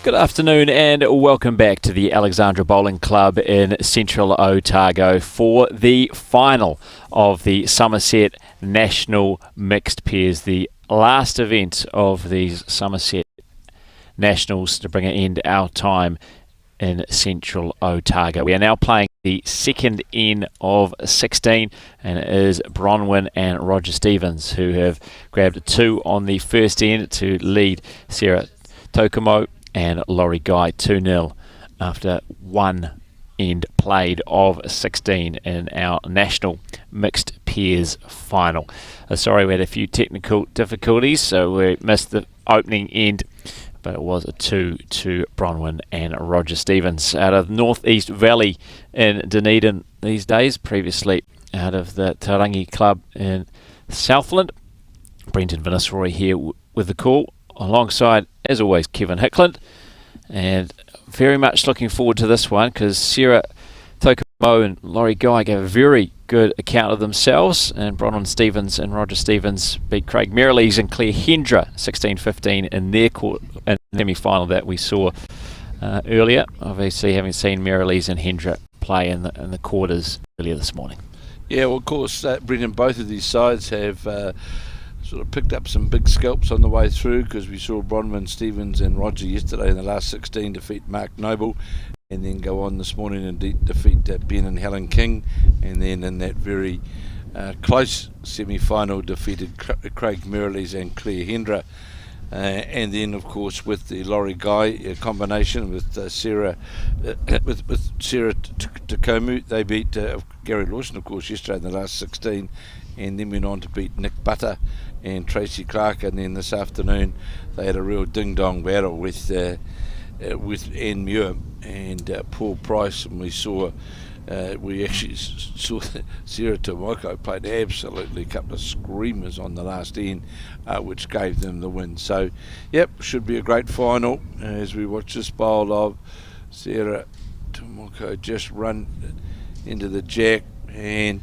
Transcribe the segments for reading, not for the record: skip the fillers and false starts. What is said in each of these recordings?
Good afternoon and welcome back to the Alexandra Bowling Club in central Otago for the final of the Summerset National Mixed Pairs, the last event of these Summerset Nationals to bring an end to our time in central Otago. We are now playing the second end of 16, and it is Bronwyn and Roger Stevens who have grabbed a 2 on the first end to lead Sarah Tokumo and Laurie Guy 2-0 after one end played of 16 in our national mixed pairs final. Sorry, we had a few technical difficulties, so we missed the opening end, but it was a 2 to Bronwyn and Roger Stevens out of Northeast Valley in Dunedin these days, previously out of the Tarangi Club in Southland. Brenton Vinasroy here with the call, alongside, as always, Kevin Hickland, and very much looking forward to this one because Sarah Tokumo and Laurie Guy gave a very good account of themselves, and Bronwyn Stevens and Roger Stevens beat Craig Merrilees and Claire Hendra 16-15 in their semi-final that we saw earlier. Obviously, having seen Merrilees and Hendra play in the quarters earlier this morning. Yeah, well, of course, Brendan, both of these sides have sort of picked up some big scalps on the way through, because we saw Bronwyn Stevens and Roger yesterday in the last 16 defeat Mark Noble, and then go on this morning and defeat Ben and Helen King, and then in that very close semi-final defeated Craig Merrilees and Claire Hendra. And then, of course, with the Laurie Guy combination with Sarah Tokumo, they beat Gary Lawson, of course, yesterday in the last 16, and then went on to beat Nick Butter and Tracy Clark. And then this afternoon they had a real ding-dong battle with Anne Muir and Paul Price, and we actually saw Sarah Tomoko played absolutely a couple of screamers on the last end, which gave them the win. So, yep, should be a great final as we watch this bowl of Sarah Tomoko just run into the jack. And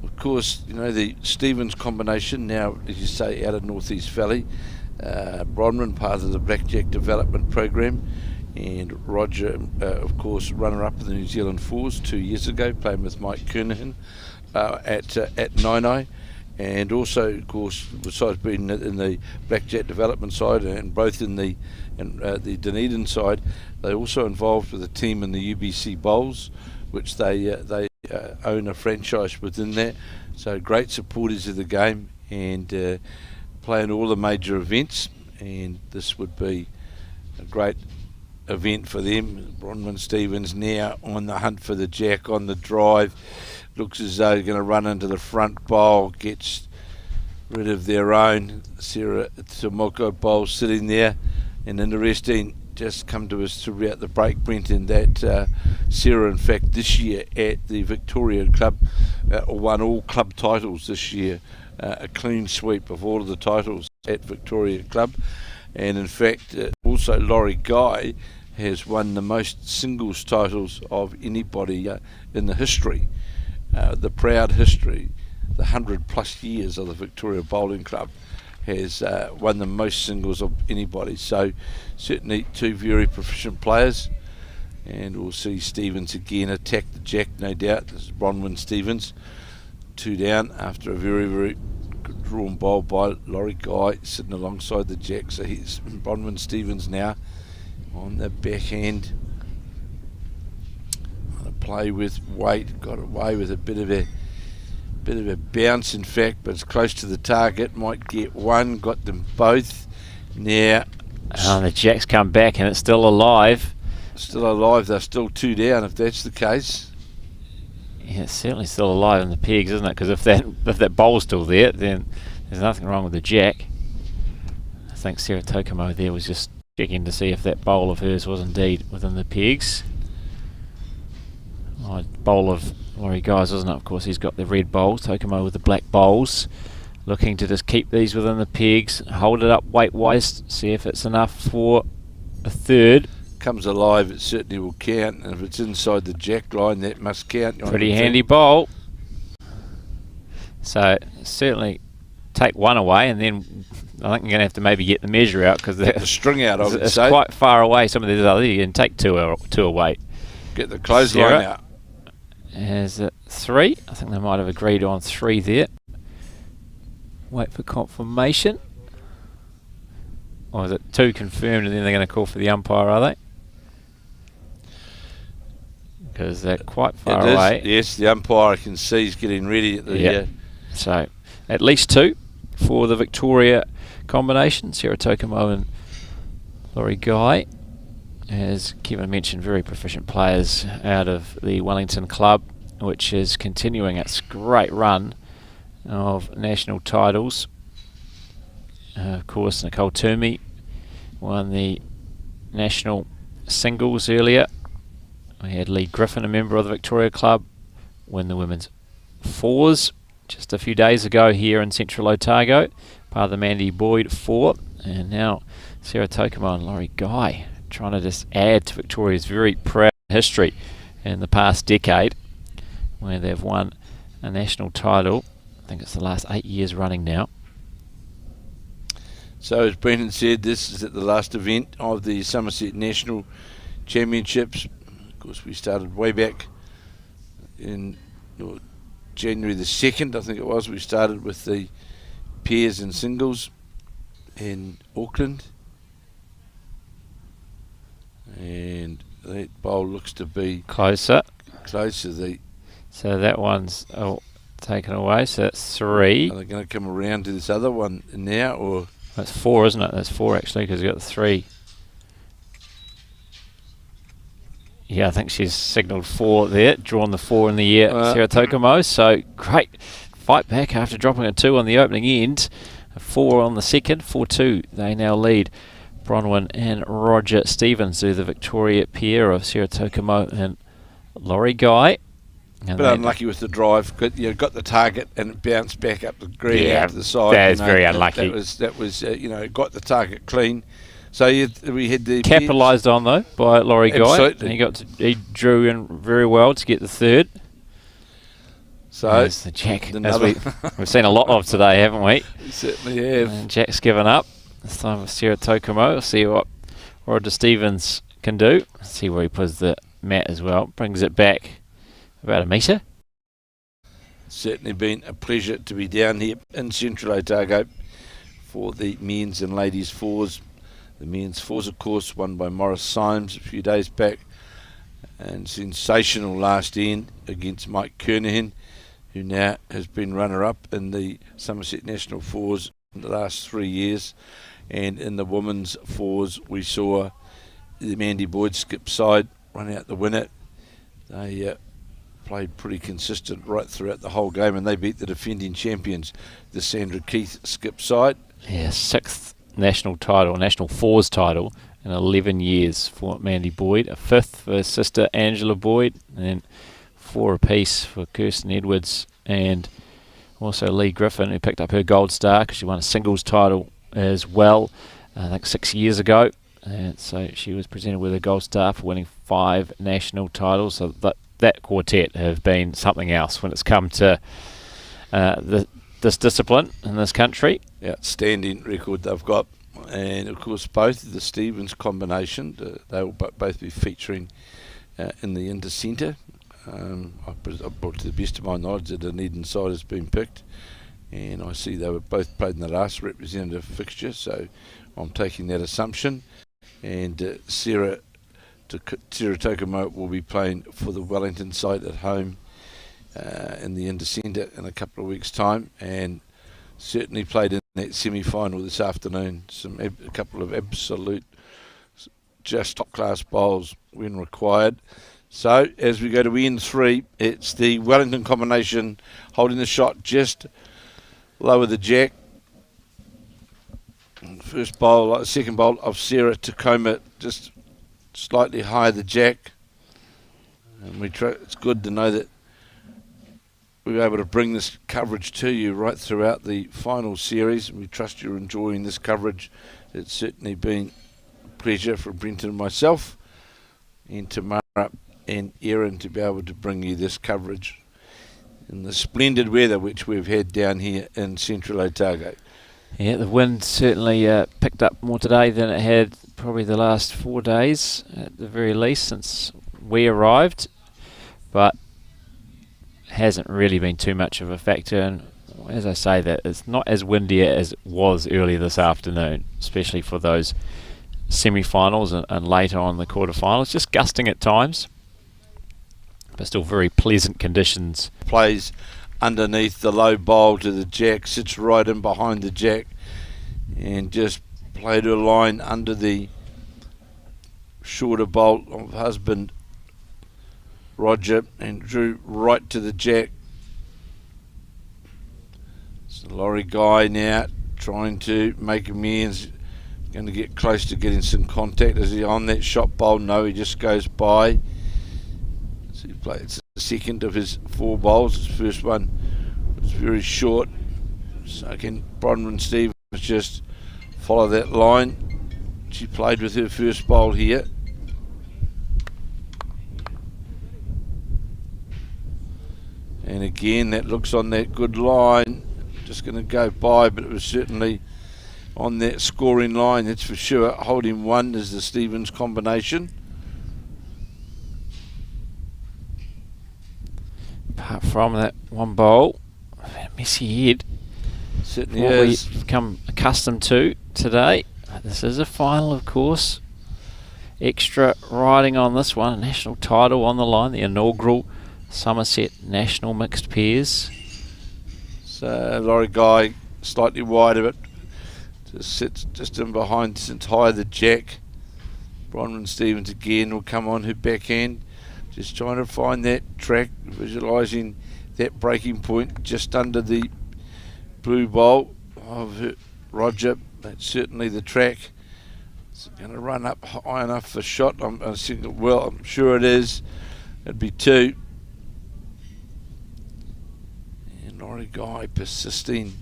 of course, you know, the Stevens combination now, as you say, out of Northeast Valley. Bronwyn, part of the Blackjack Development Program, and Roger, of course, runner-up in the New Zealand Fours 2 years ago, playing with Mike Kernahan at Nainai. And also, of course, besides being in the Blackjack Development side and both in the Dunedin side, they're also involved with a team in the UBC Bowls, which they own a franchise within that. So great supporters of the game, and playing all the major events, and this would be a great event for them. Bronwyn Stevens now on the hunt for the jack on the drive. Looks as though they're going to run into the front bowl, gets rid of their own. Sarah Tomoko bowl sitting there, and interesting, just come to us throughout the break, Brenton, that Sarah, in fact, this year at the Victoria Club won all club titles this year, a clean sweep of all of the titles at Victoria Club. And in fact, also Laurie Guy has won the most singles titles of anybody in the history, the proud history, the 100+ years of the Victoria Bowling Club, has won the most singles of anybody. So certainly two very proficient players, and we'll see Stevens again attack the jack, no doubt. This is Bronwyn Stevens, 2 down after a very, very good drawn bowl by Laurie Guy sitting alongside the jack. So he's Bronwyn Stevens now on the backhand. On a play with weight, got away with a bit of a bounce, in fact, but it's close to the target. Might get one, got them both. Now the jack's come back and it's still alive. Still alive, they're still 2 down if that's the case. Yeah, it's certainly still alive in the pegs, isn't it? Because if that bowl's still there, then there's nothing wrong with the jack. I think Sarah Tokomo there was just checking to see if that bowl of hers was indeed within the pegs. Oh, bowl of Laurie Guy's, wasn't it? Of course, he's got the red bowls. Tokomo with the black bowls, looking to just keep these within the pegs, hold it up weight-wise, see if it's enough for a third. Comes alive, it certainly will count, and if it's inside the jack line, that must count. Pretty handy bowl. So certainly take one away, and then I think you're going to have to maybe get the measure out, because the string out, I would it's say. quite far away. Some of these other, you can take two away. Get the clothesline out. Is it 3? I think they might have agreed on 3 there. Wait for confirmation. Or is it 2 confirmed, and then they're going to call for the umpire, are they? Because they're quite far away. Yes, the umpire I can see is getting ready at the... So, at least 2 for the Victoria combination. Sarah Tokomo and Laurie Guy. As Kevin mentioned, very proficient players out of the Wellington club, which is continuing its great run of national titles. Of course, Nicole Toomey won the national singles earlier. We had Lee Griffin, a member of the Victoria Club, win the women's fours just a few days ago here in Central Otago, part of the Mandy Boyd 4. And now Sarah Tokomo and Laurie Guy trying to just add to Victoria's very proud history in the past decade, where they've won a national title. I think it's the last 8 years running now. So as Brendan said, this is at the last event of the Summerset National Championships. Of course, we started way back in January the 2nd, I think it was. We started with the pairs and singles in Auckland. And that bowl looks to be closer. So that one's taken away, so that's 3. Are they going to come around to this other one now, or...? That's 4, isn't it? That's 4 actually, because you've got the 3. Yeah, I think she's signalled 4 there, drawn the 4 in the air, Sarah Tokomo. So great fight back after dropping a 2 on the opening end. A 4 on the second, 4-2. They now lead Bronwyn and Roger Stevens, to the Victoria pair of Sarah Tokomo and Laurie Guy. And but unlucky with the drive. You got the target and it bounced back up the green out to the side. That's very unlucky. That was got the target clean. So we had the capitalised on though by Laurie Guy. Absolutely. He drew in very well to get the third. So there's the jack, as we've seen a lot of today, haven't we? We certainly have. And Jack's given up. This time with Sarah Tokomo. We'll see what Roger Stevens can do. See where he puts the mat as well. Brings it back about a metre. Certainly been a pleasure to be down here in Central Otago for the men's and ladies fours. The men's fours, of course, won by Morris Symes a few days back, and sensational last end against Mike Kernahan, who now has been runner-up in the Summerset National Fours in the last 3 years. And in the women's fours, we saw the Mandy Boyd skip side run out the winner. They played pretty consistent right throughout the whole game, and they beat the defending champions, the Sandra Keith skip side. Yeah, 6th national title, national fours title in 11 years for Mandy Boyd. A 5th for his sister Angela Boyd, and then 4 apiece for Kirsten Edwards and also Lee Griffin, who picked up her gold star because she won a singles title as well, I think 6 years ago. And so she was presented with a gold star for winning 5 national titles. So that quartet have been something else when it's come to this discipline in this country. Outstanding record they've got. And of course both the Stevens combination, they will both be featuring in the inter-centre. I brought to the best of my knowledge that an Eden side has been picked, and I see they were both played in the last representative fixture, so I'm taking that assumption. And Sarah Tokomo will be playing for the Wellington side at home in the inter-centre in a couple of weeks' time, and certainly played in that semi-final this afternoon. A couple of absolute just top-class bowls when required. So as we go to N3, it's the Wellington combination holding the shot just lower the jack. First bowl, second bowl of Sarah Tacoma just slightly higher the jack. And it's good to know that we were able to bring this coverage to you right throughout the final series. We trust you're enjoying this coverage. It's certainly been a pleasure for Brenton and myself and Tamara and Erin to be able to bring you this coverage in the splendid weather which we've had down here in Central Otago. Yeah, the wind certainly picked up more today than it had probably the last 4 days, at the very least, since we arrived. But hasn't really been too much of a factor. And as I say, that it's not as windy as it was earlier this afternoon, especially for those semi-finals and later on the quarter-finals. Just gusting at times, but still very pleasant conditions. Plays underneath the low bowl to the jack, sits right in behind the jack, and just played a line under the shorter bolt of husband Roger and drew right to the jack. It's the Laurie guy now trying to make amends, going to get close to getting some contact. Is he on that shot bowl? No, he just goes by. So he plays the second of his 4 bowls. His first one was very short, so can Bronwyn Stevens just follow that line. She played with her first bowl here. And again, that looks on that good line. Just going to go by, but it was certainly on that scoring line, that's for sure. Holding 1 is the Stevens combination. Apart from that one bowl, messy head. Certainly what is. we've become accustomed to today. This is a final, of course. Extra riding on this one. A national title on the line. The inaugural Summerset National Mixed Pairs. So Laurie Guy slightly wide of it. Just sits just in behind, since high the jack. Bronwyn Stevens again will come on her backhand. Just trying to find that track, visualising that breaking point just under the blue bowl of her Roger. That's certainly the track. It's going to run up high enough for shot. I'm sure it is. It'd be 2. And Laurie Guy persisting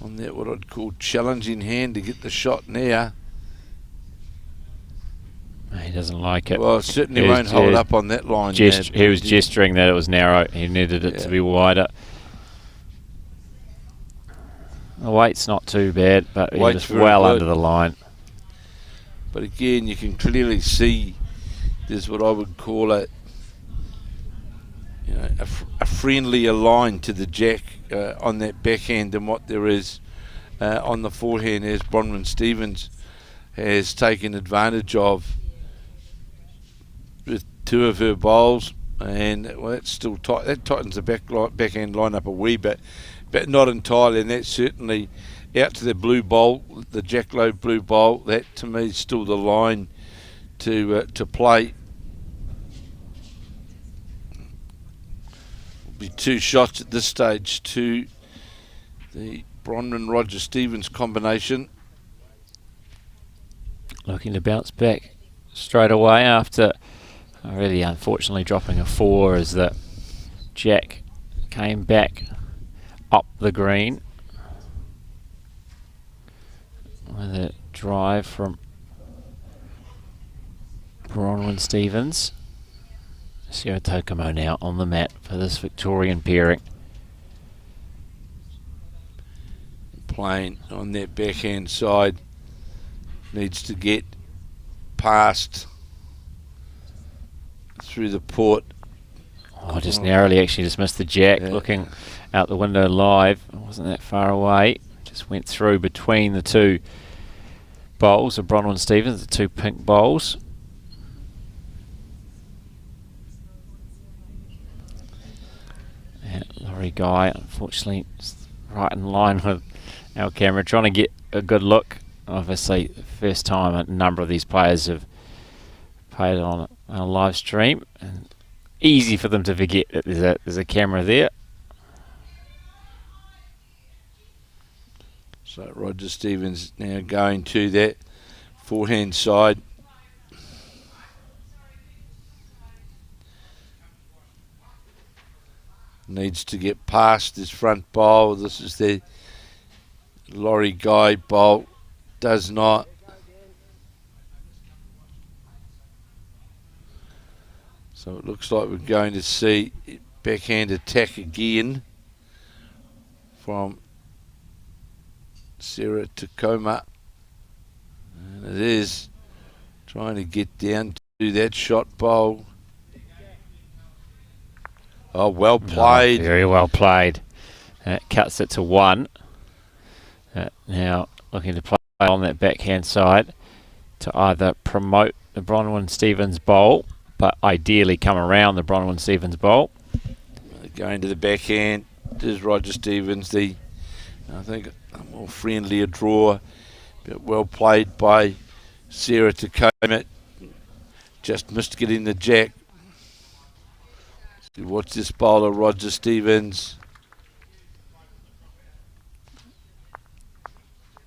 on that what I'd call challenging hand to get the shot now. He doesn't like it. Well, it certainly won't hold up on that line. He was gesturing that it was narrow. He needed it to be wider. The weight's not too bad, but he's just well under the line. But again, you can clearly see there's what I would call a friendlier line to the jack on that backhand than what there is on the forehand, as Bronwyn Stevens has taken advantage of with 2 of her bowls. And that's still tight. That tightens the backhand line up a wee bit, but not entirely. And that's certainly out to the blue bowl, the jack low blue bowl. That to me is still the line to play. Will be 2 shots at this stage to the Bronwyn Roger Stevens combination. Looking to bounce back straight away after really unfortunately dropping a 4 as the jack came back up the green with a drive from Bronwyn Stevens. Sarah Tokomo now on the mat for this Victorian pairing. Playing on that backhand side, needs to get past through the port. Oh, just narrowly actually just missed the jack. Yeah. Looking out the window live, it wasn't that far away. Just went through between the 2 bowls of Bronwyn Stevens, the 2 pink bowls. And Laurie Guy, unfortunately, right in line with our camera, trying to get a good look. Obviously, the first time a number of these players have played on a live stream, and easy for them to forget that there's a camera there. So Roger Stevens now going to that forehand side. Needs to get past his front bowl. This is the Laurie Guy bowl. Does not. So it looks like we're going to see backhand attack again from Sarah Tacoma. And it is trying to get down to that shot bowl. Oh, well played. Oh, very well played. Cuts it to 1. Now looking to play on that backhand side to either promote the Bronwyn-Stevens bowl, but ideally come around the Bronwyn-Stevens bowl. Going to the backhand is Roger Stevens, I think a more friendlier draw, but well played by Sarah Tacoma. Just missed getting the jack. Watch this bowler, Roger Stevens.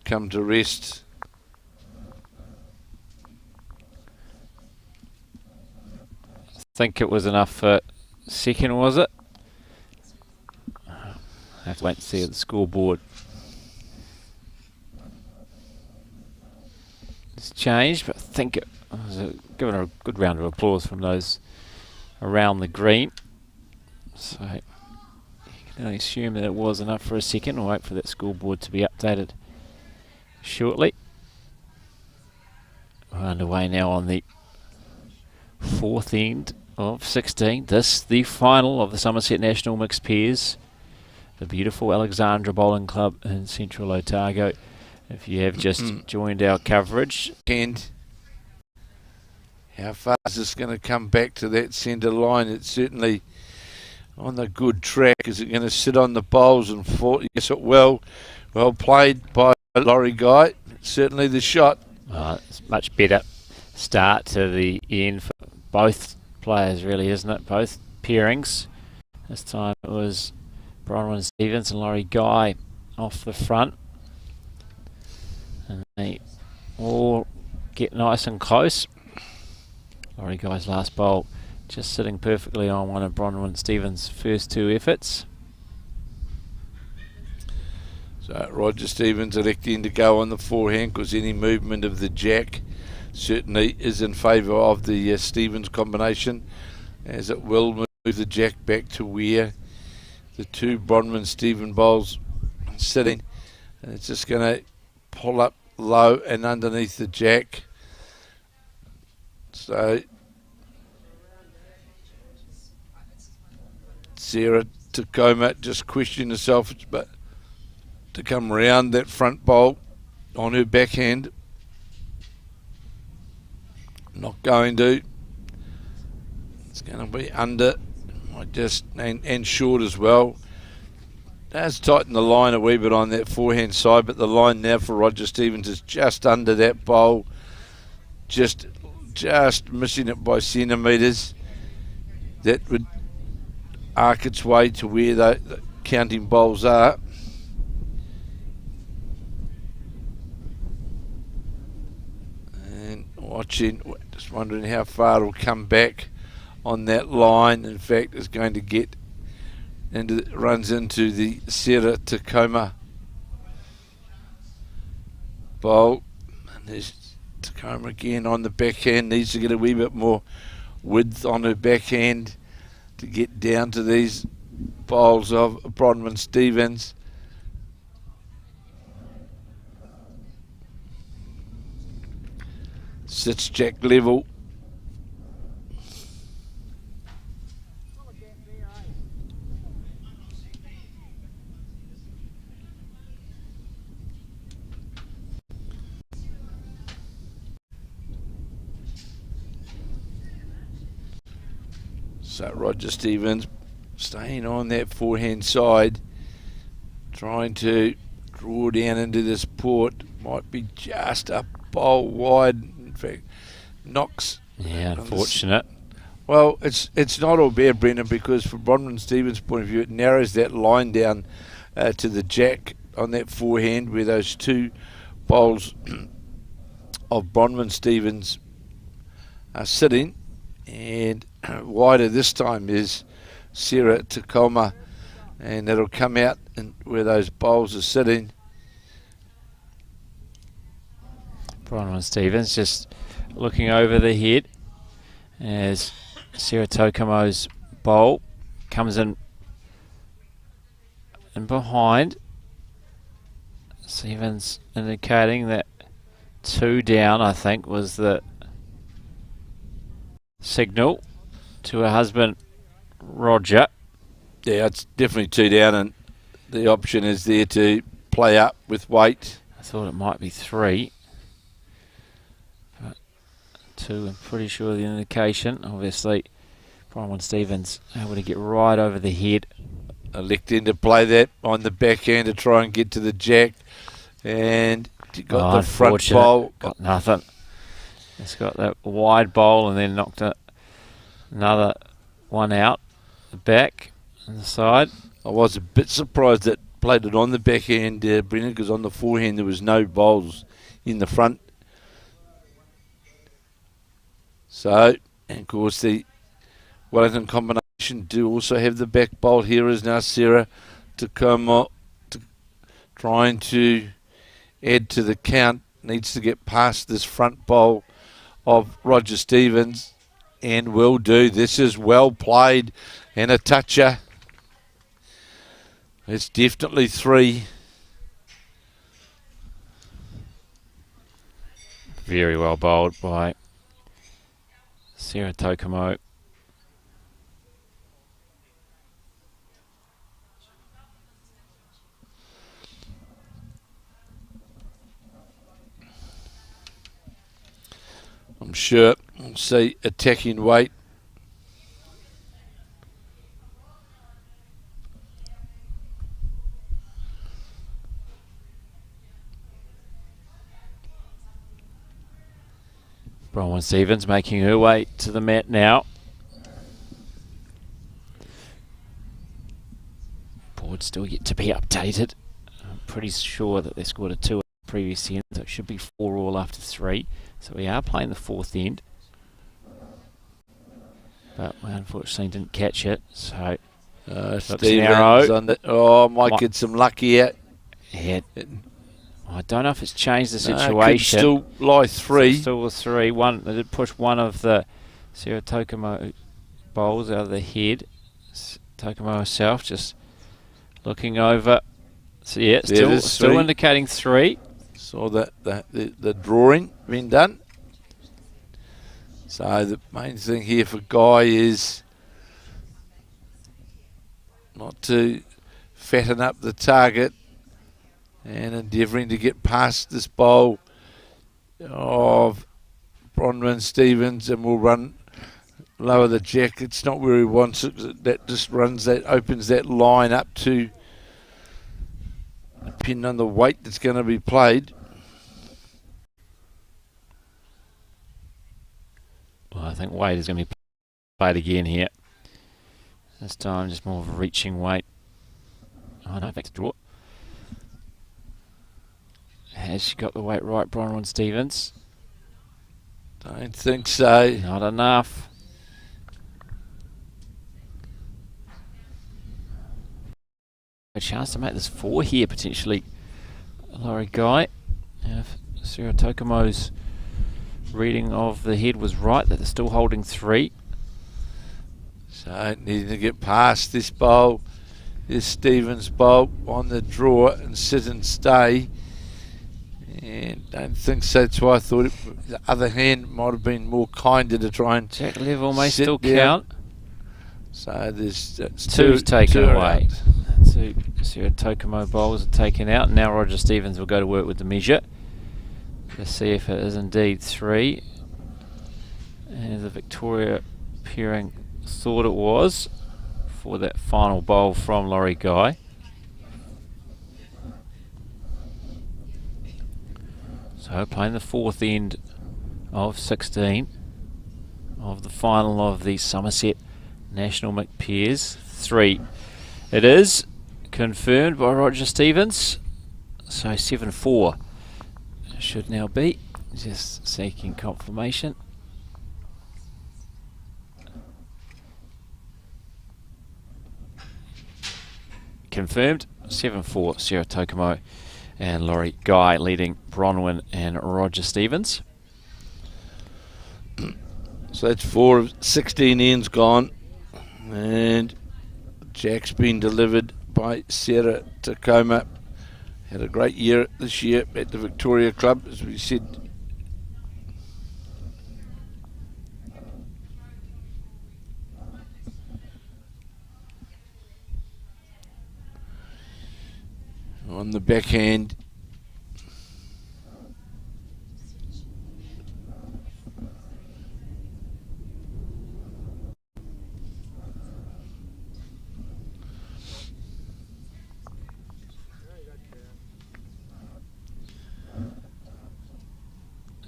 Come to rest. I think it was enough for second, was it? I have to wait and see at the scoreboard. It's changed, but I think it was given a good round of applause from those around the green. So you can only assume that it was enough for a second. We'll wait for that scoreboard to be updated shortly. We're underway now on the 4th end of 16. This the final of the Summerset National Mixed Pairs. The beautiful Alexandra Bowling Club in Central Otago. If you have just joined our coverage. And how far is this going to come back to that centre line? It's certainly on the good track. Is it going to sit on the bowls and fall? Yes, it will. Well played by Laurie Guy. Certainly the shot. It's much better start to the end for both players, really, isn't it? Both pairings. This time it was Bronwyn-Stevens and Laurie Guy off the front. And they all get nice and close. Laurie Guy's last bowl just sitting perfectly on one of Bronwyn-Stevens' first 2 efforts. So Roger Stevens electing to go on the forehand because any movement of the jack certainly is in favour of the Stevens combination, as it will move the jack back to where the 2 Bronwyn-Stevens bowls sitting. And it's just going to pull up low and underneath the jack. So Sarah Tacoma just questioned herself, but to come round that front bowl on her backhand, not going to. It's going to be under, might just and short as well. Has tightened the line a wee bit on that forehand side, but the line now for Roger Stevens is just under that bowl, just missing it by centimetres. That would arc its way to where the counting bowls are. And watching, just wondering how far it'll come back on that line. In fact, it's going to get into, runs into the Sarah Tacoma bowl. And there's Tacoma again on the backhand, needs to get a wee bit more width on her backhand to get down to these bowls of Bronwyn-Stevens. Sits jack level. So Roger Stevens staying on that forehand side, trying to draw down into this port. Might be just a bowl wide. In fact, knocks Yeah, unfortunate. Well, it's not all bad, Brendan, because from Bronwyn Stevens' point of view, it narrows that line down to the jack on that forehand where those two bowls of Bronwyn Stevens are sitting, and wider this time is Sarah Tacoma, and it'll come out where those bowls are sitting. Bronwyn Stevens just looking over the head as Sarah Tokomo's bowl comes in behind. Stevens indicating that 2 down, I think, was the signal to her husband Roger. Yeah, it's definitely 2 down, and the option is there to play up with weight. I thought it might be 3. But 2, I'm pretty sure the indication. Obviously, Bronwyn Stevens able to get right over the head. Electing to play that on the backhand to try and get to the jack. And got the front bowl. Got nothing. It's got that wide bowl and then knocked another one out the back and the side. I was a bit surprised that played it on the backhand, Brendan, because on the forehand there was no bowls in the front. So, and of course the Wellington combination do also have the back bowl. Here is now Sarah Tacoma trying to add to the count. Needs to get past this front bowl of Roger Stevens, and will do. This is well played and a toucher. It's definitely 3. Very well bowled by Sarah Tokomo. I'm sure we'll see attacking weight. Bronwyn Stevens making her way to the mat now. Board still yet to be updated. I'm pretty sure that they scored a 2 previous end, so it should be 4 all after 3. So we are playing the 4th end, but we unfortunately didn't catch it. So Stevens on the, might get some luck here. Yeah, I don't know if it's changed the situation. Could still lie 3. Still a 3. They did push one of the Sarah Tokomo bowls out of the head. Tokomo herself just looking over. So yeah, still indicating 3. Saw that the drawing being done. So the main thing here for Guy is not to fatten up the target and endeavouring to get past this bowl of Bronwyn Stevens, and will run lower the jack. It's not where he wants it. That just opens that line up to, depending on the weight that's going to be played. Well, I think weight is going to be played again here. This time just more of a reaching weight. Oh no, back to draw. Has she got the weight right, Bronwyn Stevens? Don't think so. Not enough. A chance to make this 4 here potentially. Laurie Guy. If Sarah Tokomo's reading of the head was right, that they're still holding 3. So needing to get past this bowl, this Stevens bowl on the draw and sit and stay. And don't think so. That's why I thought the other hand might have been more kinder to try and jack level may still down. Count. So there's 2's taken away. 2 Sarah Tokomo bowls are taken out. Now Roger Stevens will go to work with the measure to see if it is indeed 3. And the Victoria Peering thought it was for that final bowl from Laurie Guy. So playing the 4th end of 16. of the final of the Summerset National McPeers 3. It is confirmed by Roger Stevens, so 7-4 should now be. Just seeking confirmation. Confirmed, 7-4, Sarah Tokomo and Laurie Guy leading Bronwyn and Roger Stevens. So that's 4 of 16 ends gone, and Jack's been delivered by Sarah Tacoma. Had a great year this year at the Victoria Club, as we said. On the backhand,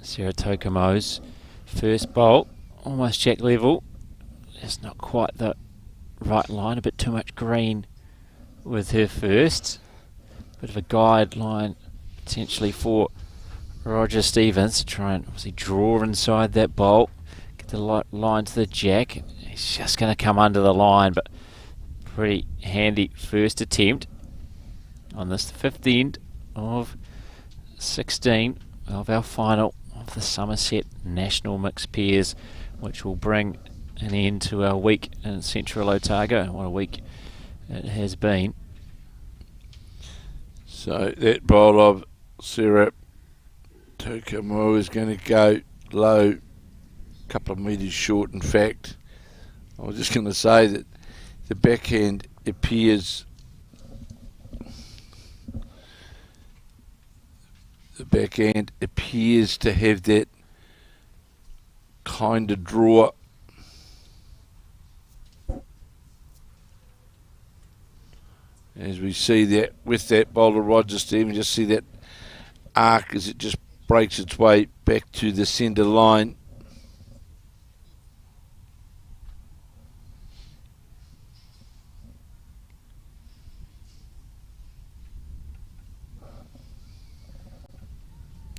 Sarah Tokomo's first bowl, almost jack level. It's not quite the right line, a bit too much green with her first. Bit of a guideline potentially for Roger Stevens to try and obviously draw inside that bowl, get the line to the jack. He's just going to come under the line, but pretty handy first attempt on this, the fifth end of 16 of our final of the Summerset National Mixed Pairs, which will bring an end to our week in Central Otago. And what a week it has been. So that bowl of Sarah Tokomo is going to go low, a couple of metres short. In fact, I was just going to say that the backhand appears to have that kind of draw. As we see that with that bowler Roger Stevens, just see that arc as it just breaks its way back to the centre line.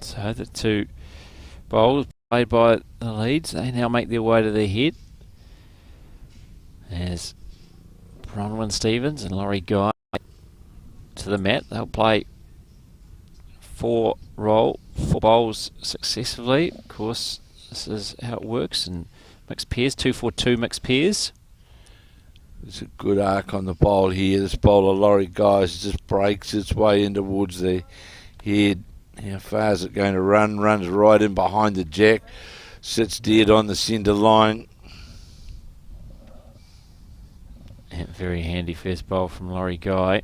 So the two bowlers played by the leads, they now make their way to their head. As Bronwyn Stevens and Laurie Guy to the mat. They'll play 4 bowls successively. Of course, this is how it works in mixed pairs, 2-4-2 mixed pairs. There's a good arc on the bowl here. This bowler Laurie Guys just breaks its way in towards the head. How far is it going to run? Runs right in behind the jack. Sits dead on the centre line. Yeah, very handy first bowl from Laurie Guy.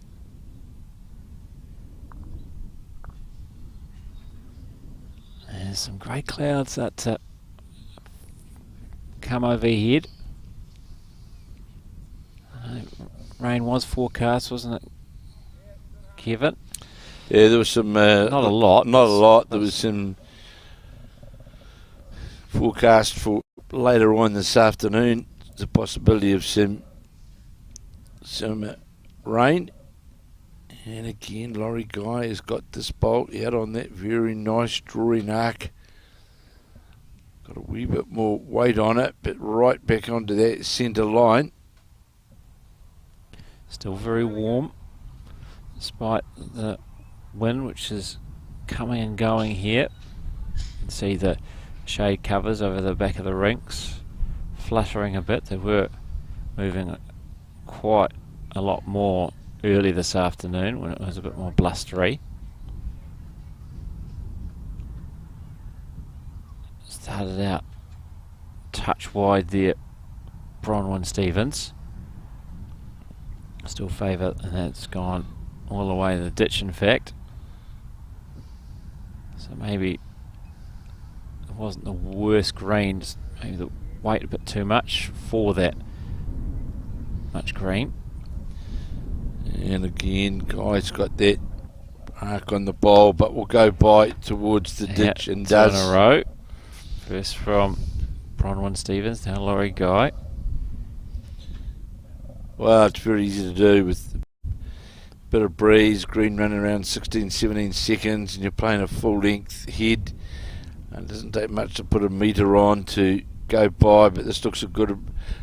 There's some grey clouds that come overhead. Rain was forecast, wasn't it, Kevin? Yeah, there was some... not a lot. Not a lot. There was some forecast for later on this afternoon. The possibility of some rain. And again, Laurie Guy has got this bolt out on that very nice drawing arc. Got a wee bit more weight on it, but right back onto that centre line. Still very warm, despite the wind which is coming and going here. You can see the shade covers over the back of the rinks fluttering a bit. They were moving quite a lot more early this afternoon when it was a bit more blustery. Started out touch wide there, Bronwyn Stevens. Still favour, and that's gone all the way to the ditch, in fact. So maybe it wasn't the worst green, just maybe the weight a bit too much for that much green. And again, Guy's got that arc on the bowl, but will go by towards the ditch and two does. in a row. First from Bronwyn Stevens, now Laurie Guy. Well, it's very easy to do with a bit of breeze, green running around 16, 17 seconds, and you're playing a full length head. It doesn't take much to put a metre on to go by, but this looks a good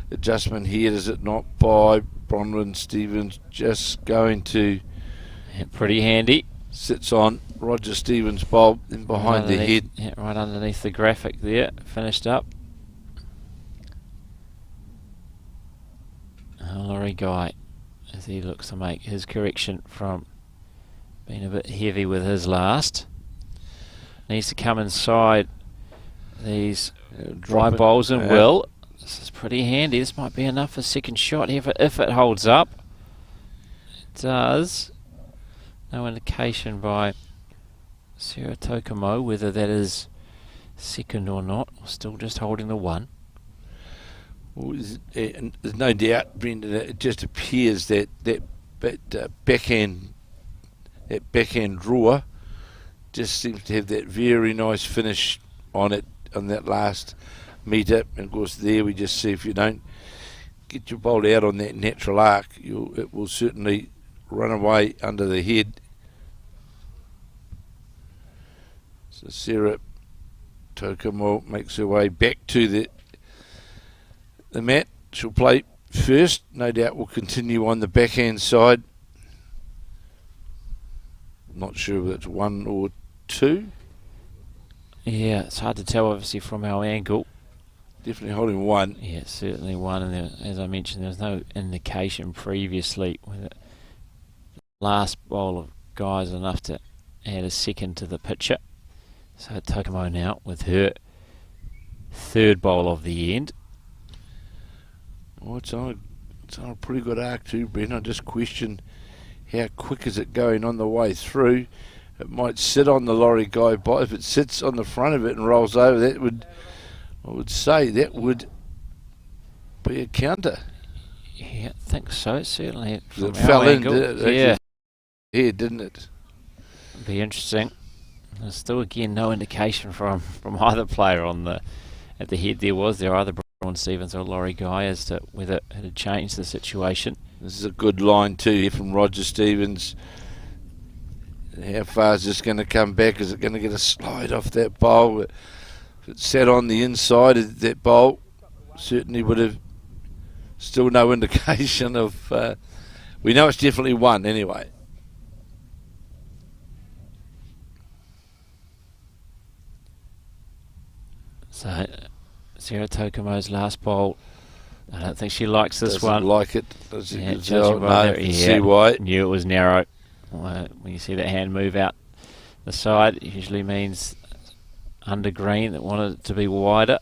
adjustment here, does it not? By Bronwyn Stevens, just going to... Yeah, pretty handy. Sits on Roger Stevens' bowl, then behind the head. Yeah, right underneath the graphic there, finished up. Laurie Guy, as he looks to make his correction from being a bit heavy with his last. Needs to come inside these dry bowls and will. This is pretty handy. This might be enough for second shot if it holds up. It does. No indication by Sarah Tokomo whether that is second or not, or still just holding the one. Well, there's no doubt, Brendan, it just appears that backhand drawer just seems to have that very nice finish on it on that last metre. And of course there we just see if you don't get your bowl out on that natural arc, it will certainly run away under the head. So Sarah Tokomo makes her way back to the mat. She'll play first. No doubt will continue on the backhand side. Not sure whether it's one or two. Yeah, it's hard to tell obviously from our angle. Definitely holding one. Yeah, certainly one. And there, as I mentioned, there's no indication previously whether the last bowl of guys enough to add a second to the picture. So Tokomo now with her third bowl of the end. Well, it's on a pretty good arc too, Ben. I just question how quick is it going on the way through. It might sit on the Laurie Guy, but if it sits on the front of it and rolls over, that would, I would say, that would be a counter. Yeah, I think so. Certainly from it fell angle, in, yeah, didn't it? It'd be interesting. There's still again no indication from either player on the at the head. There either Bronwyn Stevens or Laurie Guy as to whether it had changed the situation. This is a good line too here from Roger Stevens. How far is this going to come back? Is it going to get a slide off that bowl? If it sat on the inside of that bowl, certainly would have still no indication of... we know it's definitely one anyway. So, Sarah Tokomo's last bowl, I don't think she likes this one. Doesn't like it. Yeah, judging by that, see why. Knew it was narrow. When you see that hand move out the side, it usually means under green that wanted it to be wider.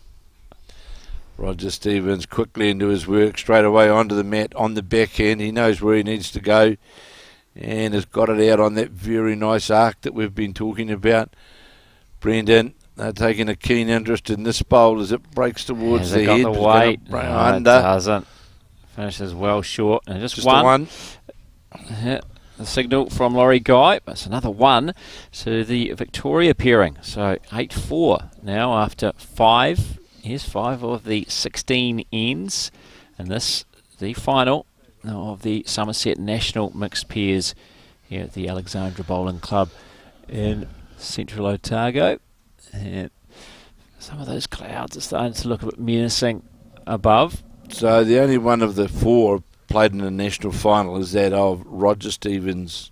Roger Stevens quickly into his work, straight away onto the mat on the backhand. He knows where he needs to go and has got it out on that very nice arc that we've been talking about. Brendan, they're taking a keen interest in this bowl as it breaks towards the head. The weight? Under. It doesn't. Finishes well short. And just one. Yeah. The signal from Laurie Guy, but it's another one to the Victoria pairing. So 8-4 now after 5. Here's 5 of the 16 ends, and this the final of the Summerset National Mixed Pairs here at the Alexandra Bowling Club in Central Otago. And some of those clouds are starting to look a bit menacing above. So the only one of the 4 played in the national final is that of Roger Stevens,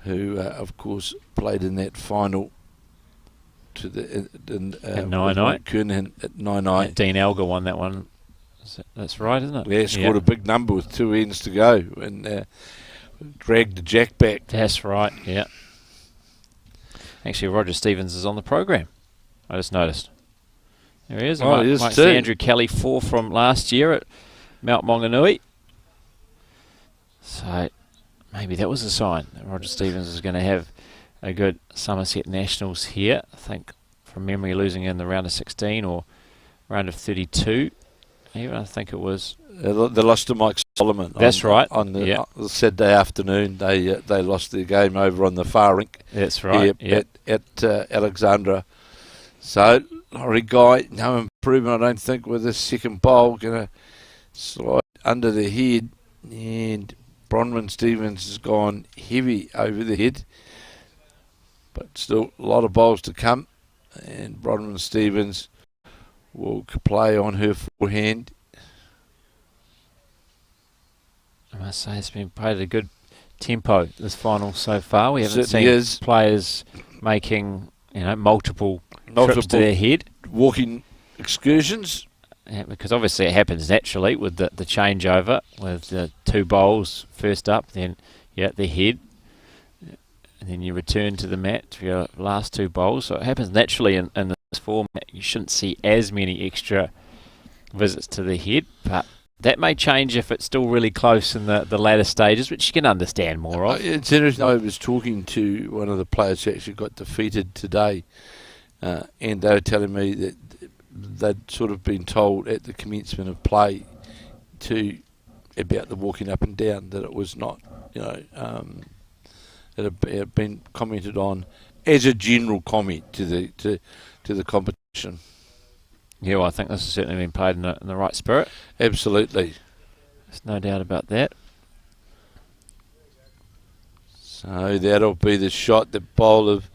who of course played in that final to the at 9-9 at 9-9. Dean Elgar won that one. That's right, isn't it? Yeah, scored a big number with 2 ends to go and dragged the jack back. That's right. Yeah. Actually, Roger Stevens is on the program. I just noticed. There he is. He is too. Andrew Kelly 4 from last year at Mount Maunganui. So maybe that was a sign that Roger Stevens is going to have a good Summerset Nationals here. I think from memory losing in the round of 16 or round of 32. Even I think it was. They lost to Mike Solomon. That's right. On the Saturday afternoon, they lost their game over on the far rink. That's right. At Alexandra. So Laurie Guy, no improvement, I don't think, with this second bowl. Going to slide under the head, and Bronwyn Stevens has gone heavy over the head. But still a lot of bowls to come, and Bronwyn Stevens will play on her forehand. I must say it's been played at a good tempo this final so far. We haven't Certainly seen players making multiple trips to their head. Walking excursions. Yeah, because obviously it happens naturally with the changeover, with the two bowls first up, then you're at the head, and then you return to the mat for your last two bowls. So it happens naturally in this format. You shouldn't see as many extra visits to the head, but that may change if it's still really close in the latter stages, which you can understand more of. It's interesting. I was talking to one of the players who actually got defeated today, and they were telling me that they'd sort of been told at the commencement of play about the walking up and down, that it was not, it had been commented on as a general comment to the competition. Yeah, well, I think this has certainly been played in the right spirit. Absolutely. There's no doubt about that. So that'll be the shot, the bowl of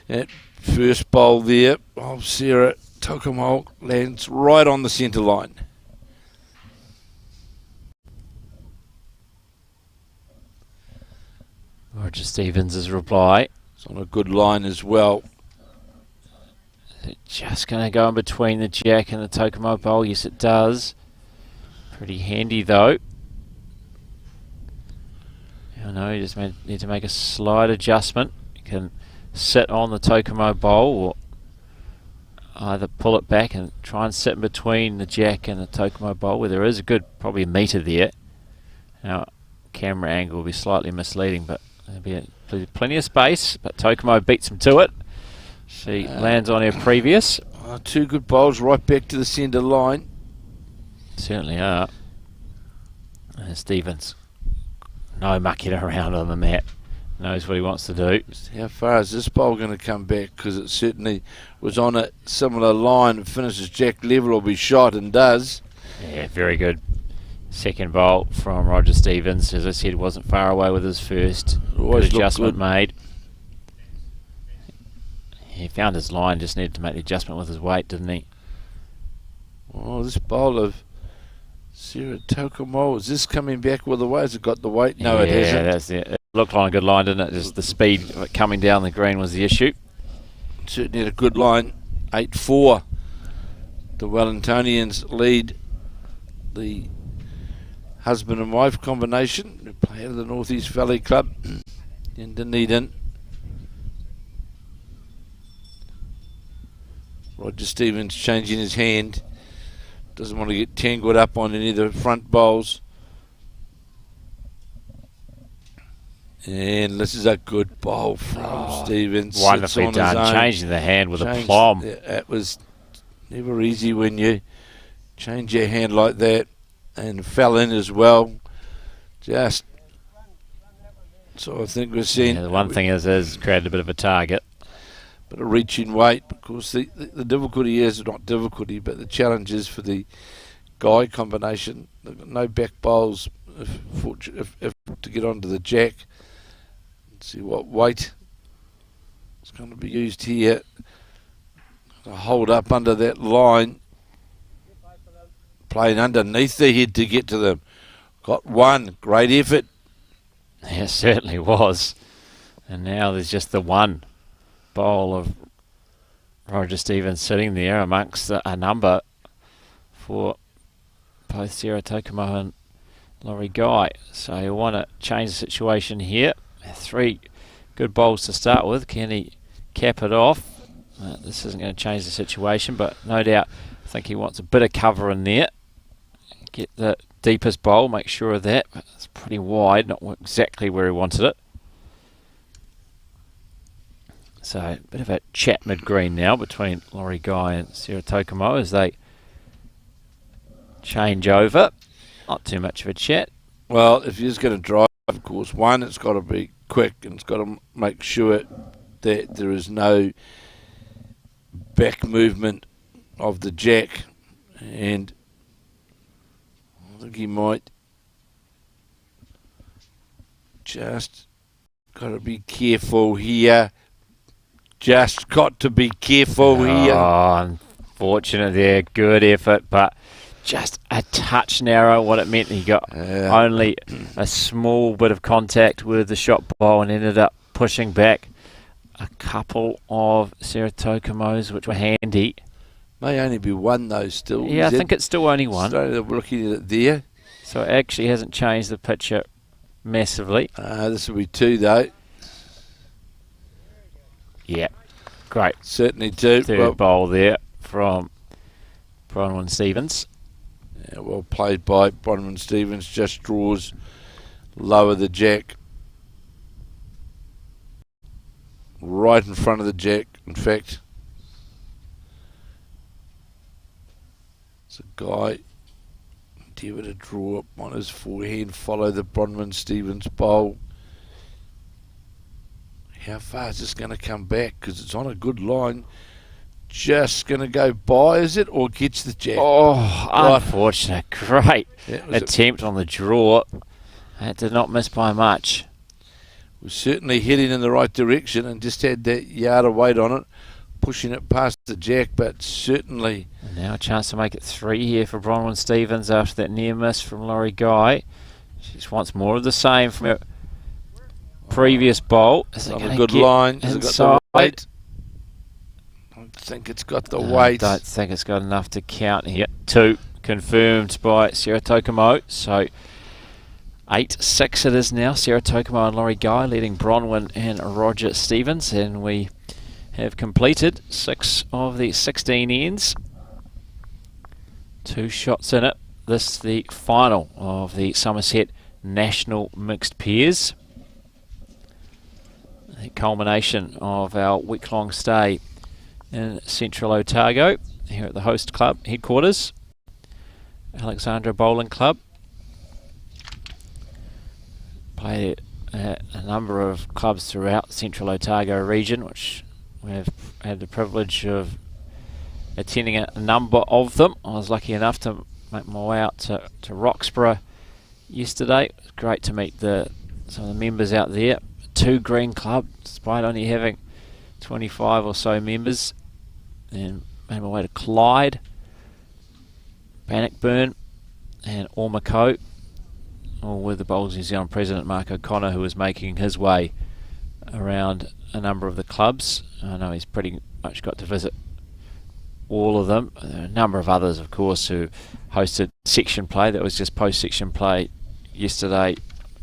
that first bowl there of Sarah Tokamol lands right on the centre line. Roger Stevens' reply. It's on a good line as well. Is it just going to go in between the jack and the Tokamol bowl? Yes, it does. Pretty handy, though. I know you just need to make a slight adjustment. You can sit on the Tokamol bowl, or either pull it back and try and sit in between the jack and the Tokamol bowl, where there is a good, probably a metre there. Now, camera angle will be slightly misleading, but there'll be plenty of space. But Tokamol beats him to it. She lands on her previous. Two good bowls right back to the centre line. Certainly are. And Stevens, no mucking around on the mat. Knows what he wants to do. How far is this bowl going to come back? Because it certainly was on a similar line. It finishes jack level, will be shot, and does. Yeah, very good. Second bowl from Roger Stevens. As I said, wasn't far away with his first. Always good adjustment good. made. He found his line, just needed to make the adjustment with his weight, didn't he? Oh, this bowl of Sarah Tokamol, is this coming back with the weight? Has it got the weight? No, it hasn't. Yeah, that's it. It looked like a good line, didn't it? Just the speed of it coming down the green was the issue. Certainly had a good line. 8-4. The Wellingtonians lead the husband and wife combination who play out of the North East Valley Club in Dunedin. Roger Stevens changing his hand. Doesn't want to get tangled up on any of the front bowls. And this is a good bowl from Stevens. Wonderfully done. Changing the hand with a plum. It was never easy when you change your hand like that, and fell in as well. So I think we're seeing... Yeah, the one thing is created a bit of a target. But a reach in weight, because the difficulty is, not difficulty, but the challenge is for the Guy combination. They've got no back bowls if to get onto the jack. Let's see what weight is going to be used here to hold up under that line. Playing underneath the head to get to them. Got one. Great effort. Yeah, it certainly was. And now there's just the one bowl of Roger Stevens sitting there amongst a number for both Sarah Tokamol and Laurie Guy. So you want to change the situation here. 3 good bowls to start with. Can he cap it off? This isn't going to change the situation, but no doubt I think he wants a bit of cover in there. Get the deepest bowl, make sure of that. It's pretty wide, not exactly where he wanted it. So a bit of a chat mid-green now between Laurie Guy and Sarah Tokamol as they change over. Not too much of a chat. Well, if you're just going to drive, of course, one, it's got to be quick, and it's got to make sure that there is no back movement of the jack, and I think he might just got to be careful here. Just got to be careful here. Oh, unfortunate there. Good effort, but just a touch narrow. What it meant, he got only a small bit of contact with the shot ball and ended up pushing back a couple of Seratokomos, which were handy. May only be one though still. Yeah, I think it's still only one. We're looking at it there. So it actually hasn't changed the picture massively. This will be two though. Yeah, great. Certainly two. Third bowl there from Bronwyn Stevens. Yeah, well played by Bronwyn Stevens. Just draws lower the jack. Right in front of the jack, in fact. It's a guy endeavour to draw up on his forehand, follow the Bronwyn Stevens bowl. How far is this going to come back? Because it's on a good line. Just going to go by, is it? Or gets the jack? Oh, unfortunate. Great attempt on the draw. That did not miss by much. Was certainly heading in the right direction and just had that yard of weight on it, pushing it past the jack, but certainly... And now a chance to make it 3 here for Bronwyn Stevens after that near miss from Laurie Guy. She just wants more of the same from her previous bowl. Is it a good line. Has it got the weight? I don't think it's got the weight. I don't think it's got enough to count here. 2 confirmed by Seratokomo. So 8-6 it is now. Seratokomo and Laurie Guy leading Bronwyn and Roger Stevens. And we have completed 6 of the 16 ends. 2 shots in it. This the final of the Summerset National Mixed Pairs. The culmination of our week-long stay in Central Otago here at the host club headquarters, Alexandra Bowling Club. Played at a number of clubs throughout Central Otago region, which we have had the privilege of attending a number of them. I was lucky enough to make my way out to Roxburgh yesterday. It was great to meet some of the members out there. 2 green club, despite only having 25 or so members. And made my way to Clyde, Bannockburn and Ormaco, all with the Bowls New Zealand President Mark O'Connor, who was making his way around a number of the clubs. I know he's pretty much got to visit all of them. There are a number of others, of course, who hosted section play. That was just post-section play yesterday,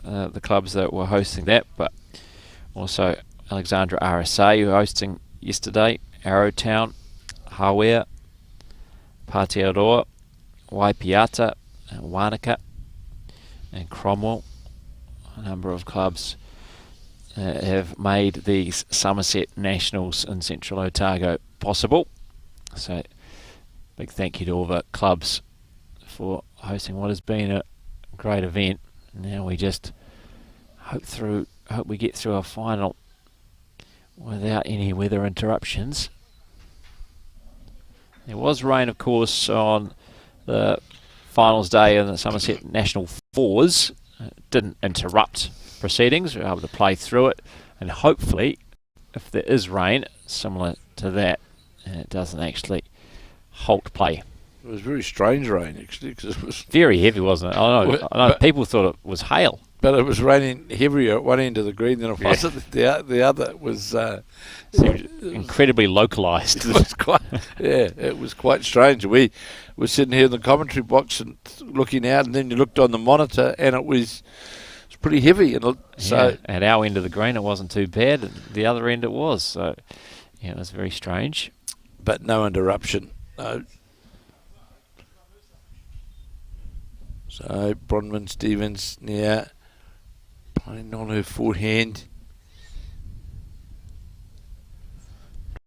the clubs that were hosting that, but also Alexandra RSA, who were hosting yesterday, Arrowtown, Hawea, Patearoa, Waipiata, and Wanaka, and Cromwell. A number of clubs have made these Summerset Nationals in Central Otago possible. So, big thank you to all the clubs for hosting what has been a great event. Now we just hope we get through our final without any weather interruptions. There was rain, of course, on the finals day in the Summerset National Fours. It didn't interrupt proceedings. We were able to play through it, and hopefully, if there is rain similar to that, it doesn't actually halt play. It was very strange rain, actually, because it was very heavy, wasn't it? I know people thought it was hail. But it was raining heavier at one end of the green than it was at the other. It was incredibly localised. It was quite, it was quite strange. We were sitting here in the commentary box and looking out, and then you looked on the monitor, and it was pretty heavy. And so at our end of the green, it wasn't too bad. At the other end, it was. So it was very strange. But no interruption. No. So Bronwyn Stevens now playing on her forehand.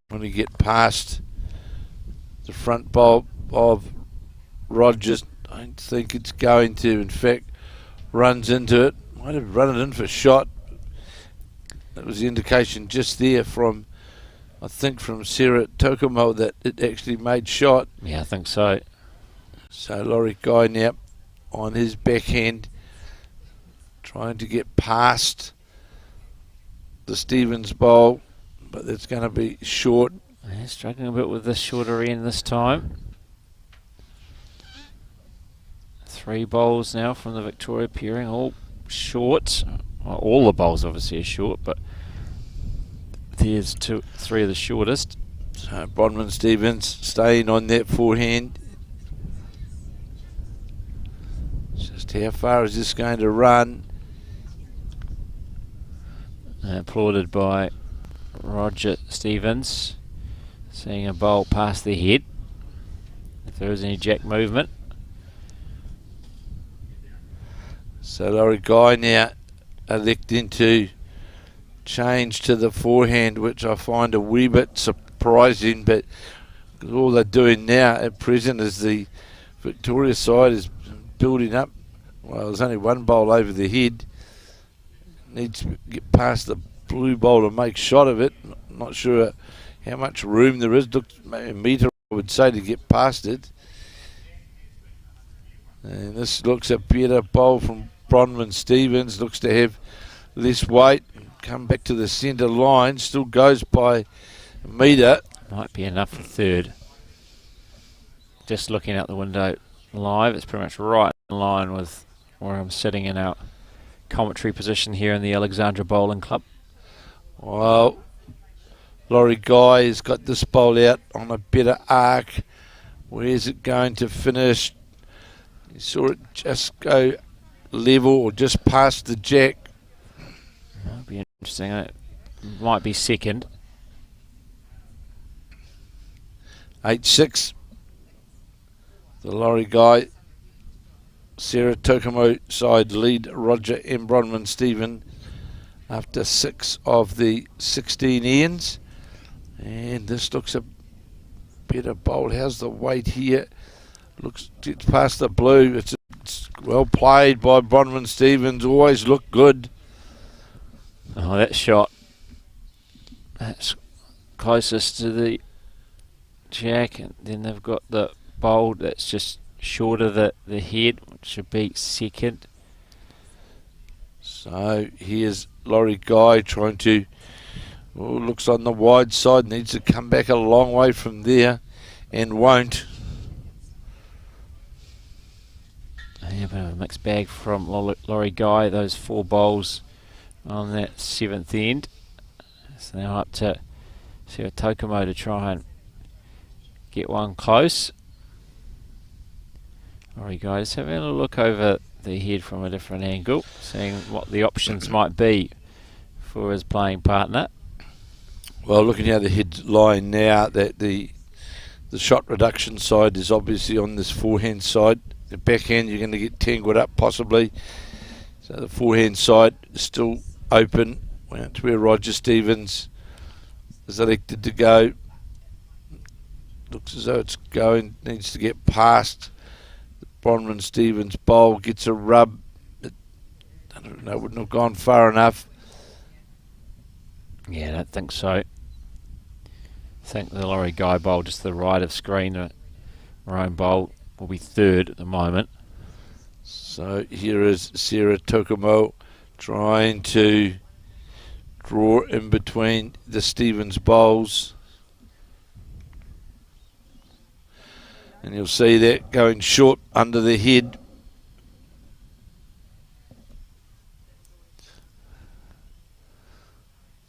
Trying to get past the front bowl of Rogers. I don't think it's going to. In fact, runs into it. Might have run it in for a shot. That was the indication just there from I think from Sarah Tokomo that it actually made shot. Yeah, I think so. So Laurie Guy now on his backhand, trying to get past the Stevens bowl, but it's going to be short. Yeah, struggling a bit with the shorter end this time. 3 bowls now from the Victoria pairing, all short. Well, all the bowls obviously are short, but there's 3 of the shortest. So Bronwyn Stevens staying on that forehand. Just how far is this going to run? Applauded by Roger Stevens, seeing a bowl past the head, if there is any jack movement. So Laurie Guy now electing to change to the forehand, which I find a wee bit surprising, but all they're doing now at present is the Victoria side is building up. Well, there's only 1 bowl over the head. Needs to get past the blue bowl to make shot of it. Not sure how much room there is. Looks maybe a metre, I would say, to get past it. And this looks a better bowl from Bronwyn Stevens. Looks to have less weight. Come back to the centre line. Still goes by a metre. Might be enough for third. Just looking out the window live, it's pretty much right in line with where I'm sitting in our commentary position here in the Alexandra Bowling Club. Well, Laurie Guy has got this bowl out on a better arc. Where's it going to finish? You saw it just go level or just past the jack. That'll be interesting. It might be second. 8-6. The Laurie Guy, Sarah Tokomo side lead Roger and Bronwyn Stephen after 6 of the 16 ends. And this looks a better bowl. How's the weight here? Looks gets past the blue. It's well played by Bronwyn Stevens. Always look good. Oh, that shot. That's closest to the jack, and then they've got the bowl that's just short of the head, which should be second. So here's Laurie Guy trying to, looks on the wide side, needs to come back a long way from there and won't. Yeah, bit of a mixed bag from Laurie Guy, those 4 bowls on that 7th end. So now up to Sarah Tokomo to try and get one close. Laurie Guy just having a look over the head from a different angle, seeing what the options might be for his playing partner. Well, looking how the head's lying now, that the shot reduction side is obviously on this forehand side. The backhand you're going to get tangled up possibly. So the forehand side is still open. That's where Roger Stevens is elected to go. Looks as though it's going, needs to get past the Bronwyn Stevens bowl, gets a rub. I don't know, wouldn't have gone far enough. Yeah, I don't think so. I think the Laurie Guy bowl just to the right of screen, her own bowl will be third at the moment. So here is Sarah Tokomo trying to draw in between the Stevens bowls. And you'll see that going short under the head.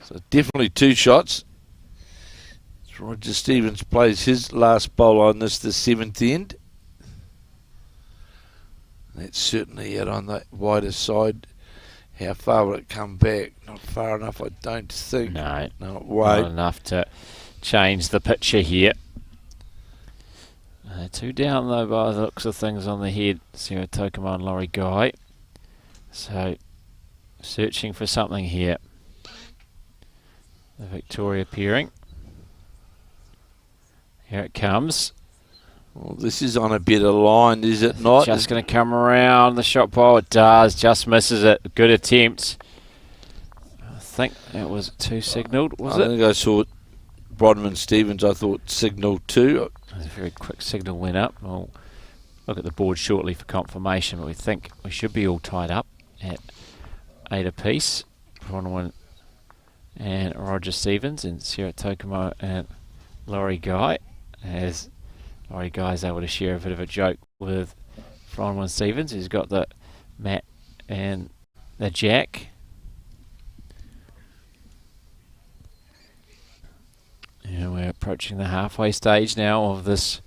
So definitely 2 shots. Roger Stevens plays his last bowl on this, the 7th end. That's certainly out on the wider side. How far will it come back? Not far enough, I don't think. No, it not won't. enough to change the picture here. 2 down though by the looks of things on the head, Sarah Tokomo and Laurie Guy. So searching for something here. The Victoria pairing. Here it comes. Well, this is on a better line, is it not? Just going to come around the shot pole. It does, just misses it. Good attempt. I think that was 2 signalled, was it? I think I saw Bronwyn Stevens, I thought, signalled too. A very quick signal went up. We'll look at the board shortly for confirmation, but we think we should be all tied up at 8 apiece. Bronwyn and Roger Stevens, and Sarah Tokomo and Laurie Guy, as Laurie Guy is able to share a bit of a joke with Bronwyn Stevens, who's got the mat and the jack. And we're approaching the halfway stage now of this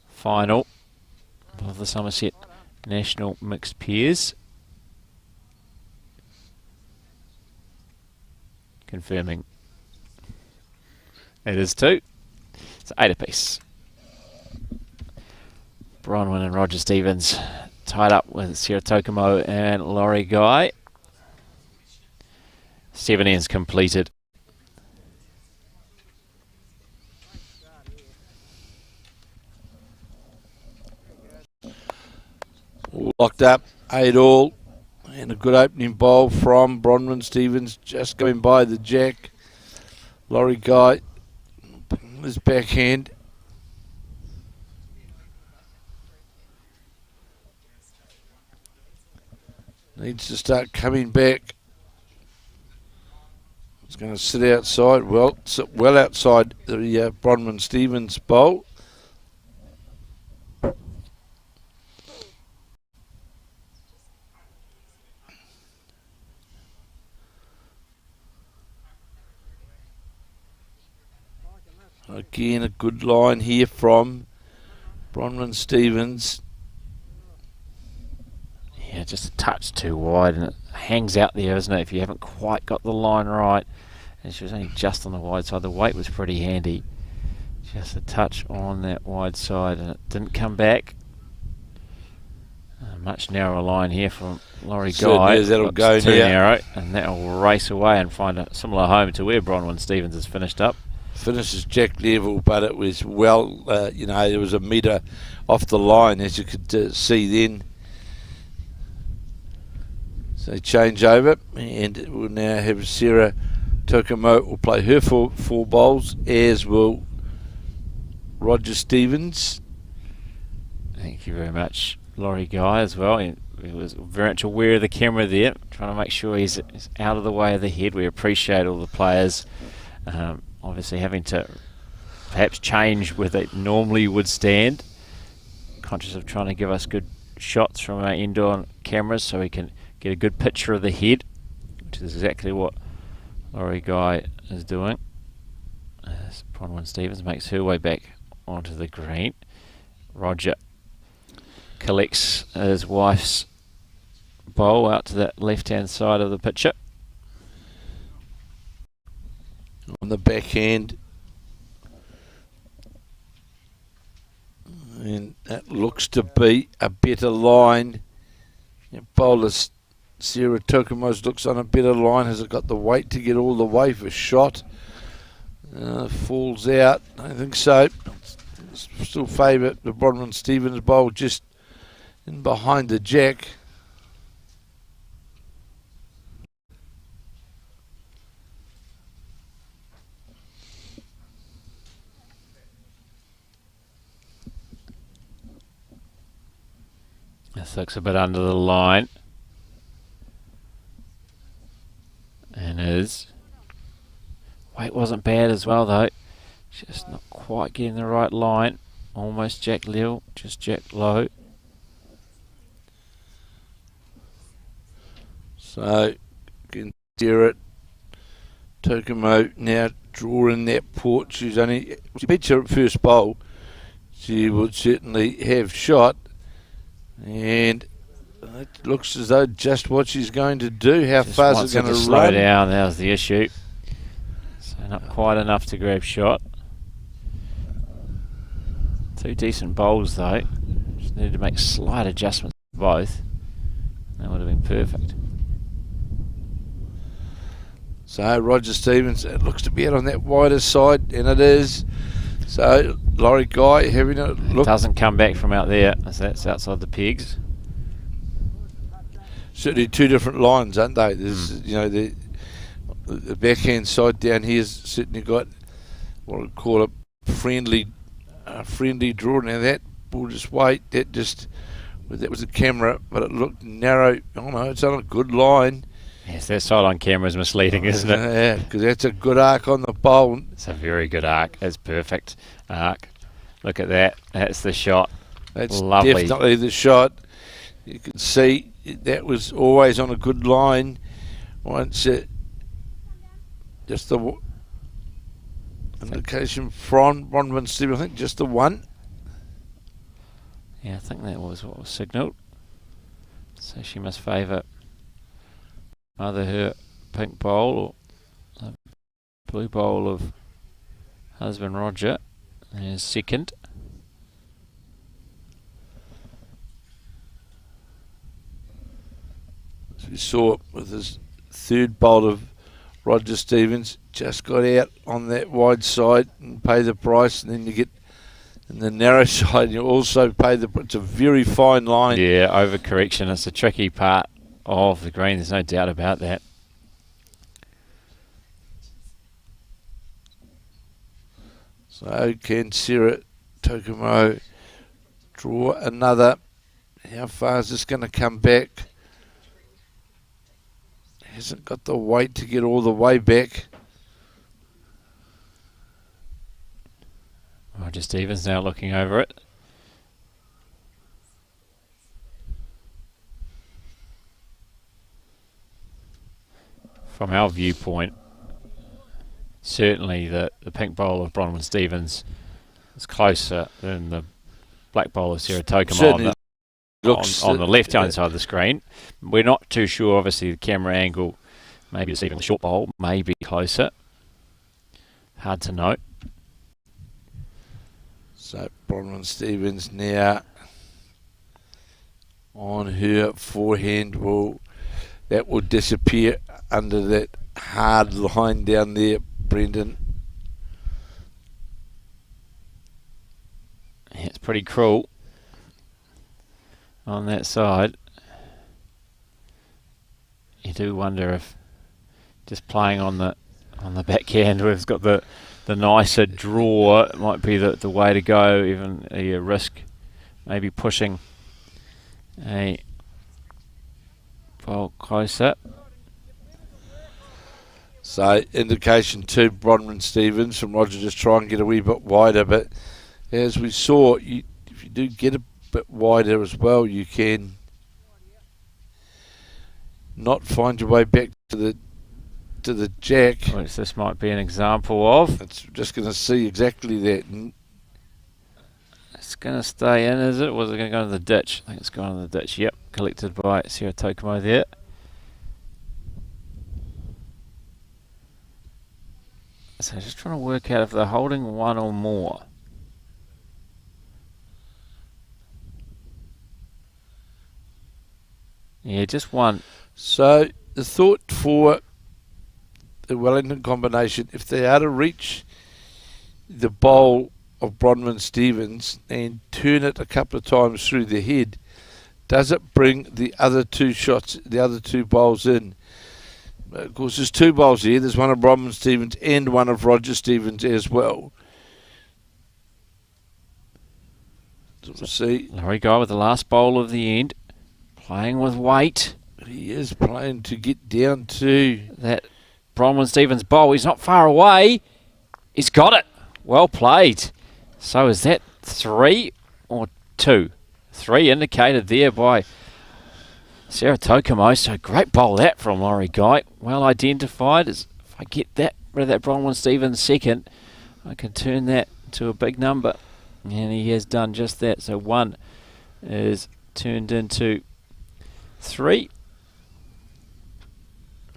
final of the Summerset National Mixed Pairs. Confirming it is 2. It's 8 apiece. Bronwyn and Roger Stevens tied up with Sarah Tokomo and Laurie Guy. 7 ends completed. All locked up, 8 all, and a good opening bowl from Bronwyn Stevens, just going by the jack. Laurie Guy, his backhand. Needs to start coming back. It's going to sit outside, sit well outside the Bronwyn Stevens bowl. Again, a good line here from Bronwyn Stevens. Yeah, just a touch too wide, and it hangs out there, isn't it, if you haven't quite got the line right. And she was only just on the wide side. The weight was pretty handy. Just a touch on that wide side, and it didn't come back. A much narrower line here from Laurie Guy. That'll go too narrow, and that'll race away and find a similar home to where Bronwyn Stevens has finished up. Finishes jack level, but it was well, there was a metre off the line, as you could see then. So change over, and we'll now have Sarah Tokomo will play her four bowls, as will Roger Stevens. Thank you very much, Laurie Guy, as well. He was very much aware of the camera there, trying to make sure he's out of the way of the head. We appreciate all the players. Obviously having to perhaps change where they normally would stand. Conscious of trying to give us good shots from our indoor cameras so we can get a good picture of the head, which is exactly what Laurie Guy is doing. As Bronwyn Stevens makes her way back onto the green. Roger collects his wife's bowl out to that left-hand side of the picture. On the backhand, and that looks to be a better line. Bowler Sarah Tokomo's looks on a better line. Has it got the weight to get all the way for shot? Falls out. I don't think so. Still favour the Bronwyn Stevens bowl just in behind the jack. This looks a bit under the line. And his weight wasn't bad as well, though. Just not quite getting the right line. Almost jack level, just jack low. So, you can steer it. Tokomo now drawing that port. She beats her at first bowl. She would certainly have shot. And it looks as though just what she's going to do. How far is it going to slow run? down, that was the issue. So not quite enough to grab shot. 2 decent bowls though. Just needed to make slight adjustments to both. That would have been perfect. So Roger Stevens, it looks to be out on that wider side, and it is. So Laurie Guy having a look. It doesn't come back from out there, as that's outside the pegs. Certainly 2 different lines, aren't they? There's, the backhand side down here's certainly got what I call it, friendly draw. Now that we'll just wait. That was a camera, but it looked narrow. Oh no, it's on a good line. Yes, that side on camera is misleading, isn't it? Yeah, because that's a good arc on the bowl. It's a very good arc. It's perfect arc. Look at that. That's the shot. That's lovely. Definitely the shot. You can see that was always on a good line. Once just the indication from Bronwyn Steve, I think just the one. Yeah, I think that was what was signalled. So she must favour either her pink bowl or the blue bowl of husband Roger. There's second. As we saw with his third bowl of Roger Stevens, just got out on that wide side and pay the price, and then you get in the narrow side, you also pay the. It's a very fine line. Yeah, overcorrection. It's a tricky part of the green. There's no doubt about that. So can Sarah Tokumo draw another? How far is this going to come back? Hasn't got the weight to get all the way back. Roger Stevens now looking over it. From our viewpoint, certainly the pink bowl of Bronwyn Stevens is closer than the black bowl of Sarah Tokumo on the left-hand side of the screen. We're not too sure, obviously, the camera angle. Maybe it's even the short bowl, maybe closer. Hard to know. So Bronwyn Stevens now on her forehand that will disappear under that hard line down there, Brendan. Yeah, it's pretty cruel on that side. You do wonder if just playing on the backhand, we've got the nicer draw, it might be the way to go. Even a risk maybe pushing a ball closer. So indication to Bronwyn Stevens from Roger, just try and get a wee bit wider, but as we saw, if you do get a bit wider as well, you can not find your way back to the jack. Which this might be an example of. It's just going to see exactly that. It's going to stay in, is it? Or is it going to go into the ditch? I think it's going into the ditch. Yep, collected by Sarah Tokumo there. So just trying to work out if they're holding one or more. Yeah, just one. So the thought for the Wellington combination, if they are to reach the bowl of Bronwyn Stevens and turn it a couple of times through the head, does it bring the other two shots, the other two bowls in? Of course, there's two bowls here. There's one of Bronwyn Stevens and one of Roger Stevens as well. So we'll see. Laurie Guy with the last bowl of the end, playing with weight. He is playing to get down to that Bronwyn Stevens bowl. He's not far away. He's got it. Well played. So is that 3 or 2? 3 indicated there by Sarah Tokumo. So great bowl that from Laurie Guy. Well identified. If I get rid of that Bronwyn Stevens second, I can turn that to a big number. And he has done just that. So 1 is turned into 3.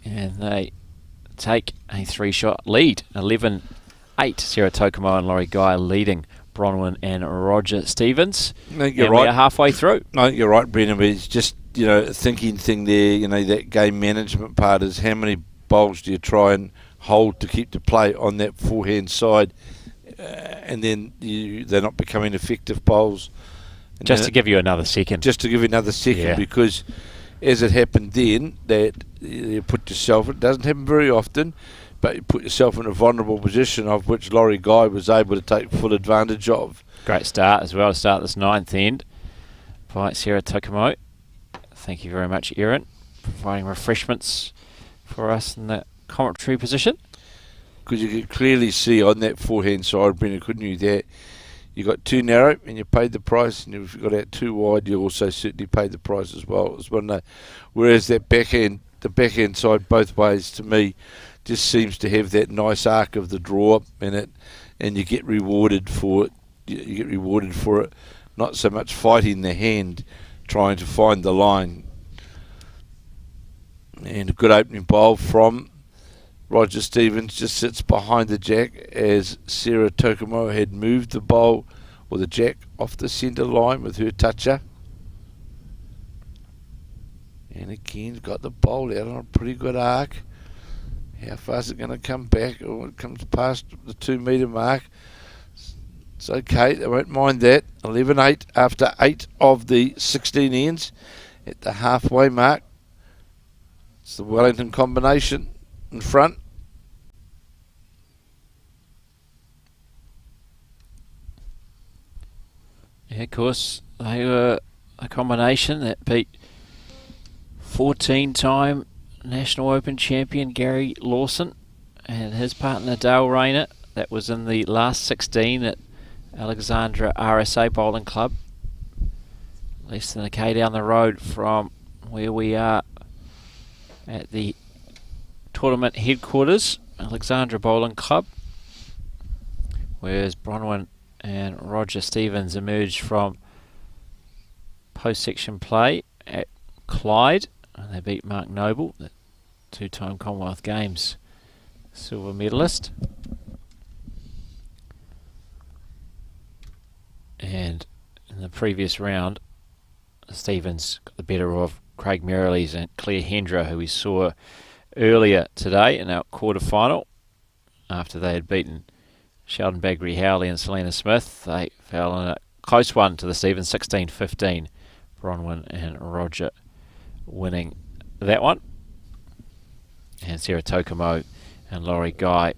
And they take a 3-shot lead. 11-8. Sarah Tokumo and Laurie Guy leading Bronwyn and Roger Stevens. I think you're and right. We are halfway through. I think you're right, Brendan. But it's just, a thinking thing there. That game management part is how many bowls do you try and hold to keep the play on that forehand side, and then they're not becoming effective bowls. And just to give you another second. Just to give you another second, yeah. Because as it happened then, that you put yourself, it doesn't happen very often, but you put yourself in a vulnerable position, of which Laurie Guy was able to take full advantage of. Great start as well to start this ninth end by Sarah Tokumo. Thank you very much, Erin, providing refreshments for us in the commentary position. Because you could clearly see on that forehand side, Brendan, couldn't you, that you got too narrow and you paid the price, and if you got out too wide, you also certainly paid the price as well. It was one of the, whereas that backhand, the backhand side both ways, to me, just seems to have that nice arc of the draw in it, and you get rewarded for it. You get rewarded for it, not so much fighting the hand, trying to find the line. And a good opening bowl from Roger Stevens, just sits behind the jack as Sarah Tokumo had moved the bowl or the jack off the centre line with her toucher. And again, got the bowl out on a pretty good arc. How far is it going to come back? Oh, it comes past the 2 metre mark. It's okay, they won't mind that. 11-8 after 8 of the 16 ends at the halfway mark. It's the Wellington combination in front. Yeah, of course, they were a combination that beat 14-time National Open champion Gary Lawson and his partner Dale Rayner. That was in the last 16 at Alexandra RSA Bowling Club. Less than a K down the road from where we are at the tournament headquarters, Alexandra Bowling Club, whereas Bronwyn and Roger Stevens emerged from post-section play at Clyde, and they beat Mark Noble, the 2-time Commonwealth Games silver medalist. And in the previous round, Stevens got the better of Craig Merrilees and Claire Hendra, who we saw earlier today in our quarter-final. After they had beaten Sheldon Baggery-Howley and Selena Smith, they fell in a close one to the Stevens, 16-15. Bronwyn and Roger winning that one. And Sarah Tokumo and Laurie Guy,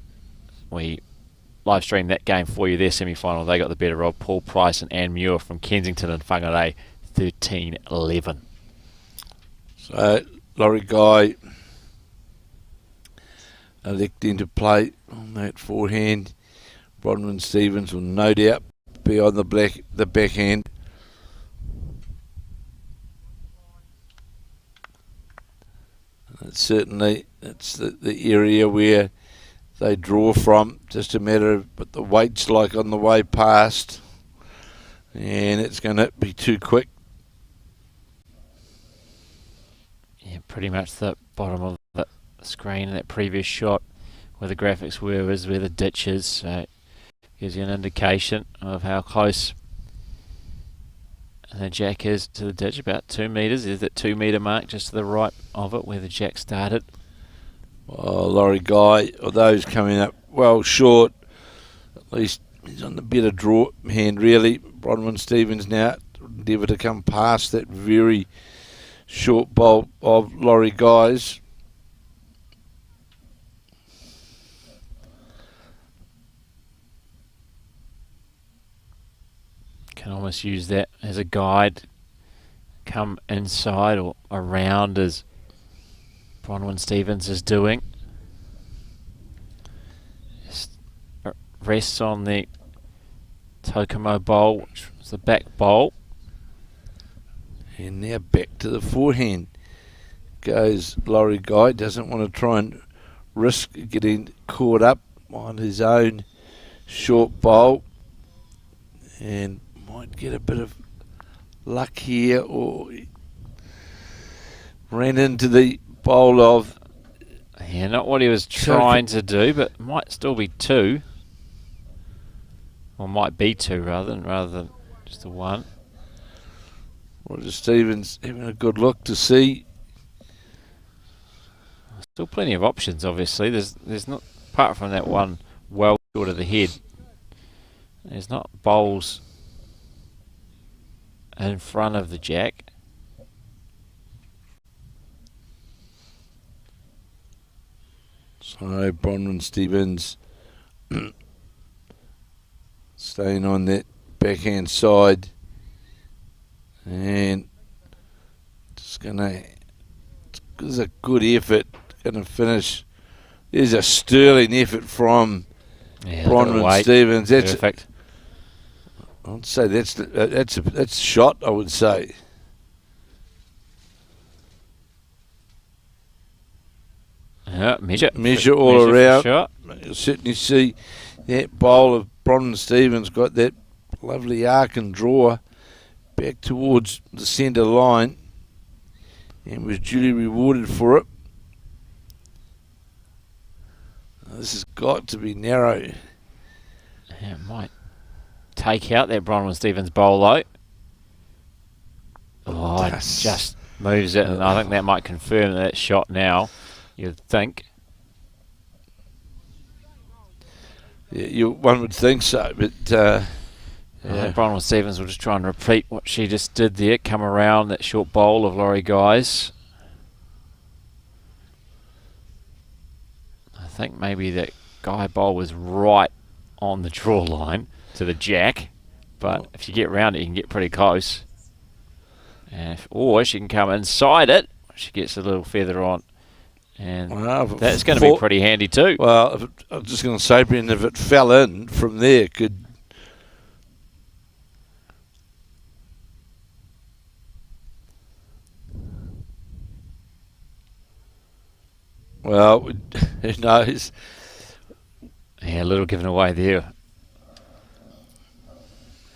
we live streamed that game for you, their semi-final. They got the better of Paul Price and Anne Muir from Kensington and Whangarei, 13-11. So Laurie Guy electing to play on that forehand. Bronwyn Stevens will no doubt be on the backhand. Certainly, it's the area where they draw from. Just a matter of what the weight's like on the way past, and it's going to be too quick. Yeah, pretty much the bottom of the screen in that previous shot where the graphics were is where the ditch is. So gives you an indication of how close the jack is to the ditch, about 2 metres. There's that 2 metre mark just to the right of it where the jack started. Well, Laurie Guy, although he's coming up well short, at least he's on the better draw hand really. Bronwyn Stevens now endeavour to come past that very short bowl of Laurie Guy's. Can almost use that as a guide. Come inside or around as Bronwyn Stevens is doing. Just rests on the Tokumo bowl, which was the back bowl. And now back to the forehand goes Laurie Guy. Doesn't want to try and risk getting caught up on his own short bowl, and might get a bit of luck here, or ran into the bowl of... Yeah, not what he was trying to do, but might still be 2. Or might be 2 rather than just the 1. Roger Stevens having a good look to see. Still plenty of options, obviously. There's not, apart from that one well short of the head, there's not bowls in front of the jack. So Oh, Bronwyn Stevens staying on that backhand side. And just gonna, this is a good effort. Gonna finish. There's a sterling effort from Bronwyn Stevens. That's perfect. I'd say that's a shot. I would say. Yeah, measure all around. Sure. You'll certainly see that bowl of Bronwyn Stevens got that lovely arc and draw back towards the centre line and was duly rewarded for it. This has got to be narrow. Yeah, it might take out that Bronwyn Stevens bowl though. Oh, it just moves it, and I think that might confirm that shot now. You'd think. Yeah, one would think so, but yeah, Bronwyn Stevens will just try and repeat what she just did there. Come around that short bowl of Laurie Guy's. I think maybe that Guy bowl was right on the draw line to the jack, but if you get around it, you can get pretty close. And or she can come inside it. She gets a little feather on. And that's going to be pretty handy too. Well, I was just going to say, Brendan, if it fell in from there, could... Well, who knows? Yeah, a little given away there.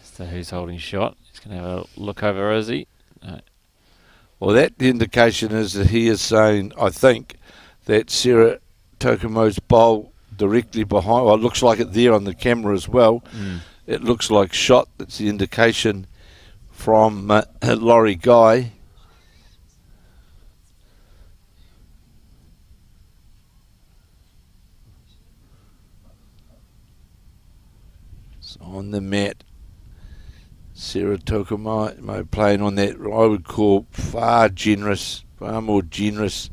So who's holding shot? He's going to have a look over, is he? No. Well, that the indication is that he is saying, I think, that Sarah Tokumo's bowl directly behind. Well, it looks like it there on the camera as well. It looks like shot. That's the indication from Laurie Guy. So on the mat, Sarah Tokumo playing on that, I would call far more generous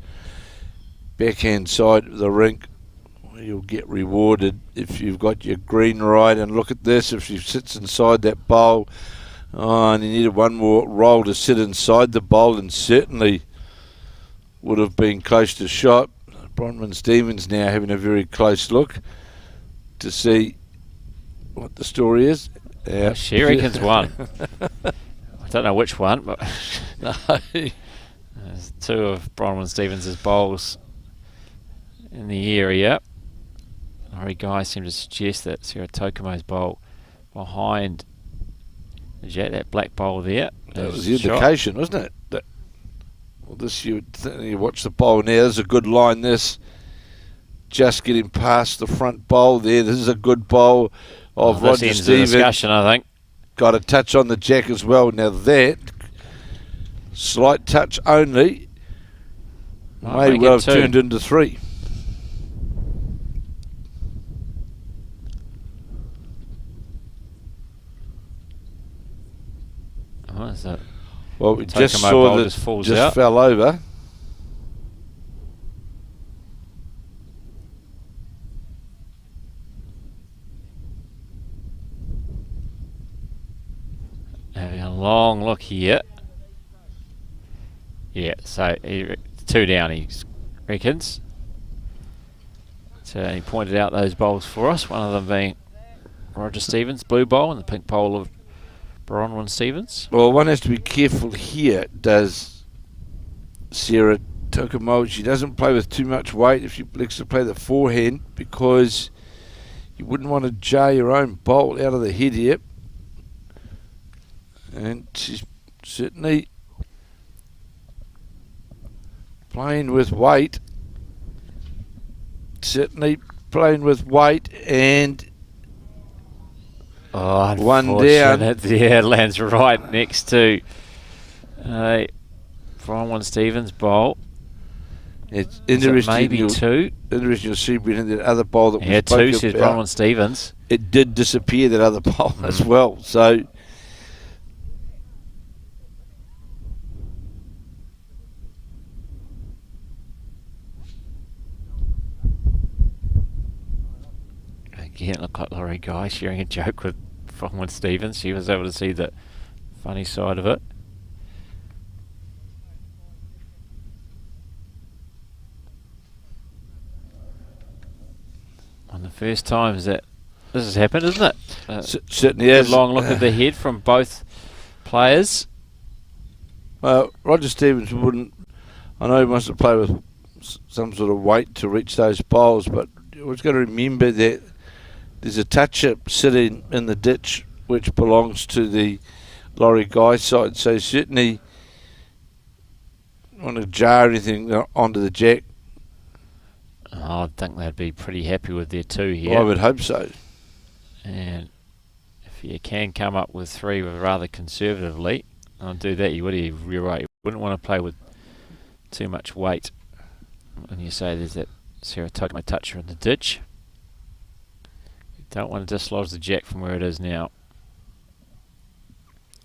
backhand side of the rink. You'll get rewarded if you've got your green right. And look at this, if she sits inside that bowl, and you needed one more roll to sit inside the bowl, and certainly would have been close to shot. Bronwyn Stevens now having a very close look to see what the story is. She reckons one. I don't know which one, but there's two of Bronwyn Stevens' bowls in the area. Laurie Guy seemed to suggest that Sarah Tokumo's bowl behind that black bowl there. That was the indication, wasn't it? Well, this you watch the bowl now. There's a good line. This just getting past the front bowl there. This is a good bowl of Roger Stevens. Discussion, I think. Got a touch on the jack as well. Now that slight touch only may well have turned into three. Oh, is that? Well, we just saw that just fell over. Having a long look here. Yeah, so two down, he reckons. So he pointed out those bowls for us, one of them being Roger Stevens' blue bowl and the pink bowl of Bronwyn Stevens. Well, one has to be careful here, does Sarah Tokumo. She doesn't play with too much weight if she likes to play the forehand, because you wouldn't want to jar your own bowl out of the head here. And she's certainly playing with weight. And one down. Yeah, lands right next to Bronwyn Stevens' bowl. It's interesting. Maybe two. Interesting to see that other bowl that we spoke about. Yeah, two says Bronwyn Stevens. It did disappear, that other bowl as well. So again, it looked like Laurie Guy sharing a joke with Bronwyn Stevens. She was able to see the funny side of it. On the first times that this has happened, isn't it? Certainly has. Long look at the head from both players. Well, Roger Stevens wouldn't. I know he wants to play with some sort of weight to reach those bowls, but we've got to remember that there's a touch-up sitting in the ditch which belongs to the Laurie Guy side, so certainly want to jar anything onto the jack. I think they'd be pretty happy with their 2 here. Well, I would hope so. And if you can come up with 3 rather conservatively, I'll do that. You're right. You wouldn't want to play with too much weight. When you say there's that Saratoga toucher in the ditch, you don't want to dislodge the jack from where it is now.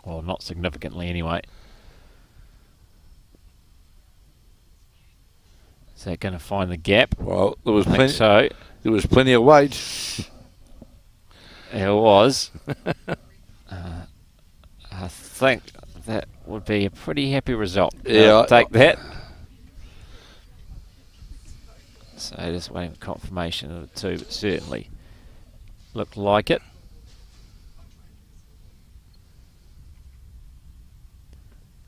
Well, not significantly anyway. Is that going to find the gap? Well, there was plenty. So there was plenty of weight. There was. I think that would be a pretty happy result. Yeah, I'll take that. So just waiting for confirmation of the 2, but certainly looked like it.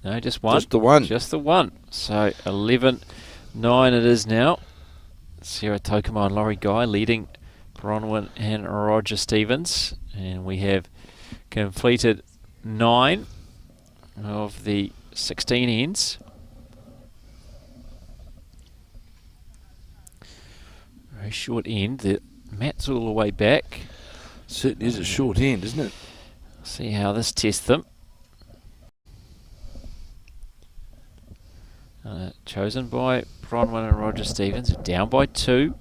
No, just one. Just the one. Just the one. So 11-9 it is now. Sarah Tokamo and Laurie Guy leading Bronwyn and Roger Stevens. And we have completed 9 of the 16 ends. Very short end. The mat's all the way back. Certainly is a short end, isn't it? See how this tests them. Chosen by Bronwyn and Roger Stevens. Down by 2.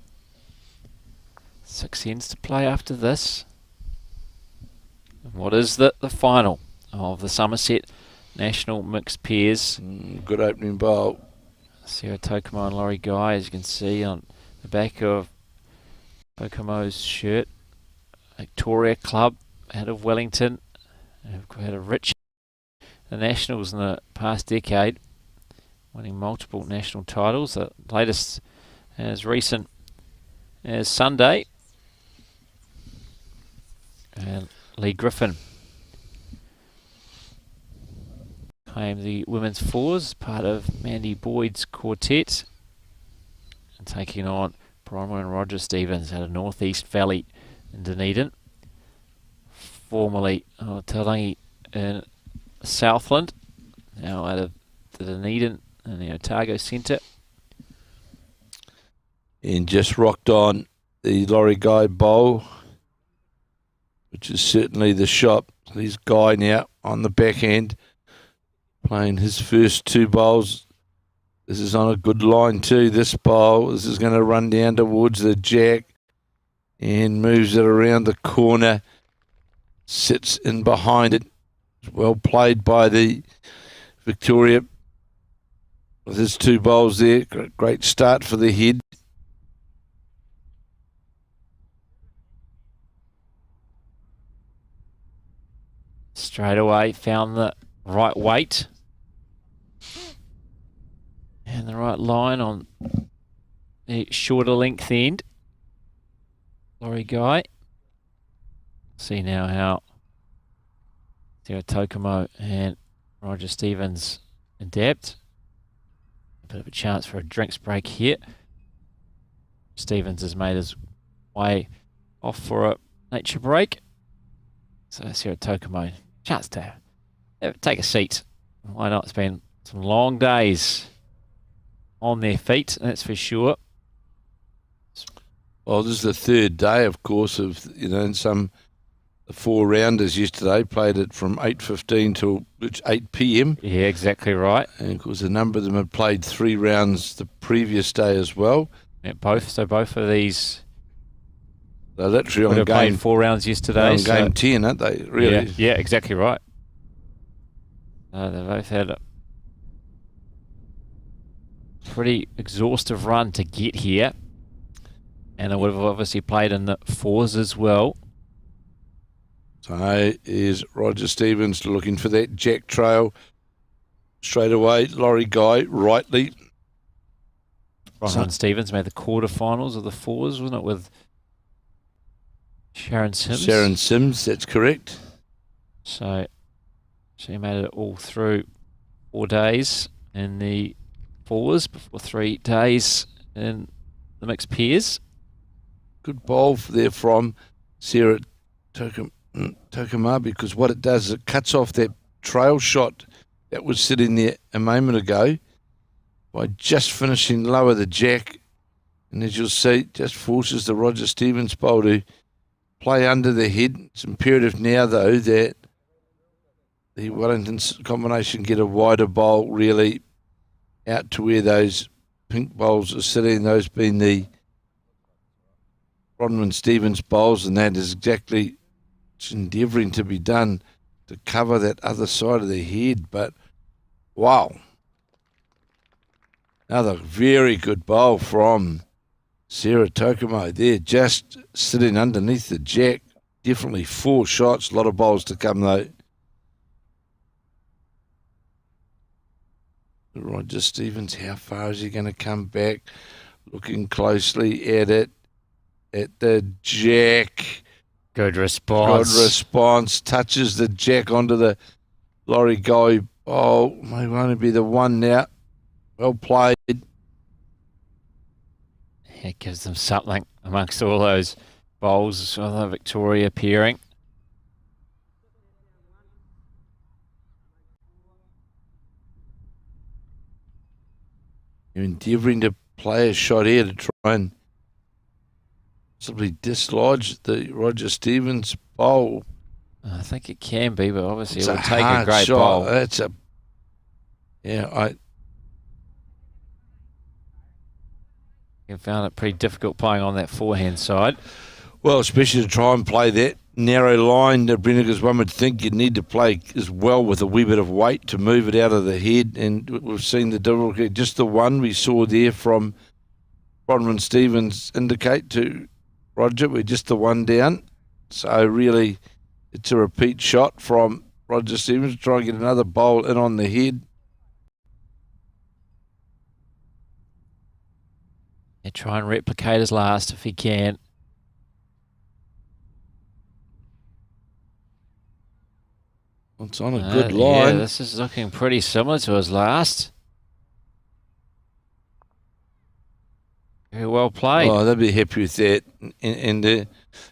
6 ends to play after this. And what is the final of the Summerset National Mixed Pairs? Good opening bowl. Sarah Tokamo and Laurie Guy, as you can see on the back of Tokamo's shirt. Victoria Club out of Wellington. Have had a rich the Nationals in the past decade, winning multiple national titles. The latest as recent as Sunday. And Lee Griffin claimed the women's fours, part of Mandy Boyd's quartet, and taking on Bronwyn and Roger Stevens out of North East Valley in Dunedin, formerly Tarangi in Southland, now out of the Dunedin and the Otago Centre. And just rocked on the Laurie Guy bowl, which is certainly the shot. There's Guy now on the back end, playing his first 2 bowls. This is on a good line too, this bowl. This is going to run down towards the jack and moves it around the corner. Sits in behind it. Well played by the Victoria with his 2 bowls there. Great start for the head. Straight away found the right weight and the right line on the shorter length end. Laurie Guy. See now how Sarah Tokamo and Roger Stevens adapt. A bit of a chance for a drinks break here. Stevens has made his way off for a nature break. So Sarah Tokamo, chance to take a seat. Why not? It's been some long days on their feet, that's for sure. Well, this is the 3rd day, of course, of, and some 4 rounders yesterday played it from 8:15 till 8 p.m. Yeah, exactly right. And of course, a number of them had played 3 rounds the previous day as well. Yeah, both of these. They're literally on game 4 rounds yesterday. On game 10, aren't they? Really? Yeah, exactly right. They both had a pretty exhaustive run to get here. And I would have obviously played in the fours as well. So is Roger Stevens looking for that jack trail straight away. Laurie Guy rightly. Bronwyn Stevens made the quarterfinals of the fours, wasn't it, with Sharon Sims? Sharon Sims, that's correct. So she made it all through 4 days in the fours before 3 days in the mixed pairs. Good bowl there from Sarah Tokama, because what it does is it cuts off that trail shot that was sitting there a moment ago by just finishing lower the jack, and as you'll see, just forces the Roger Stevens bowl to play under the head. It's imperative now, though, that the Wellington combination get a wider bowl really out to where those pink bowls are sitting, those being the Bronwyn Stevens bowls, and that is exactly what's endeavouring to be done to cover that other side of the head. But wow, another very good bowl from Sarah Tokamo there, just sitting underneath the jack. Definitely 4 shots, a lot of bowls to come though. Roger Stevens, how far is he going to come back? Looking closely at it, at the jack. Good response. Good response. Touches the jack onto the Laurie Guy. Oh, may only be the one now. Well played. It gives them something amongst all those bowls. Victoria appearing. You're endeavouring to play a shot here to try and simply dislodge the Roger Stevens bowl. I think it can be, but obviously It's it would take a great shot. bowl. That's a, yeah, You found it pretty difficult playing on that forehand side. well, especially to try and play that narrow line that Brenniger's one would think you'd need to play as well with a wee bit of weight to move it out of the head. And we've seen the difficulty. Just the one we saw there from Bronwyn Stevens indicate to Roger, we're just the one down. So really, it's a repeat shot from Roger Stevens to try and get another bowl in on the head. Yeah, try and replicate his last if he can. It's on a good line. Yeah, this is looking pretty similar to his last. Very well played. Oh, they'd be happy with that. And to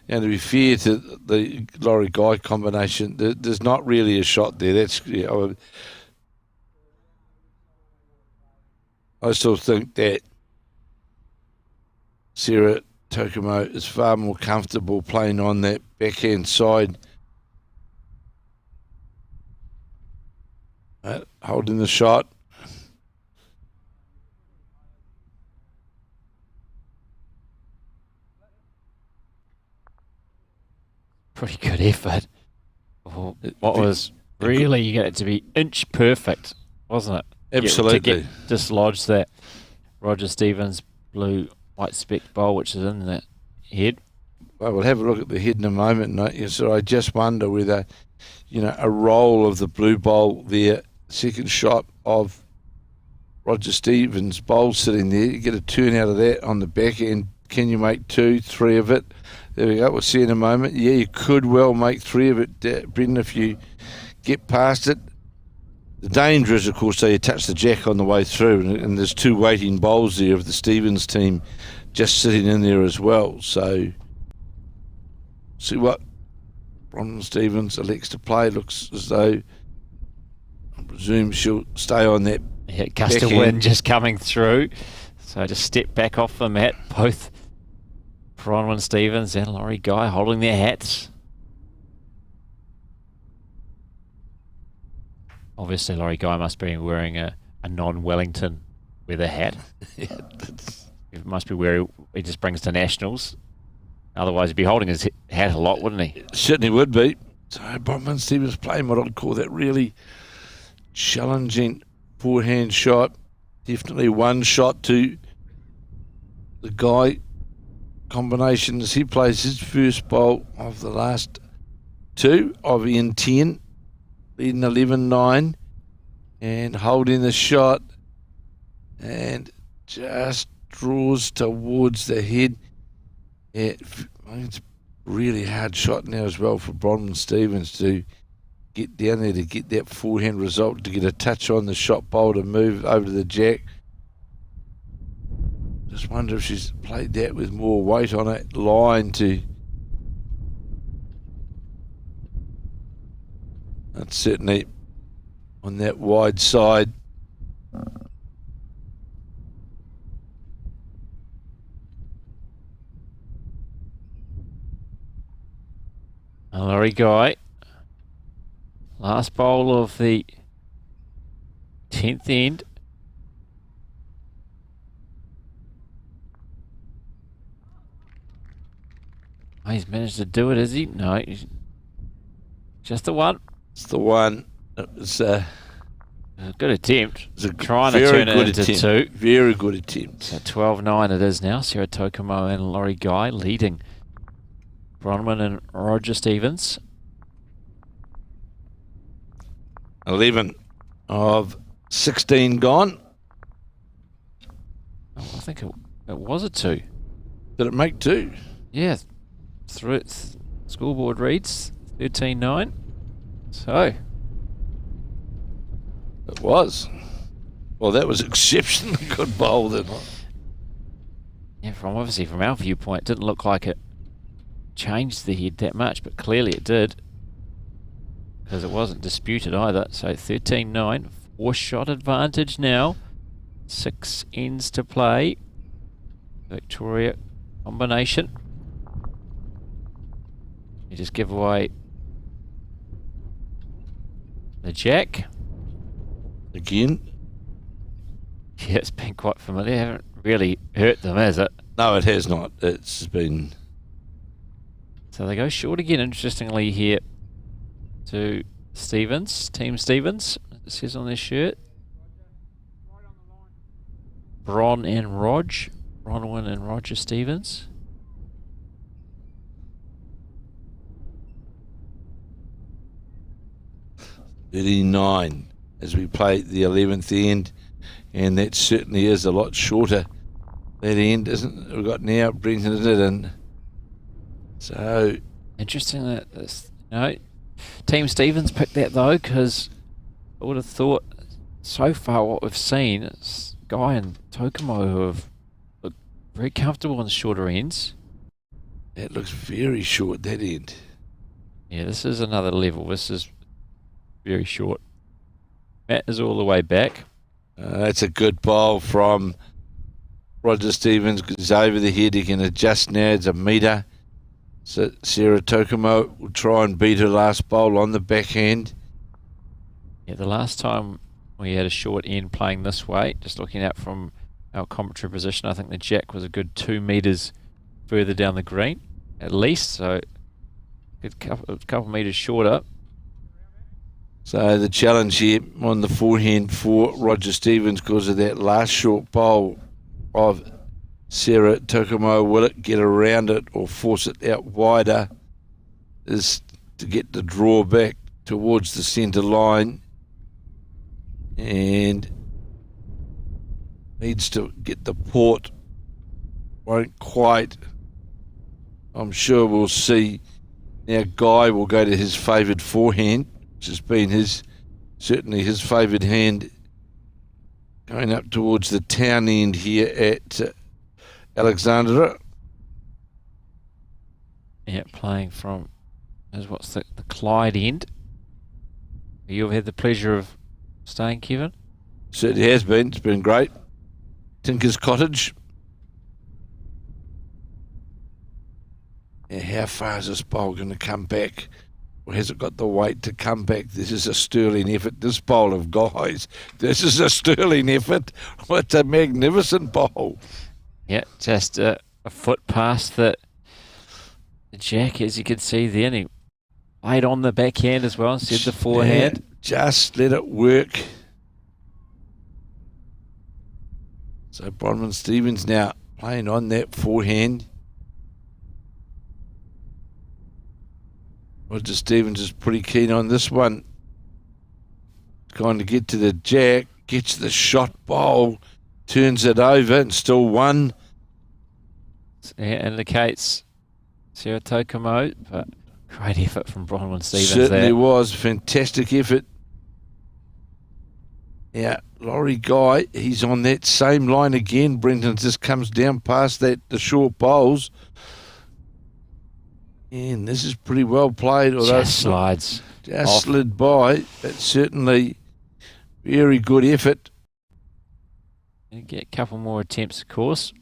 be fair to the Laurie Guy combination, there's not really a shot there. That's I still think that Sarah Tokamo is far more comfortable playing on that backhand side. Holding the shot. Pretty good effort. What was really, you get it to be inch perfect, wasn't it? Absolutely. To get dislodged that Roger Stevens blue white speck bowl, which is in that head. Well, we'll have a look at the head in a moment. So I just wonder whether, a roll of the blue bowl there, second shot of Roger Stevens' bowl sitting there, you get a turn out of that on the back end. Can you make 2, 3 of it? There we go. We'll see in a moment. Yeah, you could well make 3 of it, Brendan, if you get past it. The danger is, of course, you touch the jack on the way through, and there's 2 waiting bowls there of the Stevens team just sitting in there as well. So, see what Bronwyn Stevens elects to play. Looks as though, I presume she'll stay on that. Yeah, gust of wind just coming through. So just step back off the mat. Both Bronwyn Stevens and Laurie Guy holding their hats. Obviously, Laurie Guy must be wearing a non-Wellington weather hat. It must be where he just brings to nationals. Otherwise, he'd be holding his hat a lot, wouldn't he? Certainly would be. So Bronwyn Stevens playing what I'd call that really challenging forehand shot. Definitely one shot to the Guy combination as he plays his first bowl of the last two of N10, leading 11-9 and holding the shot, and just draws towards the head. I think it's a really hard shot now as well for Bronwyn Stevens to get down there to get that forehand result, to get a touch on the shot bowl to move over to the jack. Just wonder if she's played that with more weight on it line to. That's certainly on that wide side. Laurie Guy. Last bowl of the 10th end. Oh, he's managed to do it, has he? No, just the one. It's the one. It was a good attempt. It's a trying to turn it into two. Very good attempt. So 12-9 it is now. Sarah Tokumo and Laurie Guy leading Bronwyn and Roger Stevens. 11 of 16 gone. Oh, I think it was a two. Did it make two? Yeah. Through it, scoreboard reads 13-9. So it was. Well, that was exceptionally good bowl then. Yeah, from our viewpoint, it didn't look like it changed the head that much, but clearly it did, because it wasn't disputed either. So 13-9, 4-shot advantage now. 6 ends to play. Victoria combination. You just give away the jack. Again. Yeah, it's been quite familiar. Haven't really hurt them, has it? No, it has not. It's been... So they go short again, interestingly, here to Stevens, Team Stevens. It says on their shirt. Bronwyn and Roger Stevens. $39 as we play the 11th end, and that certainly is a lot shorter. That end, isn't it? We've got now Brenton, isn't it? And so interesting that this, Team Stevens picked that though, because I would have thought so far what we've seen is Guy and Tokumo who have looked very comfortable on the shorter ends. That looks very short, that end. Yeah, this is another level. This is very short. Matt is all the way back. That's a good bowl from Roger Stevens. Goes over the head. He can adjust now. It's a metre. So Sarah Tokumo will try and beat her last bowl on the backhand. Yeah, the last time we had a short end playing this way, just looking out from our commentary position, I think the jack was a good 2 metres further down the green, at least. So a couple metres shorter. So the challenge here on the forehand for Roger Stevens, because of that last short bowl of Sarah Tokumo, will it get around it or force it out wider, is to get the draw back towards the centre line, and needs to get the port. Won't quite. I'm sure we'll see. Now Guy will go to his favoured forehand, which has been certainly his favoured hand, going up towards the town end here at Alexandra. Yeah, playing from what's the Clyde end. You've had the pleasure of staying, Kevin? Certainly has been. It's been great. Tinker's Cottage. Now, how far is this bowl going to come back? Or has it got the weight to come back? This is a sterling effort. This bowl of Guys, this is a sterling effort. What a magnificent bowl. Yeah, just a foot past the jack, as you can see there. And he laid on the backhand as well instead of the forehand. Yeah, just let it work. So Bronwyn Stevens now playing on that forehand. Roger Stevens is pretty keen on this one. Trying to get to the jack, gets the shot bowl, turns it over and still won. It indicates Sarah Tokomo, but great effort from Bronwyn Stevens. Certainly was. Fantastic effort. Yeah, Laurie Guy, he's on that same line again. Brenton just comes down past the short bowls. And this is pretty well played. Just slides. Just slid by, but certainly very good effort. Get a couple more attempts, of course.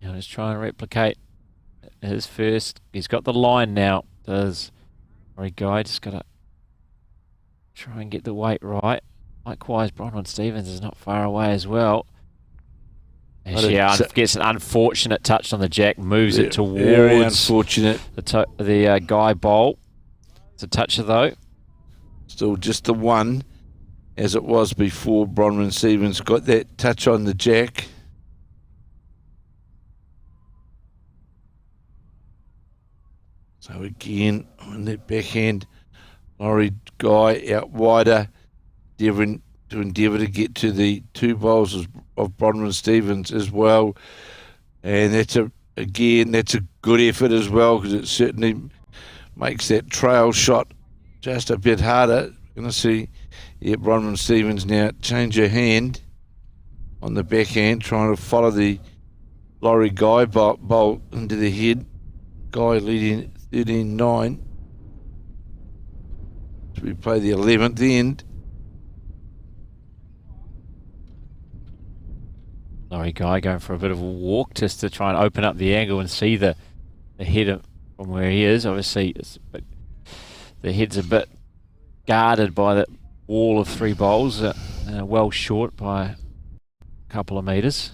Now let's try and replicate his first. He's got the line now. Does Laurie Guy just got to try and get the weight right. Likewise, Bronwyn Stevens is not far away as well. And she gets an unfortunate touch on the jack, moves it towards very unfortunate. the Guy bowl. It's a toucher though. Still just the one, as it was before. Bronwyn Stevens got that touch on the jack. So again, on that backhand, Laurie Guy out wider, endeavouring to get to the two bowls of Bronwyn Stevens as well. And that's a good effort as well, because it certainly makes that trail shot just a bit harder. Going to see Bronwyn Stevens now change her hand on the backhand, trying to follow the Laurie Guy bowl into the head. Guy leading 13-9. So we play the 11th end. Laurie Guy going for a bit of a walk just to try and open up the angle and see the head from where he is. Obviously, the head's a bit guarded by that wall of three bowls, well short by a couple of metres.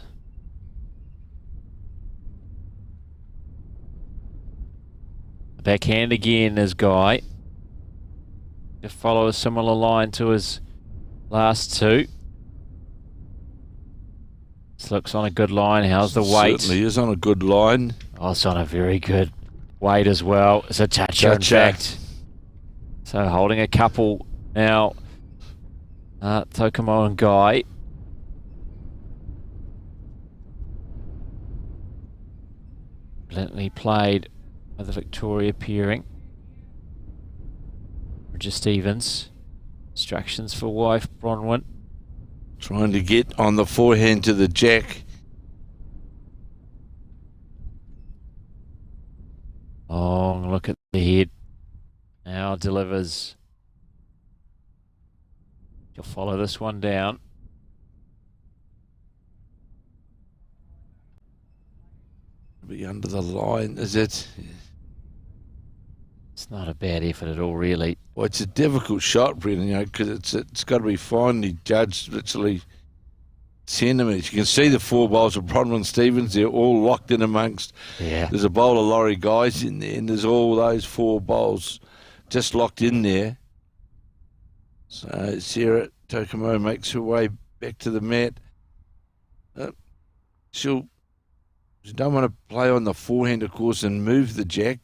Backhand again is Guy. To follow a similar line to his last two. This looks on a good line. How's the weight? Certainly is on a good line. Oh, it's on a very good weight as well. It's a toucher, in fact. So holding a couple now. Tokomo and Guy. Brilliantly played by the Victoria pairing. Roger Stevens. Instructions for wife Bronwyn. Trying to get on the forehand to the jack. Long look at the head. Now delivers. You'll follow this one down. Be under the line, is it? It's not a bad effort at all, really. Well, it's a difficult shot, Brendan, because it's got to be finely judged, literally centimetres. You can see the four bowls of Bronwyn Stevens. They're all locked in amongst. Yeah. There's a bowl of Laurie Guys in there, and there's all those four bowls just locked in there. So Sarah Tokomo makes her way back to the mat. She don't want to play on the forehand, of course, and move the jack.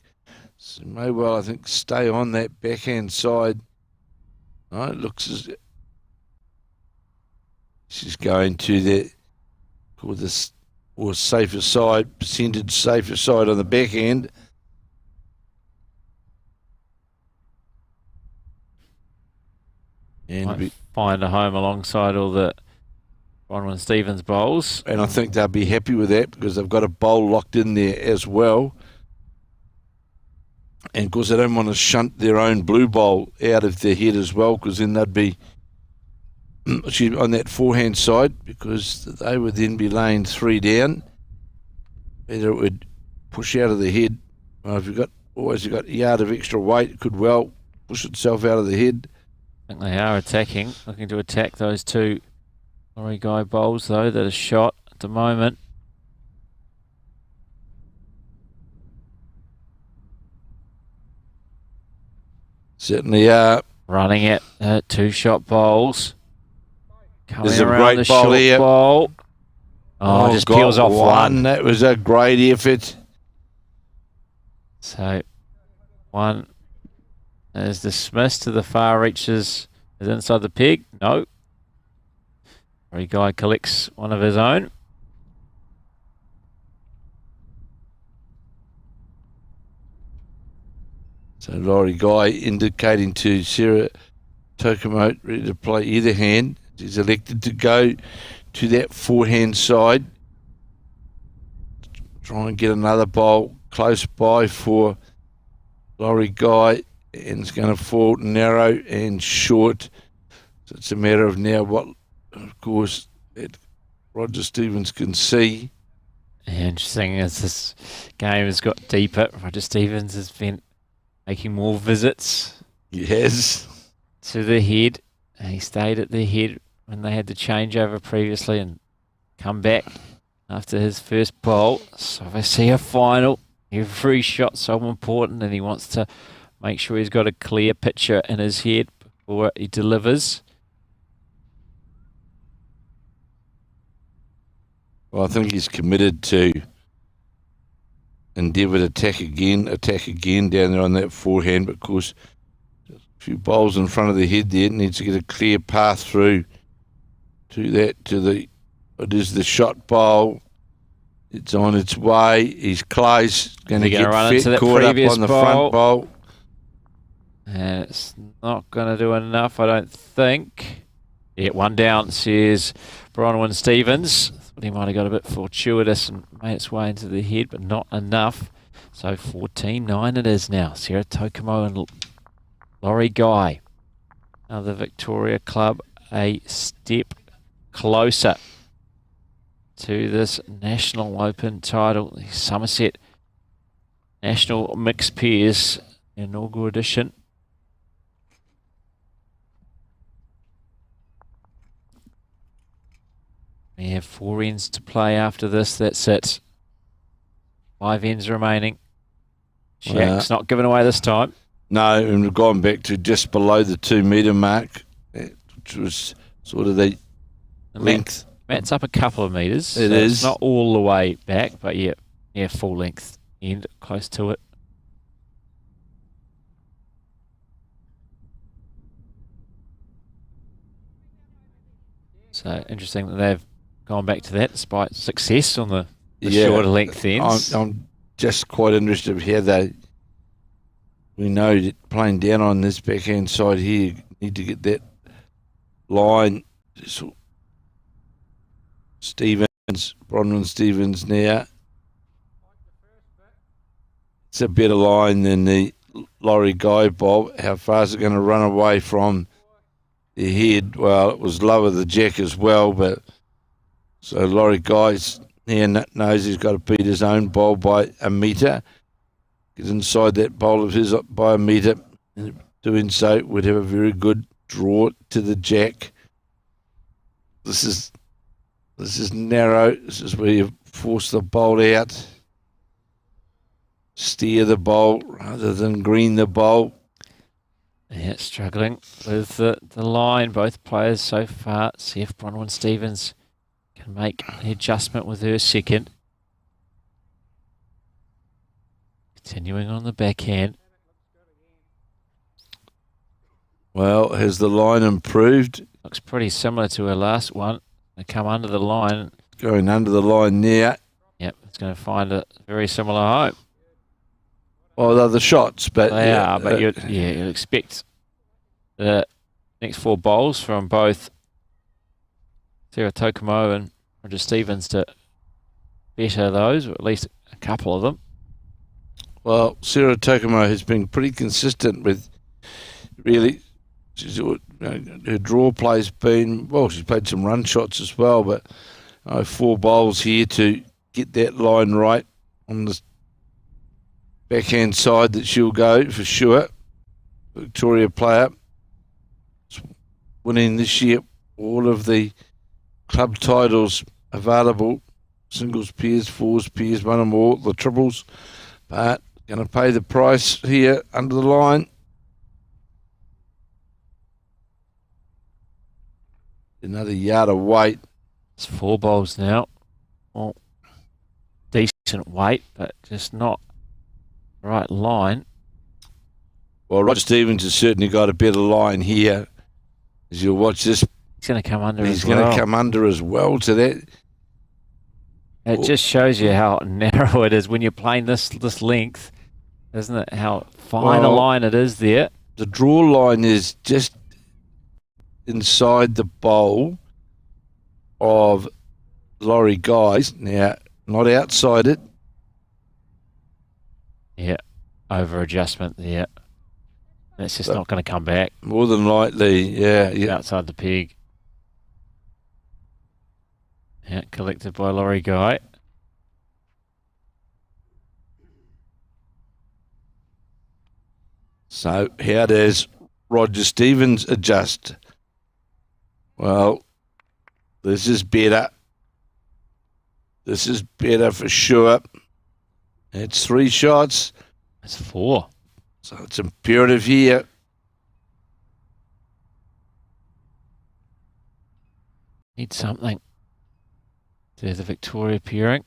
So may well, I think, stay on that backhand side. Oh, it looks as she's going to the safer side, percentage safer side on the backhand. And might find a home alongside all the Bronwyn Stevens bowls. And I think they'll be happy with that, because they've got a bowl locked in there as well. And of course, they don't want to shunt their own blue bowl out of their head as well, because then they'd be on that forehand side, because they would then be laying three down. Either it would push out of the head. If you've got a yard of extra weight, it could well push itself out of the head. I think they are attacking, looking to attack those two Laurie Guy bowls, though, that are shot at the moment. Certainly are. Running it, two shot bowls. Coming There's a around great the bowl short here. bowl. Oh, just peels off one. That was a great effort. So One is dismissed to the far reaches. Is inside the peg? No. Laurie Guy collects one of his own. So Laurie Guy indicating to Sarah Tokamote ready to play either hand. She's elected to go to that forehand side. Try and get another bowl close by for Laurie Guy, and it's going to fall narrow and short. So it's a matter of now what, of course, that Roger Stevens can see. Interesting as this game has got deeper. Roger Stevens has been making more visits. He has. To the head. He stayed at the head when they had the changeover previously and come back after his first bowl. So if I see a final, every shot's so important, and he wants to make sure he's got a clear picture in his head before he delivers. Well, I think he's committed to endeavour to attack again down there on that forehand. But of course, a few bowls in front of the head there. Needs to get a clear path through to that, to the, it is the shot bowl. It's on its way. He's close. Going to get run into that caught up previous on the bowl. front bowl. And it's not going to do enough, I don't think. Yeah, one down, says Bronwyn Stevens. Thought he might have got a bit fortuitous and made its way into the head, but not enough. So 14-9 it is now. Sarah Tokomo and Laurie Guy. Now the Victoria Club a step closer to this National Open title, the Summerset National Mixed Pairs inaugural edition. We have 4 ends to play after this. That's it. 5 ends remaining. Shaq's not given away this time. No, and we've gone back to just below the 2 metre mark, which was sort of the length. Matt's up a couple of metres. It is. It's not all the way back, but yeah, full length end, close to it. So interesting that they've gone back to that despite success on the shorter length ends. I'm just quite interested in how we know that playing down on this backhand side here, you need to get that line. Bronwyn Stevens now. It's a better line than the Laurie Guy bowl. How far is it going to run away from the head? Well, it was lower the jack as well, but so Laurie Guy's here knows he's got to beat his own bowl by a metre. Get inside that bowl of his by a metre. Doing so would have a very good draw to the jack. This is narrow. This is where you force the bowl out. Steer the bowl rather than green the bowl. Yeah, struggling with the line. Both players so far. See if Bronwyn Stevens can make the adjustment with her second. Continuing on the backhand. Well, has the line improved? Looks pretty similar to her last one. They come under the line. Going under the line now. Yep, it's going to find a very similar home. Well, they're the shots, but they are. But you'd expect the next 4 bowls from both Sarah Tokomo and Roger Stevens to better those, or at least a couple of them. Well, Sarah Tokomo has been pretty consistent with really. Her draw play's been, well, she's played some run shots as well, but 4 bowls here to get that line right on the backhand side that she'll go for sure. Victoria player winning this year all of the club titles available, singles, pairs, fours, pairs, won them all, the triples, but going to pay the price here under the line. Another yard of weight. It's 4 bowls now. Well, decent weight, but just not the right line. Well, Roger Stevens has certainly got a better line here. As you'll watch this, he's going to come under. He's going to come under as well to that. It just shows you how narrow it is when you're playing this length, isn't it? How fine a line it is there. The draw line is just inside the bowl of Laurie Guy's. Now, not outside it. Yeah, over adjustment there. That's just not going to come back. More than likely, yeah. Outside the peg. Yeah, collected by Laurie Guy. So how does Roger Stevens adjust? Well, this is better. This is better for sure. It's 3 shots. It's 4. So it's imperative here. Need something. There's the Victoria appearing.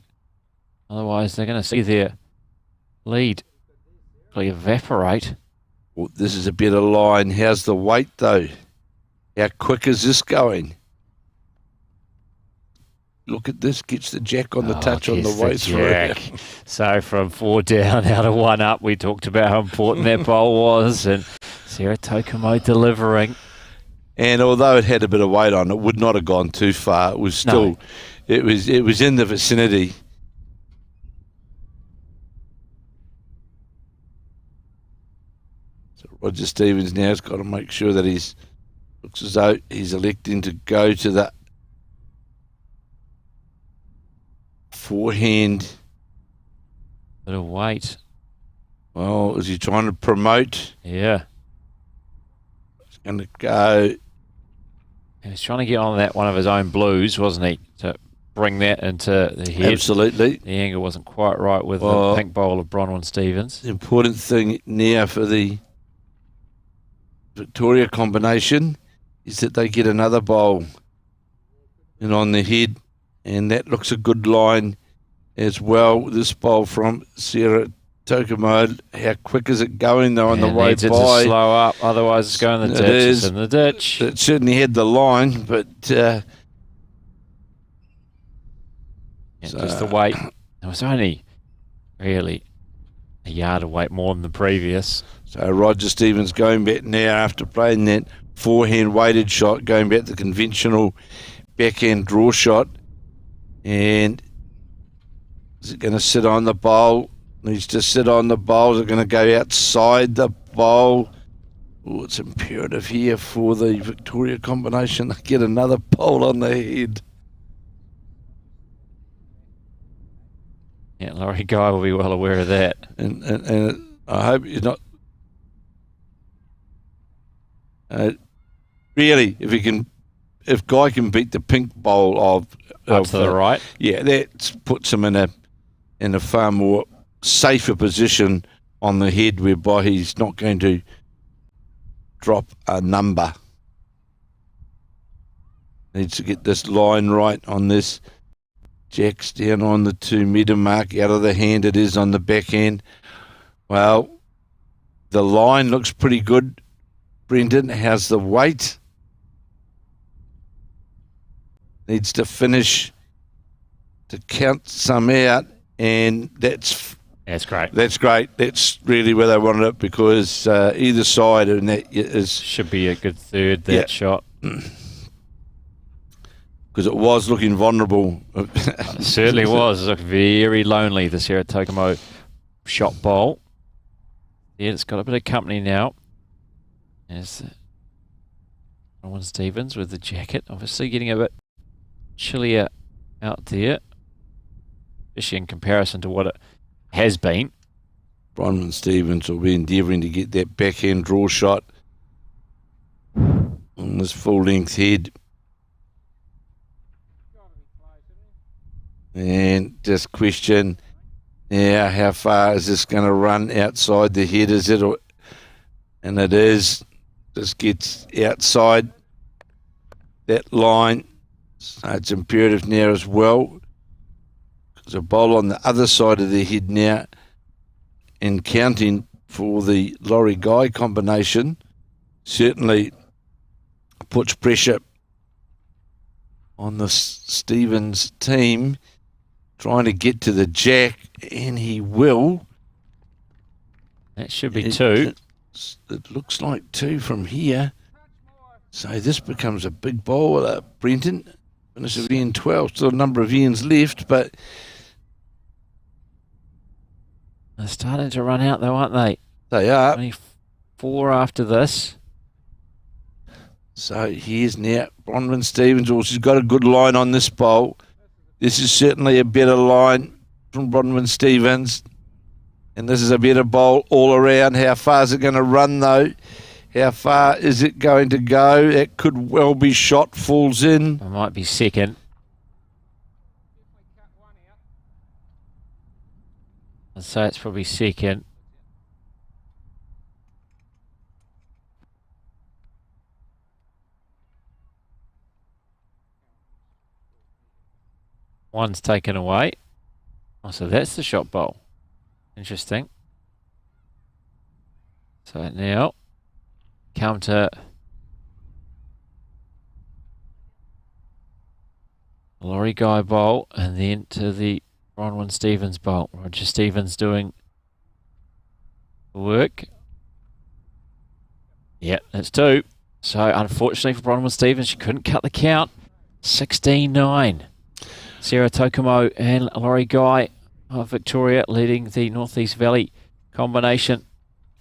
Otherwise, they're going to see their lead really evaporate. Well, this is a better line. How's the weight, though? How quick is this going? Look at this. Gets the jack on the touch on the way through. So from 4 down out of 1 up, we talked about how important that bowl was, and Sarah Tokumo delivering. And although it had a bit of weight on, it would not have gone too far. It was still, it was in the vicinity. So Roger Stevens now has got to make sure that looks as though he's electing to go to the forehand. Bit of weight. Well, is he trying to promote? Yeah. He's going to go. He was trying to get on that one of his own blues, wasn't he? To bring that into the head. Absolutely. The angle wasn't quite right with the pink bowl of Bronwyn Stevens. The important thing now for the Victoria combination is that they get another bowl and on the head, and that looks a good line as well. This bowl from Sarah Tokumo. How quick is it going though on the way needs by? It to slow up, otherwise it's going in the ditch. It's in the ditch. It certainly had the line, but just the weight. It was only really a yard of weight more than the previous. So Roger Stevens going back now after playing that forehand weighted shot, going back to the conventional backhand draw shot. And is it going to sit on the bowl? Needs to sit on the bowl. Is it going to go outside the bowl? Oh, it's imperative here for the Victoria combination to get another bowl on the head. Yeah, Laurie Guy will be well aware of that. And I hope you're not. Really, if Guy can beat the pink bowl of up to the right, yeah, that puts him in a far more safer position on the head, whereby he's not going to drop a number. Needs to get this line right on this. Jack's down on the 2 metre mark, out of the hand it is on the backhand. Well, the line looks pretty good. Brendan, how's the weight? Needs to finish to count some out, and that's great. That's great. That's really where they wanted it, because either side, and that should be a good third, that shot. Because it was looking vulnerable. It certainly was. It looked very lonely, the Sarah Tokumo shot bowl. Yeah, it's got a bit of company now. There's Bronwyn Stevens with the jacket. Obviously getting a bit chillier out there, especially in comparison to what it has been. Bronwyn Stevens will be endeavouring to get that backhand draw shot on this full-length head. And just question, how far is this going to run outside the head? Is it? And it is. Just gets outside that line. So it's imperative now as well. There's a bowl on the other side of the head now, and counting for the Laurie Guy combination. Certainly puts pressure on the Stevens team, trying to get to the jack, and he will. That should be two. It looks like two from here. So this becomes a big bowl, Brenton. Finish of Ian 12, still a number of Ians left, but they're starting to run out though, aren't they? They are. 24 after this. So here's now Bronwyn Stevens. She's got a good line on this bowl. This is certainly a better line from Bronwyn Stevens. And this is a better bowl all around. How far is it going to run though? How far is it going to go? It could well be shot, falls in. It might be second. I'd say it's probably second. One's taken away. Oh, so that's the shot bowl. Interesting. So now, counter Laurie Guy bowl, and then to the Bronwyn Stevens bowl. Roger Stevens doing the work. Yeah, that's two. So unfortunately for Bronwyn Stevens, she couldn't cut the count. 16-9. Sarah Tokumo and Laurie Guy of Victoria leading the Northeast Valley combination.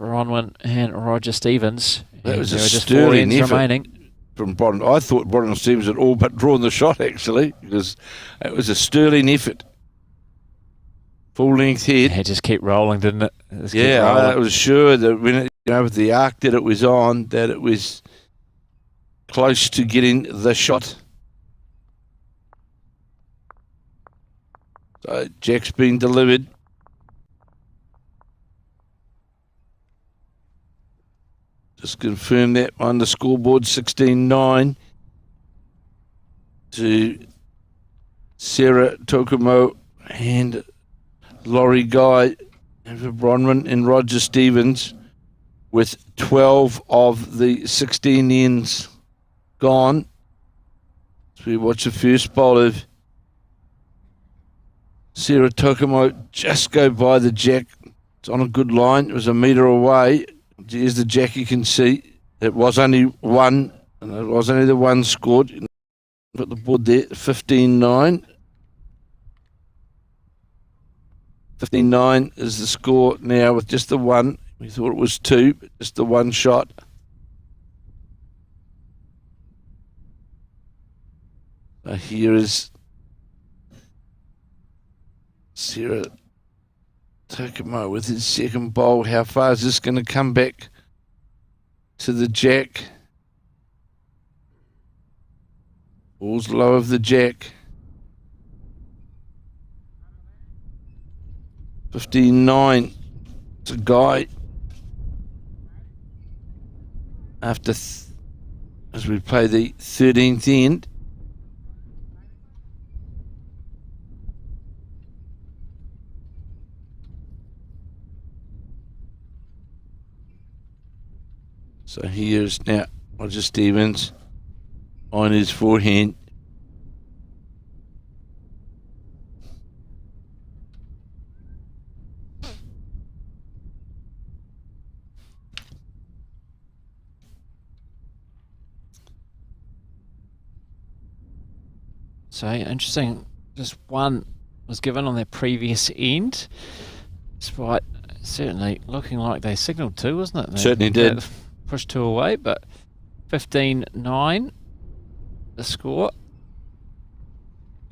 Bronwyn and Roger Stevens. That was there a are just 4 ends effort remaining from Bronwyn. I thought Bronwyn Stevens had all but drawn the shot actually, because it was a sterling effort. Full length head. Yeah, just keep rolling, didn't it? I was sure that when it, with the arc that it was on, that it was close to getting the shot. So Jack's been delivered. Just confirm that on the scoreboard, 16-9 to Sarah Tokumo and Laurie Guy and for Bronwyn and Roger Stevens, with 12 of the 16 ends gone. So we watch the first bowl of Sarah Tokumo just go by the jack. It's on a good line. It was a metre away. There's the jack, you can see. It was only one, and it was only the one scored. Put the board there, 15-9. 15-9 is the score now with just the one. We thought it was two, but just the one shot. So here is Sarah Tokumo with his second bowl. How far is this going to come back to the jack? Ball's low of the jack. 15-9. It's a guy. After as we play the 13th end. So here's now Roger Stevens on his forehand. So interesting, just one was given on their previous end, despite certainly looking like they signalled two, wasn't it? Certainly did. Pushed two away, but 15-9 the score.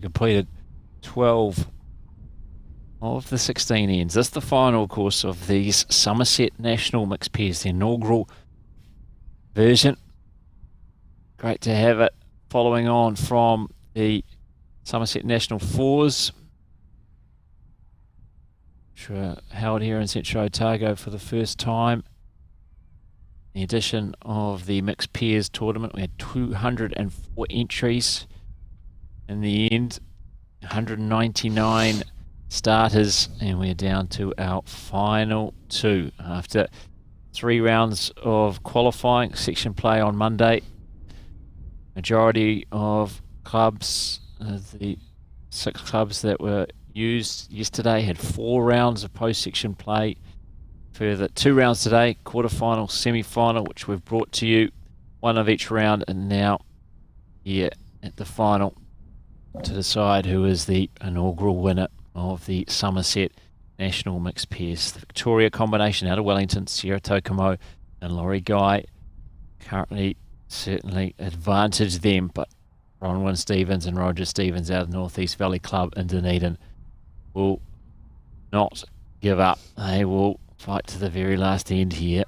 Completed 12 of the 16 ends. That's the final course of these Summerset National Mixed Pairs, the inaugural version. Great to have it following on from the Summerset National Fours, which were held here in Central Otago for the first time. The addition of the Mixed Pairs tournament, we had 204 entries in the end, 199 starters, and we're down to our final 2 after 3 rounds of qualifying section play on Monday. Majority of clubs, the 6 clubs that were used yesterday, had 4 rounds of post-section play. Further 2 rounds today, quarter-final, semi-final, which we've brought to you, 1 of each round, and now here at the final to decide who is the inaugural winner of the Summerset National Mixed Pairs. The Victoria combination out of Wellington, Sierra Tokomo and Laurie Guy currently certainly advantage them, but Bronwyn Stevens and Roger Stevens out of North East Valley Club in Dunedin will not give up. They will fight to the very last end here.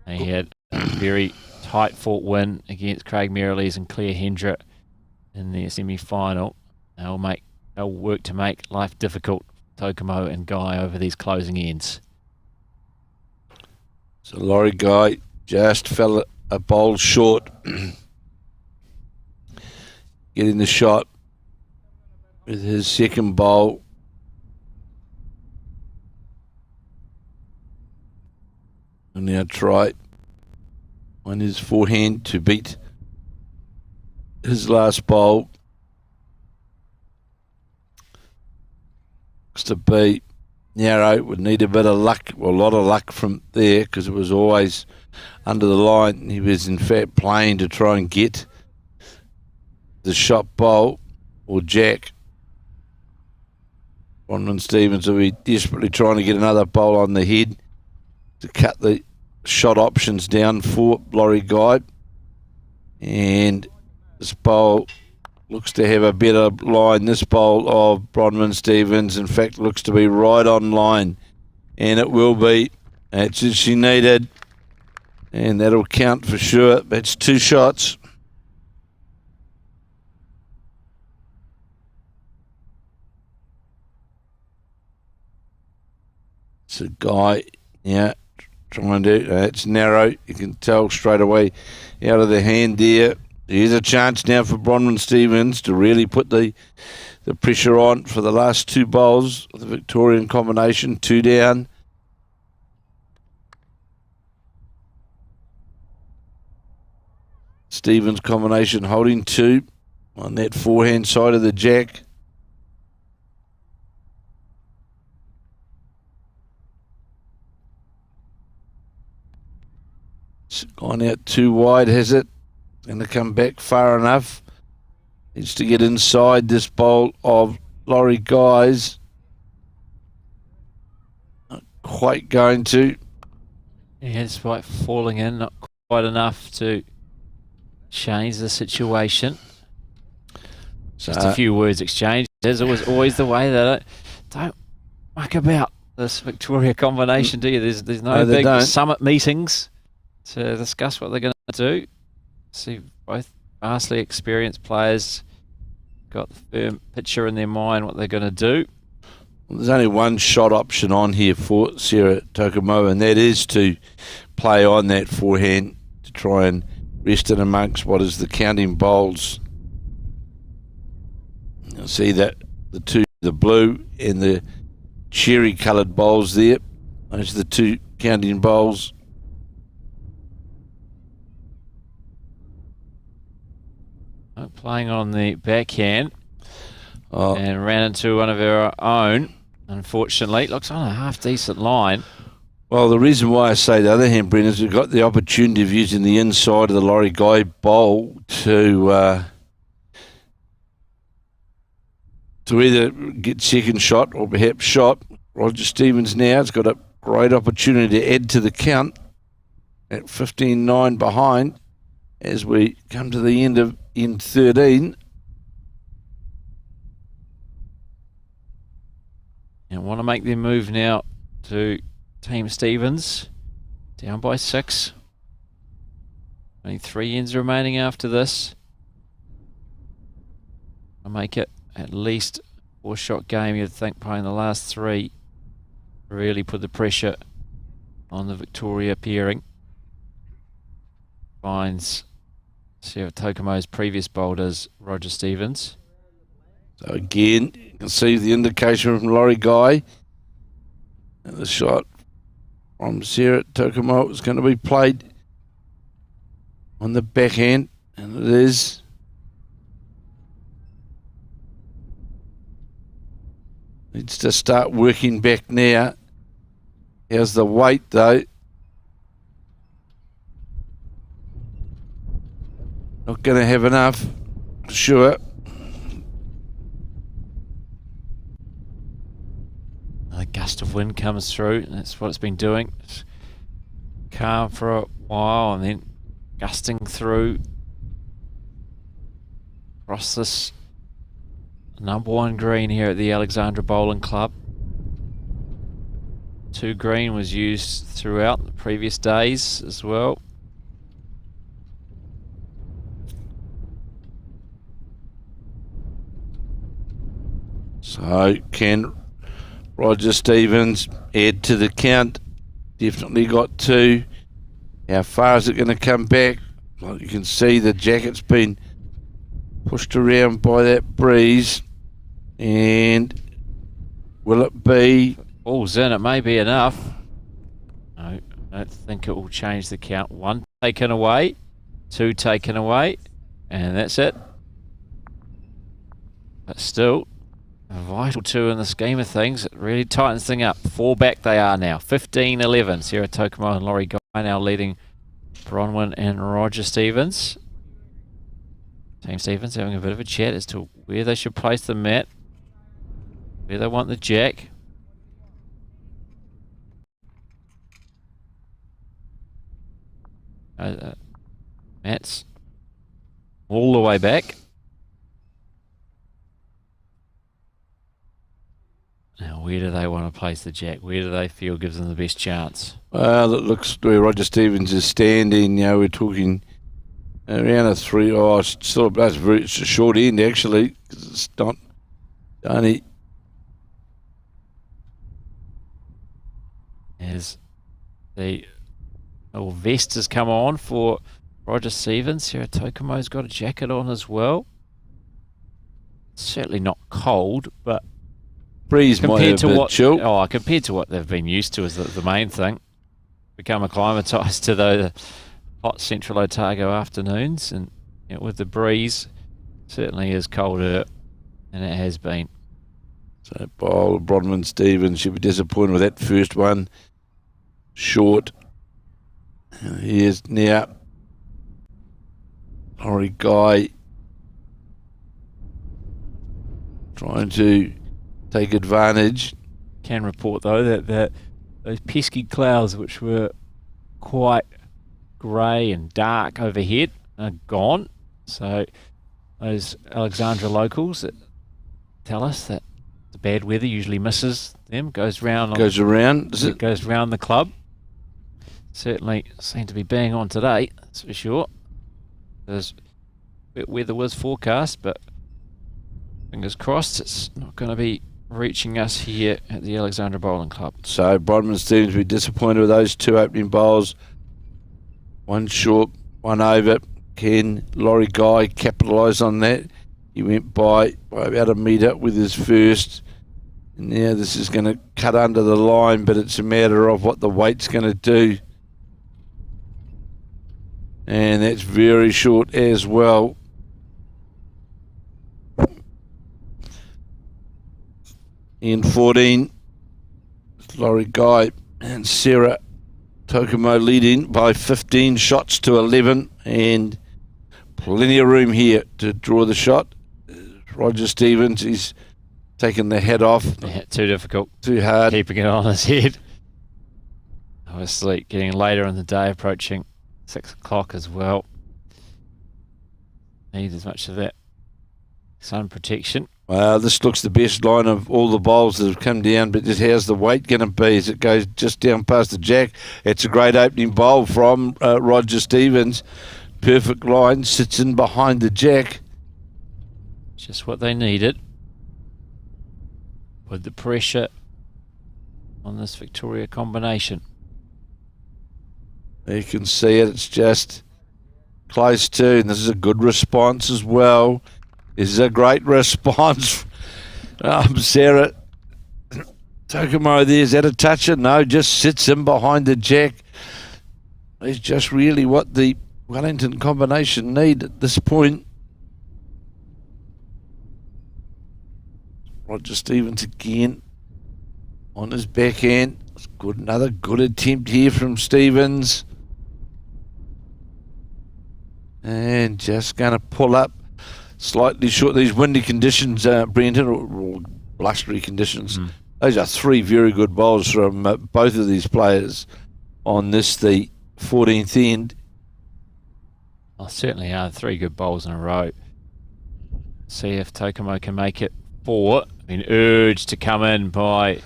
They had a very tight fought win against Craig Merrilees and Claire Hendra in their semi-final. They'll work to make life difficult for Tokomo and Guy over these closing ends. So Laurie Guy just fell a bowl short. Getting the shot with his second bowl. And now try on his forehand to beat his last bowl. Looks to be narrow, would need a bit of luck, well, a lot of luck from there, because it was always under the line. He was in fact playing to try and get the shot bowl or jack. Bronwyn Stevens will be desperately trying to get another bowl on the head to cut the shot options down for Laurie Guy. And this bowl looks to have a better line. This bowl of Bronwyn Stevens, in fact, looks to be right on line. And it will be. That's what she needed. And that'll count for sure. That's 2 shots. So Guy, yeah, trying to, it's narrow. You can tell straight away out of the hand there. Here's a chance now for Bronwyn Stevens to really put the pressure on for the last 2 bowls of the Victorian combination. 2 down. Stevens combination holding 2 on that forehand side of the jack. It's gone out too wide, has it? Going to come back far enough. Needs to get inside this bowl of Laurie Guy's. Not quite going to. Yeah, despite falling in, not quite enough to change the situation. Just a few words exchanged. As always the way that don't muck about this Victoria combination, do you? There's no big summit meetings to discuss what they're going to do. See, both vastly experienced players got the firm picture in their mind what they're going to do. Well, there's only one shot option on here for Sierra Tokomo, and that is to play on that forehand to try and rest it amongst what is the counting bowls. You'll see that the blue and the cherry coloured bowls there. Those are the 2 counting bowls. Playing on the backhand and ran into one of our own, unfortunately. Looks on a half-decent line. Well, the reason why I say the other hand, Brendan, is we've got the opportunity of using the inside of the Laurie Guy bowl to either get second shot or perhaps shot. Roger Stevens now has got a great opportunity to add to the count at 15-9 behind as we come to the end of end 13. And want to make their move now to Team Stevens. Down by 6. Only 3 ends remaining after this. I'll make it at least 4-shot game, you'd think, playing the last 3. Really put the pressure on the Victoria pairing. Finds Sierra Tokomo's previous bowlers, Roger Stevens. So again, you can see the indication from Laurie Guy. And the shot from Sarah Tokumo is going to be played on the backhand, and it is. Needs to start working back now. Here's the weight though. Not going to have enough, sure. A gust of wind comes through, and that's what it's been doing. It's calm for a while and then gusting through across this number 1 green here at the Alexandra Bowling Club. 2 green was used throughout the previous days as well. So can Roger Stevens add to the count? Definitely got 2. How far is it going to come back? Well, you can see the jacket's been pushed around by that breeze. And will it be? Ball's in, it may be enough. No, I don't think it will change the count. 1 taken away, 2 taken away, and that's it. But still, a vital 2 in the scheme of things. It really tightens things up. 4 back they are now. 15-11. Sarah Tokumo and Laurie Guy now leading Bronwyn and Roger Stevens. Team Stevens having a bit of a chat as to where they should place the mat, where they want the jack. Mats all the way back. Now, where do they want to place the jack? Where do they feel gives them the best chance? Well, it looks where Roger Stevens is standing. You know, we're talking around a 3. Oh, it's still it's a short end actually. It's not only. As the vest has come on for Roger Stevens. Sarah Tokumo's got a jacket on as well. Certainly not cold, but breeze compared to what chill. Compared to what they've been used to is the main thing. Become acclimatised to the hot central Otago afternoons, and with the breeze, certainly is colder than it has been. So Bowl, Bronwyn Stevens should be disappointed with that first one. Short. Here's now Laurie Guy trying to take advantage. Can report though that those pesky clouds, which were quite grey and dark overhead, are gone. So those Alexandra locals that tell us that the bad weather usually misses them, goes around the club. Certainly seem to be bang on today, that's for sure. There's weather was forecast, but fingers crossed it's not going to be reaching us here at the Alexandra Bowling Club. So Bronwyn Stevens will be disappointed with those 2 opening bowls. 1 short, 1 over. Can Laurie Guy capitalise on that? He went by about a metre with his first. And now this is going to cut under the line, but it's a matter of what the weight's going to do. And that's very short as well. In 14, Laurie Guy and Sarah Tokumo leading by 15 shots to 11, and plenty of room here to draw the shot. Roger Stevens, he's taken the head off. Yeah, too difficult. Too hard. Keeping it on his head. Obviously getting later in the day, approaching 6 o'clock as well. Need as much of that sun protection. This looks the best line of all the bowls that have come down, but just how's the weight going to be as it goes just down past the jack? It's a great opening bowl from Roger Stevens. Perfect line, sits in behind the jack. Just what they needed. With the pressure on this Victoria combination. You can see it, it's just close to, and this is a good response as well. This is a great response Sarah Tokomo there's at a toucher. No, just sits in behind the jack. It's just really what the Wellington combination need at this point. Roger Stevens again on his backhand. It's good. Another good attempt here from Stevens. And just going to pull up slightly short. These windy conditions, Brendan, or blustery conditions. Those are three very good bowls from both of these players on this, the 14th end. Oh, certainly are. Three good bowls in a row. See if Tokomo can make it four. Been urged to come in by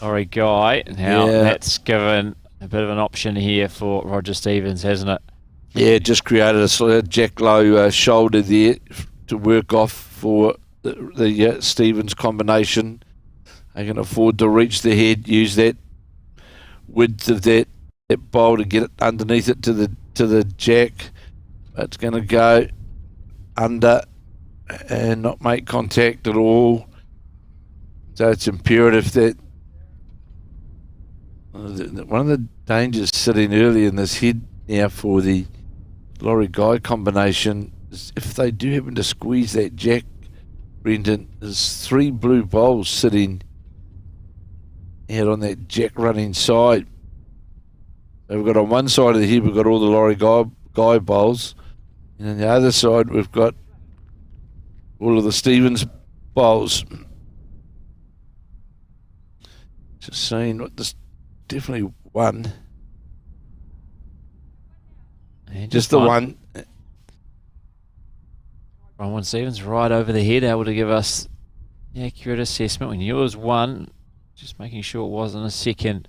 Laurie Guy. Now that's given a bit of an option here for Roger Stevens, hasn't it? Yeah, just created a jack low shoulder there to work off for the Stevens combination. They can afford to reach the head, use that width of that bowl to get it underneath it to the jack. It's going to go under and not make contact at all. So it's imperative that one of the dangers sitting early in this head now for the Laurie Guy combination is if they do happen to squeeze that jack, Brendan, there's three blue bowls sitting out on that jack running side. So we've got on one side of the head, we've got all the Laurie Guy bowls, and on the other side we've got all of the Stevens bowls. Just seeing what this, definitely one. Just the one. Bronwyn Stevens right over the head, able to give us the accurate assessment. We knew it was one, just making sure it wasn't a second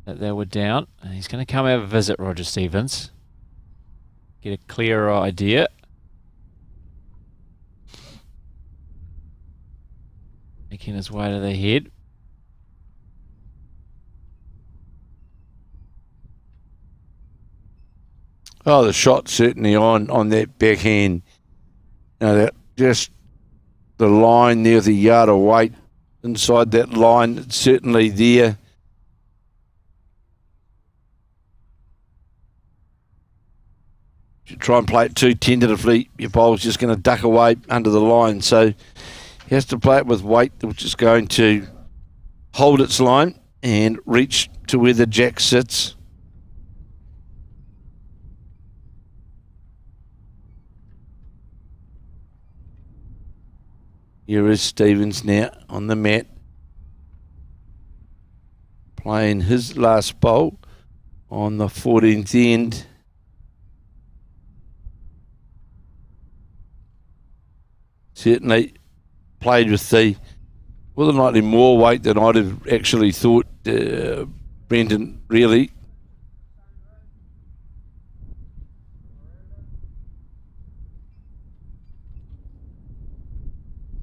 that they were down. And he's going to come have a visit, Roger Stevens. Get a clearer idea. Making his way to the head. Oh, the shot certainly on that backhand. Now that just the line there, the yard of weight inside that line, it's certainly there. If you try and play it too tentatively, your bowl's just going to duck away under the line. So he has to play it with weight, which is going to hold its line and reach to where the jack sits. Here is Stevens now on the mat, playing his last bowl on the 14th end. Certainly played with the more than likely more weight than I'd have actually thought, Brendan, really.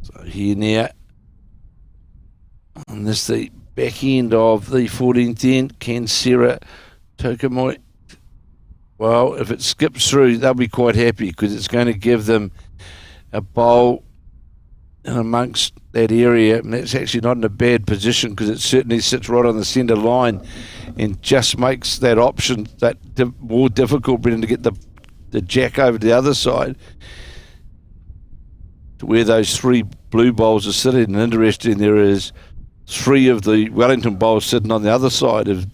So here now, and this the back end of the 14th end, can Sarah Tokomo, well, if it skips through, they'll be quite happy because it's going to give them a bowl in amongst that area, and that's actually not in a bad position because it certainly sits right on the centre line and just makes that option that more difficult, Brendan, to get the jack over to the other side to where those three blue bowls are sitting. And interesting, there is three of the Wellington bowls sitting on the other side of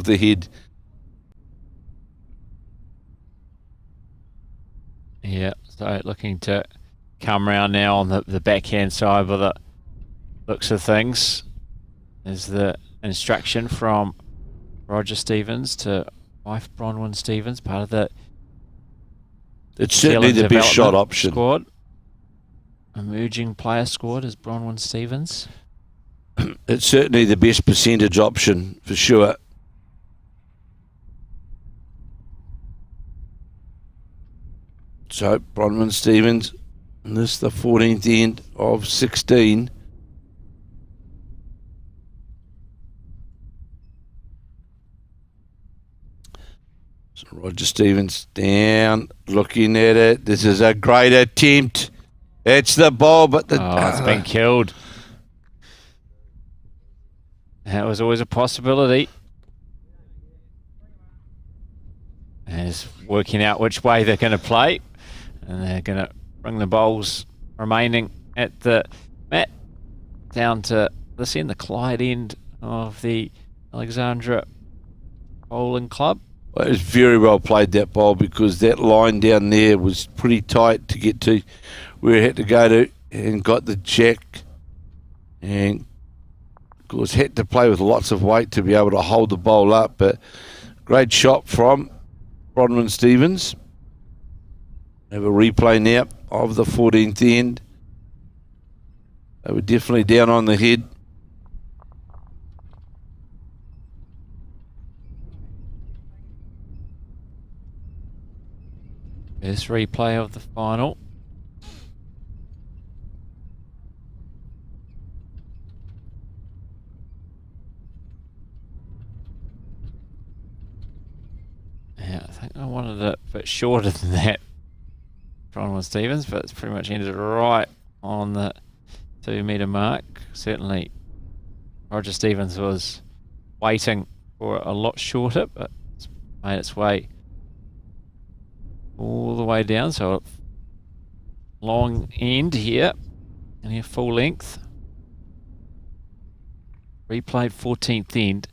the head. Yeah, so looking to come round now on the backhand side with the looks of things. Is the instruction from Roger Stevens to wife Bronwyn Stevens, part of the it's certainly the best shot option squad. Emerging player squad is Bronwyn Stevens. It's certainly the best percentage option for sure. So Bronwyn Stevens, and this is the 14th end of 16. So Roger Stevens down, looking at it. This is a great attempt. It's the ball, but it's been killed. That was always a possibility. And it's working out which way they're going to play. And they're going to bring the bowls remaining at the mat down to this end, the Clyde end of the Alexandra Bowling Club. Well, it was very well played, that bowl, because that line down there was pretty tight to get to where it had to go to, and got the jack, and of course had to play with lots of weight to be able to hold the bowl up. But great shot from Bronwyn Stevens. Have a replay now of the 14th end. They were definitely down on the head. First replay of the final. Yeah, I think I wanted it a bit shorter than that, Bronwyn Stevens, but it's pretty much ended right on the 2 metre mark. Certainly Roger Stevens was waiting for a lot shorter, but it's made its way all the way down. So long end here, and here full length. Replayed 14th end.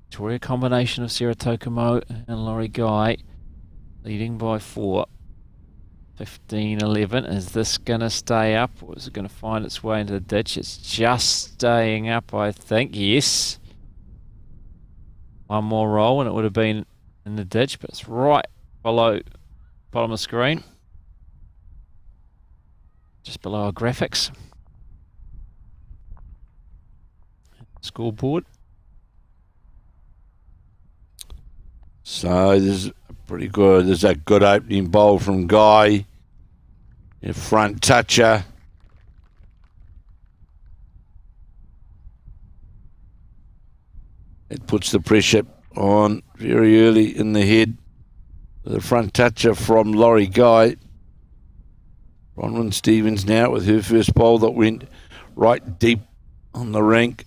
Victoria combination of Sarah Tokomo and Laurie Guy leading by 4. 15-11. Is this going to stay up, or is it going to find its way into the ditch? It's just staying up, I think. Yes. One more roll and it would have been in the ditch, but it's right below bottom of the screen. Just below our graphics. Scoreboard. So this is pretty good. There's a good opening bowl from Guy. Your front toucher. It puts the pressure on very early in the head. The front toucher from Laurie Guy. Bronwyn Stevens now with her first bowl that went right deep on the rink.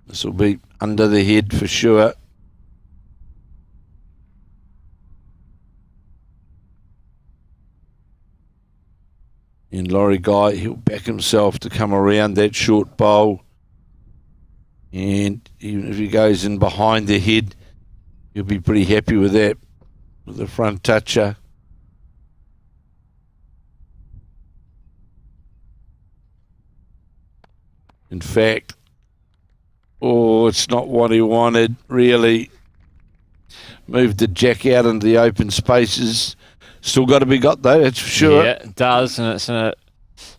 This will be under the head for sure. And Laurie Guy, he'll back himself to come around that short bowl. And even if he goes in behind the head, he'll be pretty happy with that, with the front toucher. In fact, it's not what he wanted, really. Moved the jack out into the open spaces. Still got to be got, though, that's for sure. Yeah, it does, and it's in a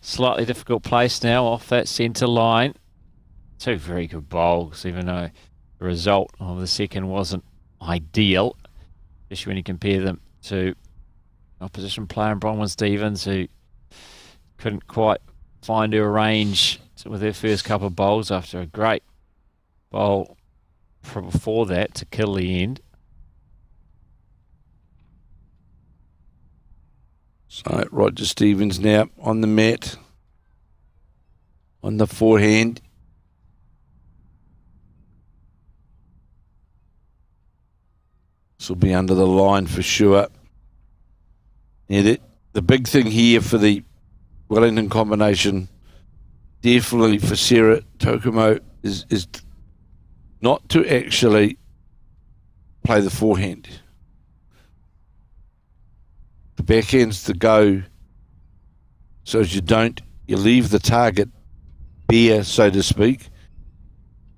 slightly difficult place now off that centre line. 2 very good bowls, even though the result of the second wasn't ideal, especially when you compare them to opposition player Bronwyn Stevens, who couldn't quite find her range with her first couple of bowls after a great bowl before that to kill the end. So Roger Stevens now on the mat, on the forehand. This will be under the line for sure. Yeah, the big thing here for the Wellington combination, definitely for Sarah Tokomo, is not to actually play the forehand. The backhand's to go so as you leave the target bare, so to speak,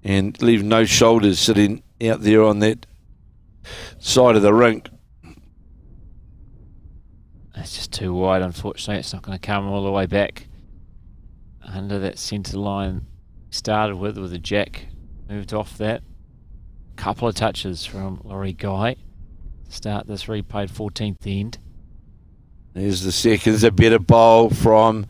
and leave no shoulders sitting out there on that side of the rink. It's just too wide, unfortunately. It's not going to come all the way back under that centre line started with the jack moved off that. Couple of touches from Laurie Guy to start this replayed 14th end. There's the second. There's a better bowl from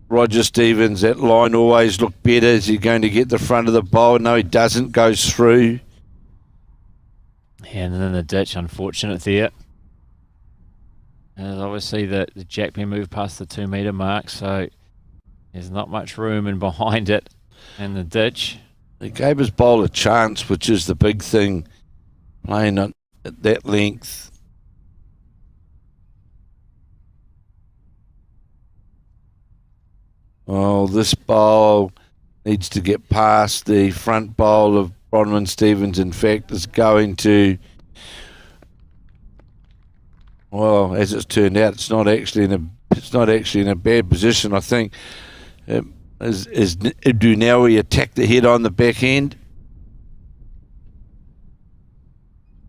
Roger Stevens. That line always looked better. Is he going to get the front of the bowl? No, he doesn't. Goes through. And then the ditch, unfortunate there. And obviously the jack being moved past the 2 metre mark, so there's not much room in behind it and the ditch. He gave his bowl a chance, which is the big thing, playing at that length. Oh, this bowl needs to get past the front bowl of Bronwyn Stevens. In fact, is going to, well, as it's turned out, it's not actually in a bad position. I think is Dunawi attack the head on the back end.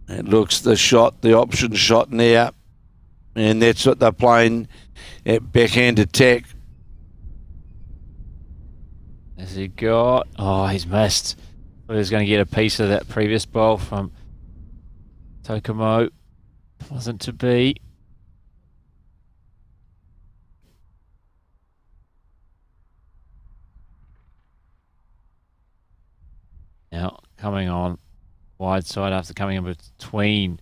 It looks the option shot now, and that's what they're playing at backhand attack. Has he got? Oh, he's missed. Thought he was going to get a piece of that previous bowl from Tokomo. Wasn't to be. Now, coming on wide side after coming in between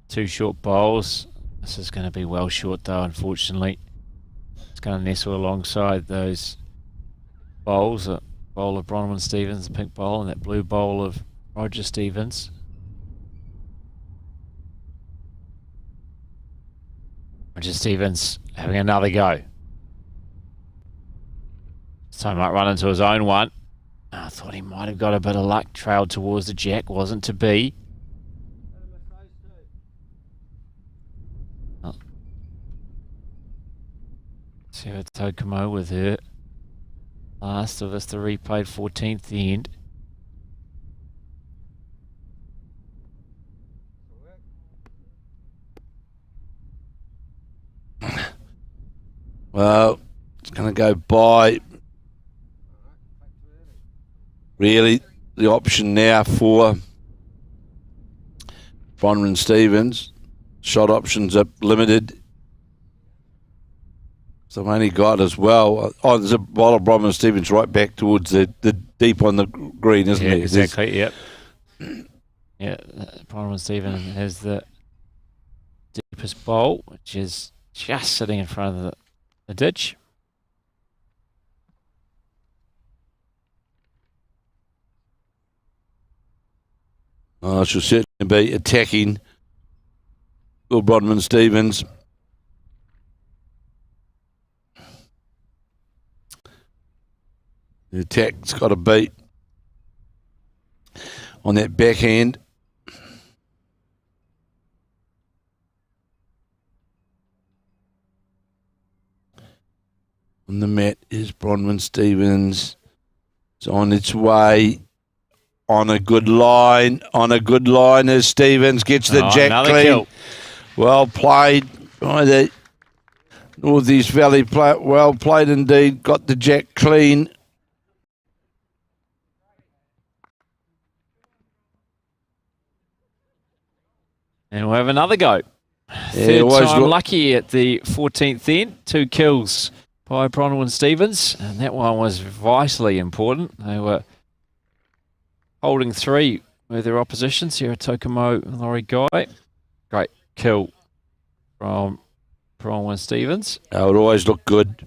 two short bowls. This is going to be well short though, unfortunately. It's going to nestle alongside those bowls. A bowl of Bronwyn Stevens, the pink bowl, and that blue bowl of Roger Stevens. Roger Stevens having another go. This time might run into his own one. I thought he might have got a bit of luck. Trailed towards the jack, wasn't to be. Oh. Sarah Tokomo with her last of us, the replayed 14th, the end. Well, it's going to go by. Really, the option now for Bronwyn Stevens. Shot options are limited. So I've only got as well. Oh, there's a bowl of Bronwyn Stevens right back towards the deep on the green, isn't it? Exactly, yep. Yeah, Bronwyn Stevens has the deepest bowl, which is just sitting in front of the ditch. Oh, she'll certainly be attacking Will Bronwyn Stevens. The attack's got a beat on that backhand. On the mat is Bronwyn Stevens. It's on its way. On a good line as Stevens gets the jack clean. Kill. Well played by the Northeast Valley player. Well played indeed. Got the jack clean. And we'll have another go. Third time lucky at the 14th end. 2 kills by Bronwyn Stevens. And that one was vitally important. They were holding 3 with their opposition, Sarah Tokomo and Laurie Guy. Great kill from Bronwyn Stevens. It would always look good.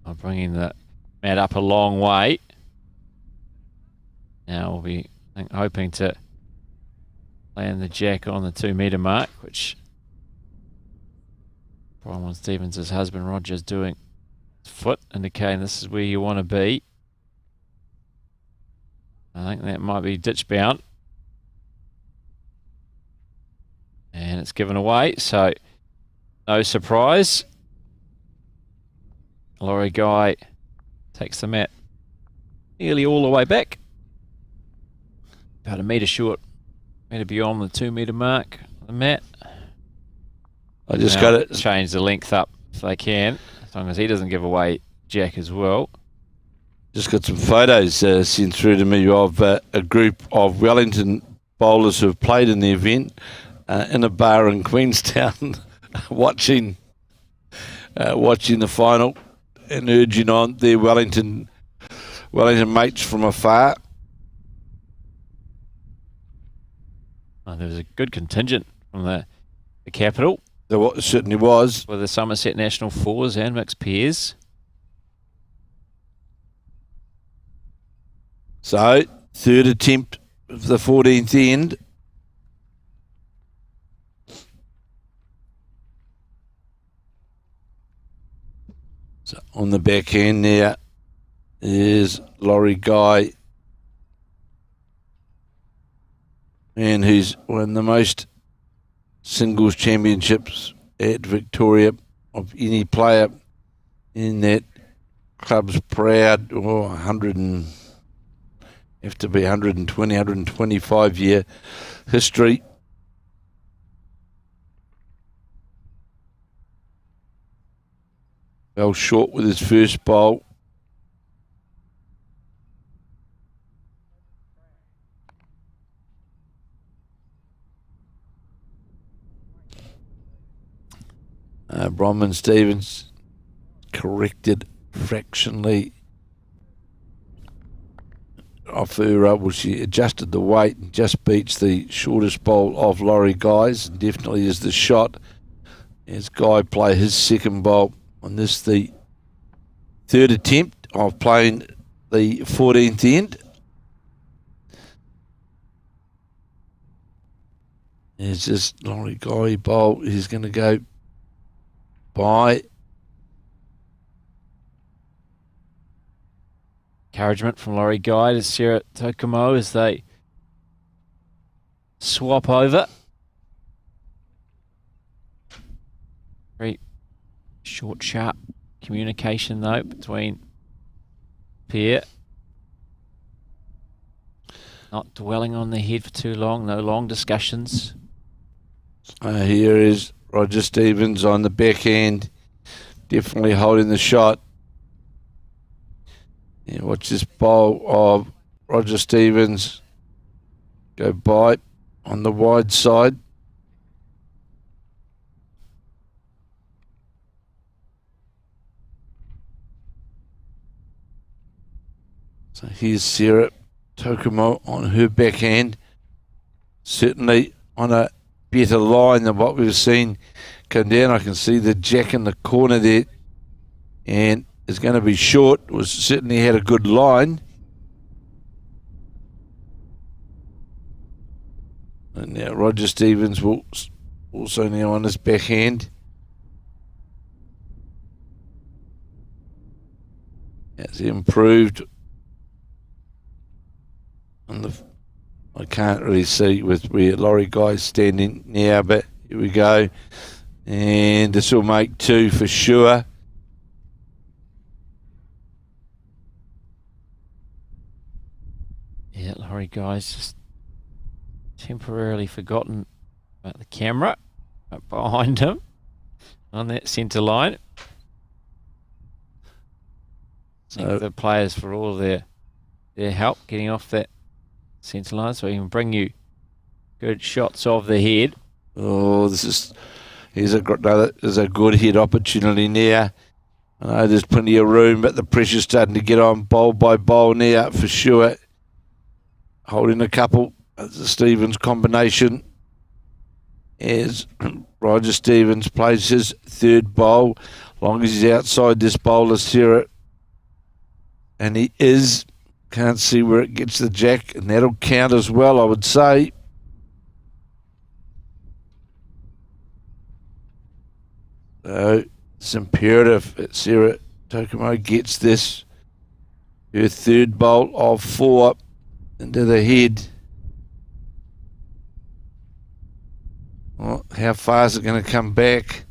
I'm bringing the mat up a long way. Now we'll be hoping to land the jack on the 2 metre mark, which Bronwyn Stevens' husband Roger's doing foot, indicating this is where you want to be. I think that might be ditch bound. And it's given away, so no surprise. Laurie Guy takes the mat nearly all the way back. About a metre short, metre beyond the 2 metre mark on the mat. I just got it. Change the length up if they can, as long as he doesn't give away jack as well. Just got some photos sent through to me of a group of Wellington bowlers who have played in the event in a bar in Queenstown watching watching the final and urging on their Wellington mates from afar. Oh, there was a good contingent from the capital. There certainly was. For the Summerset National Fours and mixed pairs. So, third attempt of the 14th end. So, on the back end there is Laurie Guy, and who's won the most singles championships at Victoria of any player in that club's proud 125 year history. Fell short with his first bowl. Bronwyn Stevens corrected fractionally off her, she adjusted the weight and just beats the shortest bowl of Laurie Guy's. Definitely is the shot as Guy play his second bowl on this, the third attempt of playing the 14th end. It's just Laurie Guy bowl. He's going to go by. Encouragement from Laurie Guy to Sarah Tokumo as they swap over. Very short, sharp communication though between pair. Not dwelling on the head for too long. No long discussions. Here is Roger Stevens on the backhand, definitely holding the shot. Yeah, watch this bowl of Roger Stevens go by on the wide side. So here's Sarah Tokumo on her backhand. Certainly on a better line than what we've seen come down. I can see the jack in the corner there, and it's going to be short. Certainly had a good line. And now Roger Stevens will also now on his backhand. Has improved. I can't really see with where Laurie Guy's standing now, but here we go. And this will make two for sure. Yeah, Laurie Guy's just temporarily forgotten about the camera up behind him on that centre line. Thank the players for all their help getting off that centre line so we can bring you good shots of the head. Oh, here's a good head opportunity now. I know there's plenty of room, but the pressure's starting to get on bowl by bowl now for sure. Holding a couple of the Stevens combination as Roger Stevens plays his third bowl. As long as he's outside this bowler, Sarah, and he is. Can't see where it gets the jack, and that'll count as well, I would say. So it's imperative that Sarah Tokumo gets this, her third bowl of 4 into the head. Well, how far is it going to come back?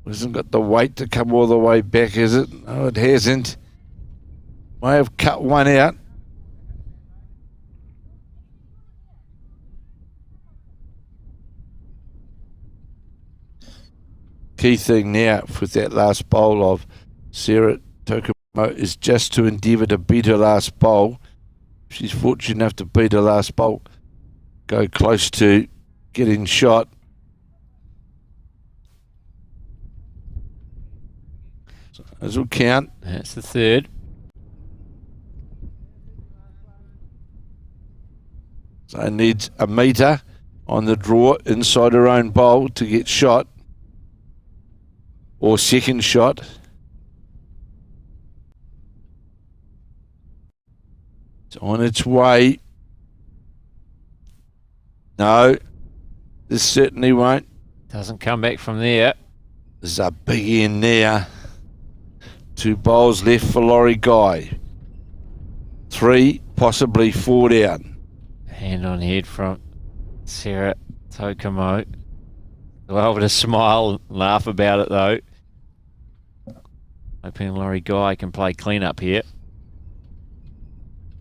Hasn't got the weight to come all the way back, is it? No, it hasn't. May have cut one out. Key thing now with that last bowl of Sarah Tokumo is just to endeavour to beat her last bowl. If she's fortunate enough to beat her last bowl, go close to getting shot. This will count. That's the third. So needs a metre on the draw inside her own bowl to get shot. Or second shot. It's on its way. No, this certainly won't. Doesn't come back from there. There's a big end there. 2 bowls left for Laurie Guy. 3, possibly 4 down. Hand on head from Sarah Tokomo. Well, able to smile and laugh about it though. Hoping Laurie Guy can play clean up here.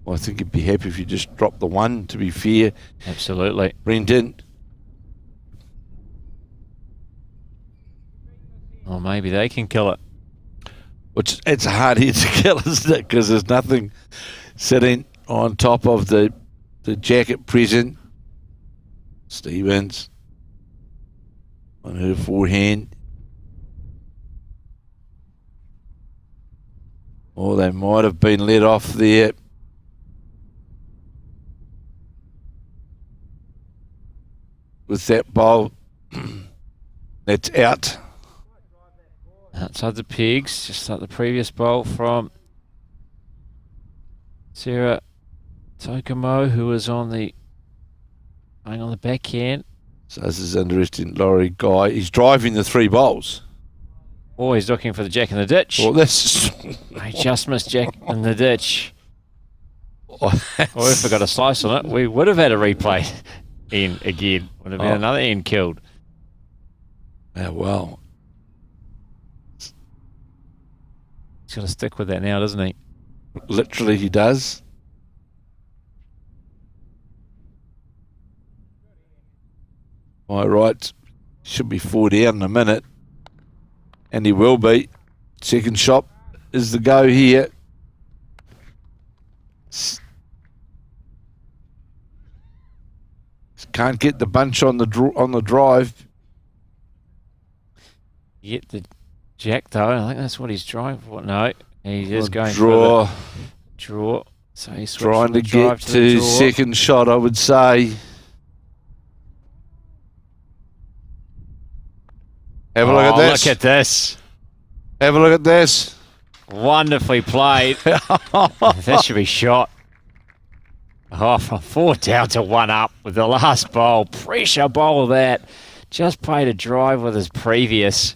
Well, I think he'd be happy if you just drop the 1, to be fair. Absolutely. Brendan. Or maybe they can kill it. Which, it's a hard hit to kill, isn't it? Because there's nothing sitting on top of the jacket present. Stevens on her forehand. Or they might have been let off there. With that bowl. That's out. Outside the pegs, just like the previous bowl from Sarah Tokomo, who was on the backhand. So this is interesting. Laurie Guy, he's driving the 3 bowls. Oh, he's looking for the jack in the ditch. Well, this He just missed jack in the ditch. Oh, if we got a slice on it, we would have had a replay in again. Would have been another end killed. Yeah, well. He's got to stick with that now, doesn't he? Literally, he does. All right, should be 4 down in a minute. And he will be. Second shot is the go here. Can't get the bunch on the drive. Get the jack though. I think that's what he's trying for. No, he is going draw. For the draw. So he's trying to get to second shot, I would say. Have a look at this. Look at this. Have a look at this. Wonderfully played. That should be shot. Oh, from 4 down to 1 up with the last bowl. Pressure bowl that. Just played a drive with his previous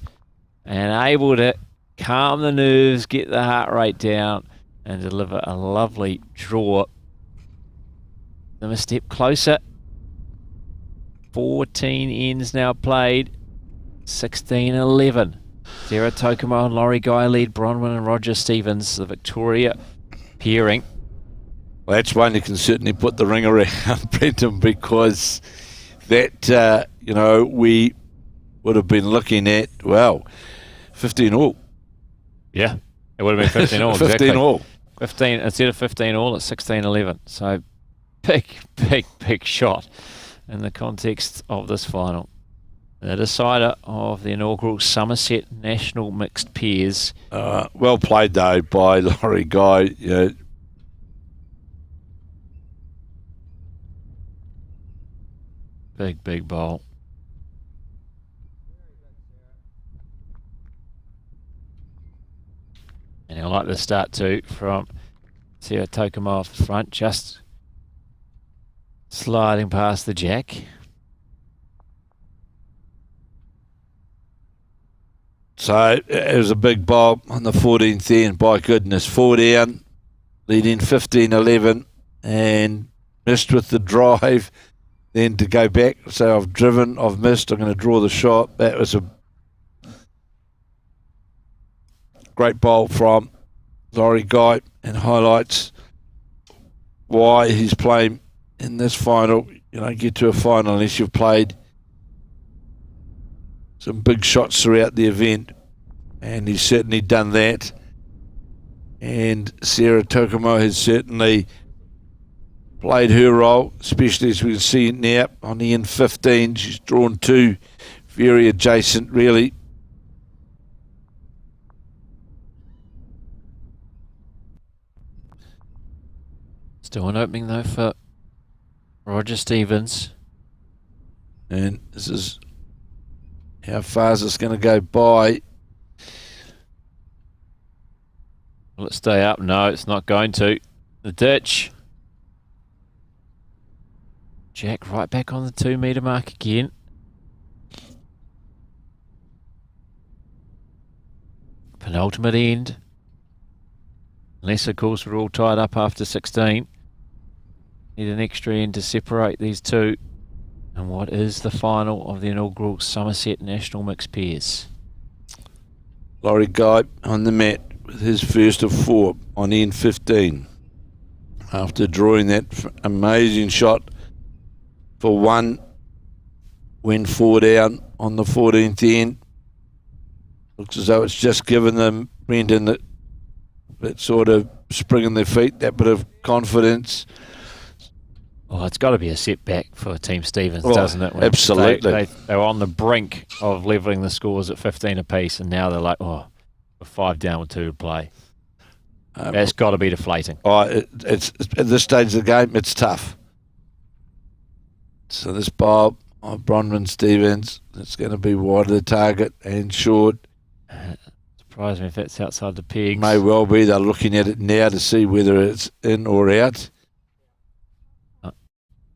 and able to calm the nerves, get the heart rate down and deliver a lovely draw. Them a step closer. 14 ends now played. 16-11. Sarah Tokomo and Laurie Guy lead Bronwyn and Roger Stevens, the Victoria pairing. Well, that's one you can certainly put the ring around, Brenton, because that, we would have been looking at, 15 all. Yeah, it would have been 15 all, 15 exactly. all. 15, instead of 15 all, it's 16-11. So big shot in the context of this final. The decider of the inaugural Summerset National Mixed Pairs. Well played, though, by Laurie Guy. Big bowl. And I like the start too from Sarah Tokomo off the front, just sliding past the jack. So it was a big bowl on the 14th end. By goodness, 4 down, leading 15-11, and missed with the drive. Then to go back, so I've driven, I've missed, I'm going to draw the shot. That was a great bowl from Laurie Guy and highlights why he's playing in this final. You don't get to a final unless you've played some big shots throughout the event, and he's certainly done that. And Sarah Tokomo has certainly played her role, especially as we can see now on the N15. She's drawn 2 very adjacent, really. Still an opening though for Roger Stevens. And this is how far is this going to go by? Will it stay up? No, it's not going to. The ditch. Jack right back on the 2 metre mark again. Penultimate end. Unless, of course, we're all tied up after 16. Need an extra end to separate these two. And what is the final of the inaugural Summerset National Mixed Pairs? Laurie Guy on the mat with his first of 4 on end 15. After drawing that amazing shot for 1, went 4 down on the 14th end. Looks as though it's just given them, Brendan, that sort of spring in their feet, that bit of confidence. Well, it's got to be a setback for Team Stevens, doesn't it? When absolutely. They were on the brink of levelling the scores at 15 apiece, and now they're like, we're 5 down with 2 to play. That's got to be deflating. It's at this stage of the game, it's tough. So this ball of Bronwyn Stevens, it's going to be wide of the target and short. Surprise me if that's outside the pegs. May well be. They're looking at it now to see whether it's in or out.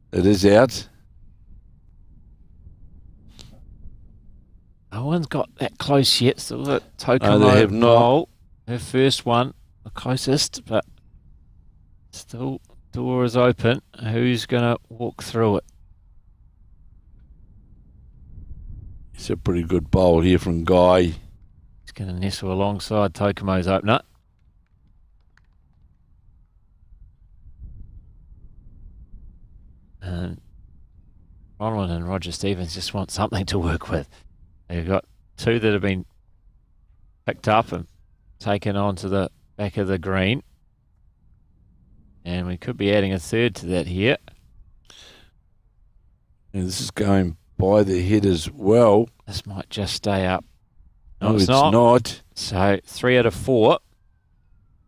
It is out. No one's got that close yet. Still that Tokomo they have not. bowl. Her first one, the closest, but still door is open. Who's going to walk through it? It's a pretty good bowl here from Guy. He's going to nestle alongside Tokomo's opener. And Bronwyn and Roger Stevens just want something to work with. They've got 2 that have been picked up and taken onto the back of the green. And we could be adding a 3rd to that here. And this is going by the head as well. This might just stay up. No, it's not. So 3 out of 4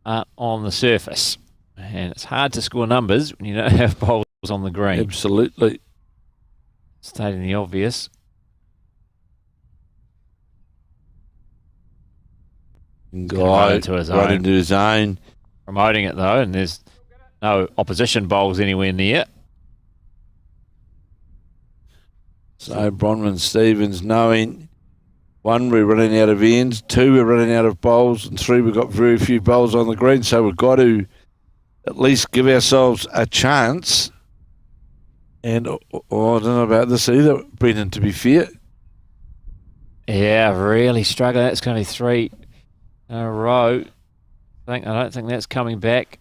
are on the surface. And it's hard to score numbers when you don't have bowls on the green. Absolutely. Stating the obvious. Guy into his own. Promoting it though, and there's no opposition bowls anywhere near. So Bronwyn Stevens knowing 1, we're running out of ends, 2, we're running out of bowls, and 3, we've got very few bowls on the green, so we've got to at least give ourselves a chance. And I don't know about this either, Brendan, to be fair. Yeah, really struggling. That's going to be 3 in a row. I don't think that's coming back.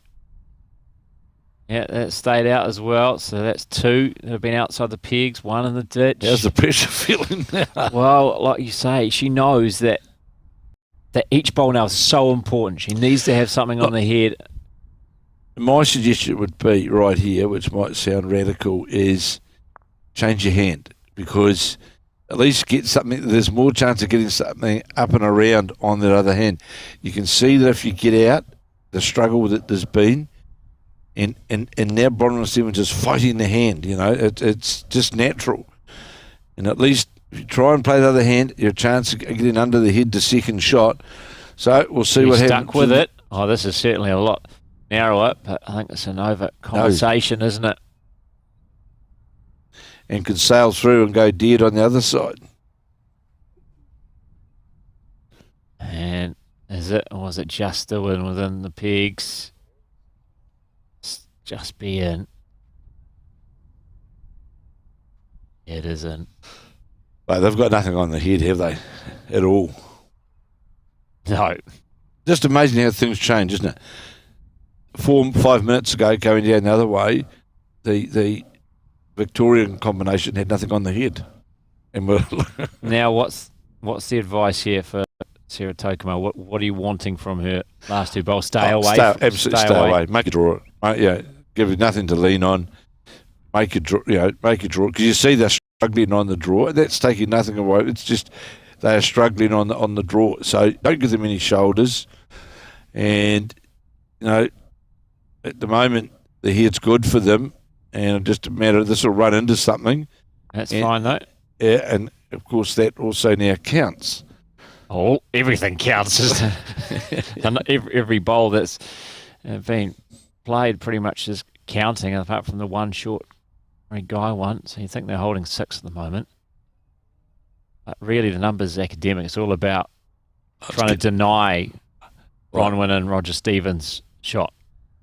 Yeah, that stayed out as well. So that's 2 that have been outside the pegs, 1 in the ditch. How's the pressure feeling now? Well, like you say, she knows that each bowl now is so important. She needs to have something on the head. My suggestion would be right here, which might sound radical, is change your hand, because at least get something. There's more chance of getting something up and around on the other hand. You can see that if you get out, the struggle that there's been, and now Bronwyn Stevens is fighting the hand. You know, it's just natural. And at least if you try and play the other hand, your chance of getting under the head to second shot. So we'll see what happens. Stuck with it. Oh, this is certainly a lot narrower, but I think it's an over-conversation, isn't it? And could sail through and go dead on the other side. And is it, or is it just still in within the pegs? Just be in. It isn't. But they've got nothing on the head, have they? At all. No. Just amazing how things change, isn't it? 4-5 minutes ago, going down the other way, the Victorian combination had nothing on the head. And now, what's the advice here for Sarah Tokomo? What are you wanting from her last 2 bowls? Absolutely stay away. Make a draw. Yeah, give her nothing to lean on. Make a draw. Make a draw, because you see they're struggling on the draw. That's taking nothing away. It's just they are struggling on the draw. So don't give them any shoulders. And at the moment, the head's good for them, and just a matter of this will run into something. That's fine, though. Yeah, and, of course, that also now counts. Oh, everything counts, isn't it? And every bowl that's been played pretty much is counting, apart from the one short guy one. So you think they're holding 6 at the moment. But really, the numbers academic. It's all about trying to deny Bronwyn and Roger Stevens' shot.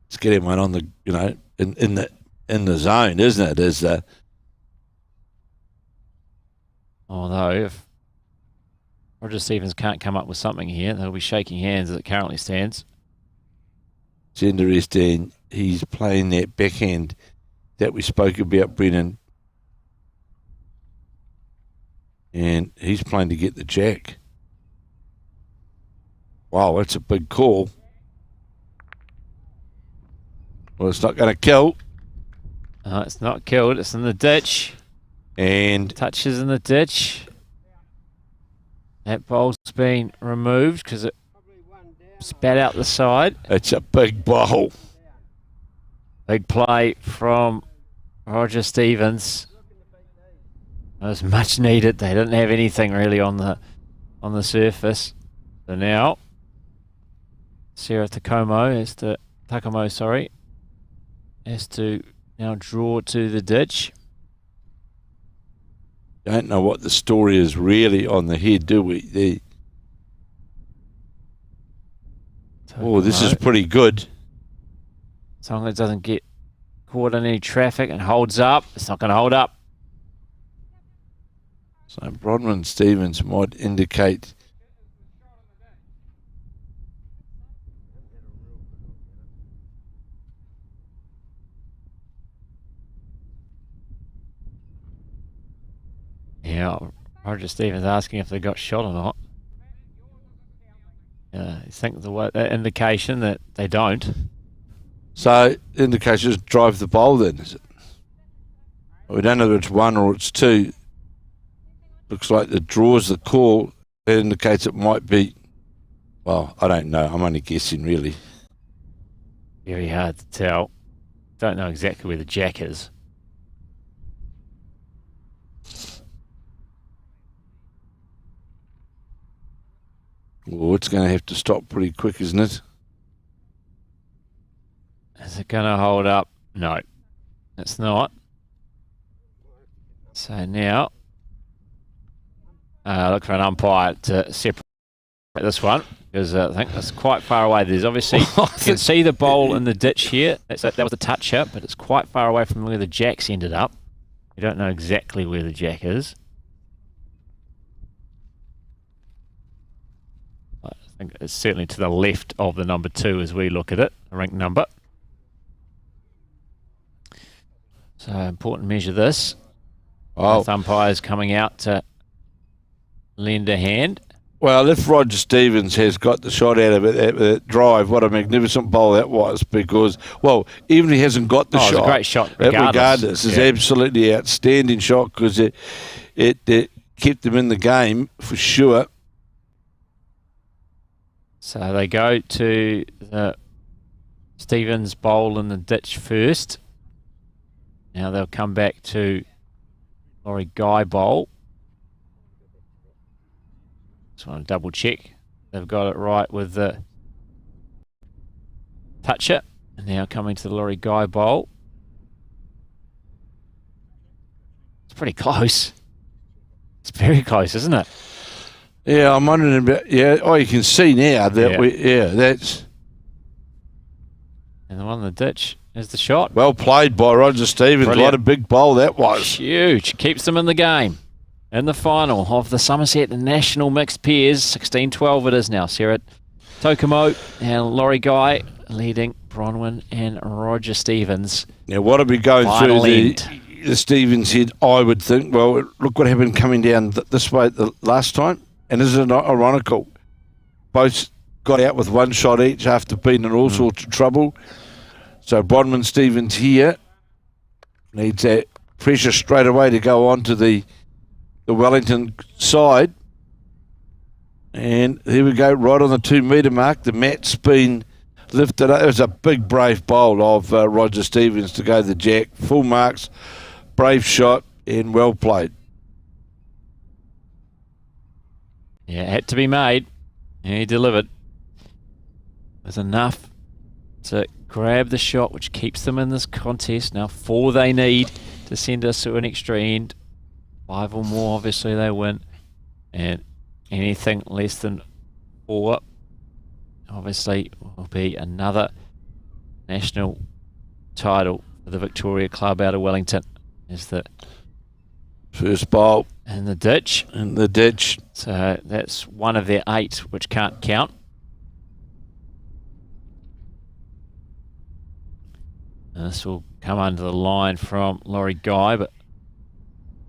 It's getting one on the, in the zone, isn't it? Although if Roger Stevens can't come up with something here, they'll be shaking hands as it currently stands. It's interesting. He's playing that backhand that we spoke about, Brennan. And he's playing to get the jack. Wow, that's a big call. Well, it's not going to kill. No, it's not killed. It's in the ditch. And touches in the ditch. That bowl's been removed because it spat out the side. It's a big bowl. Big play from Roger Stevens. It was much needed. They didn't have anything really on the surface. So now Sarah Takamo has to now draw to the ditch. Don't know what the story is really on the head, do we? Oh, this is pretty good. As long as it doesn't get caught in any traffic and holds up, it's not going to hold up. So Bronwyn Stevens might indicate yeah, Roger Stevens asking if they got shot or not. I think the indication that they don't. So indication is drive the bowl then, is it? We don't know if it's 1 or it's 2. Looks like the draw's the call. That indicates it might be, well, I don't know. I'm only guessing, really. Very hard to tell. Don't know exactly where the jack is. Well, it's going to have to stop pretty quick, isn't it? Is it going to hold up? No, it's not. So now, look for an umpire to separate this one, because I think it's quite far away. There's obviously, you can see the bowl in the ditch here. That was a touch-up, but it's quite far away from where the jacks ended up. You don't know exactly where the jack is. I think it's certainly to the left of the number 2 as we look at it, the ranked number. So important measure this. Both umpires coming out to lend a hand. Well, if Roger Stevens has got the shot out of it, that drive, what a magnificent bowl that was, because, well, even if he hasn't got the shot. It's a great shot regardless. It's absolutely outstanding shot, because it kept them in the game for sure. So they go to the Stevens bowl in the ditch first. Now they'll come back to Laurie Guy bowl. Just want to double check they've got it right with the toucher. And now coming to the Laurie Guy bowl. It's pretty close. It's very close, isn't it? Yeah, I'm wondering about. Yeah, you can see now that that's. And the one in the ditch is the shot. Well played by Roger Stevens. Brilliant. What a big bowl that was. Huge. Keeps them in the game. In the final of the Summerset National Mixed Pairs, 16-12 it is now. Sarah Tokomo and Laurie Guy leading Bronwyn and Roger Stevens. Now, what are we going Final through the Stevens head, I would think? Well, look what happened coming down this way the last time. And isn't it not ironical? Both got out with one shot each after being in all sorts of trouble. So Bronwyn Stevens here needs that pressure straight away to go on to the Wellington side. And here we go, right on the 2 metre mark. The mat's been lifted up. It was a big, brave bowl of Roger Stevens to go the jack. Full marks, brave shot, and well played. Yeah, it had to be made. Yeah, he delivered. There's enough to grab the shot, which keeps them in this contest. Now 4 they need to send us to an extra end. 5 or more, obviously, they win. And anything less than 4, obviously, will be another national title for the Victoria Club out of Wellington. Is the first bowl in the ditch. So that's one of their 8, which can't count. And this will come under the line from Laurie Guy, but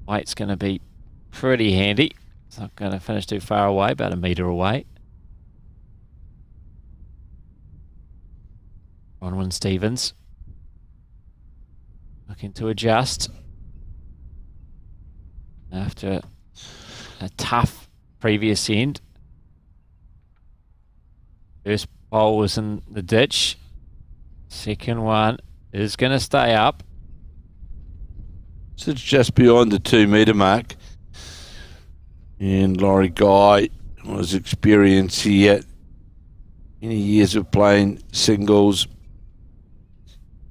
weight's going to be pretty handy. It's not going to finish too far away, about a metre away. Bronwyn Stevens looking to adjust after a tough previous end. First bowl was in the ditch. Second one is going to stay up. So it's just beyond the 2 metre mark. And Laurie Guy was experienced here. Many years of playing singles.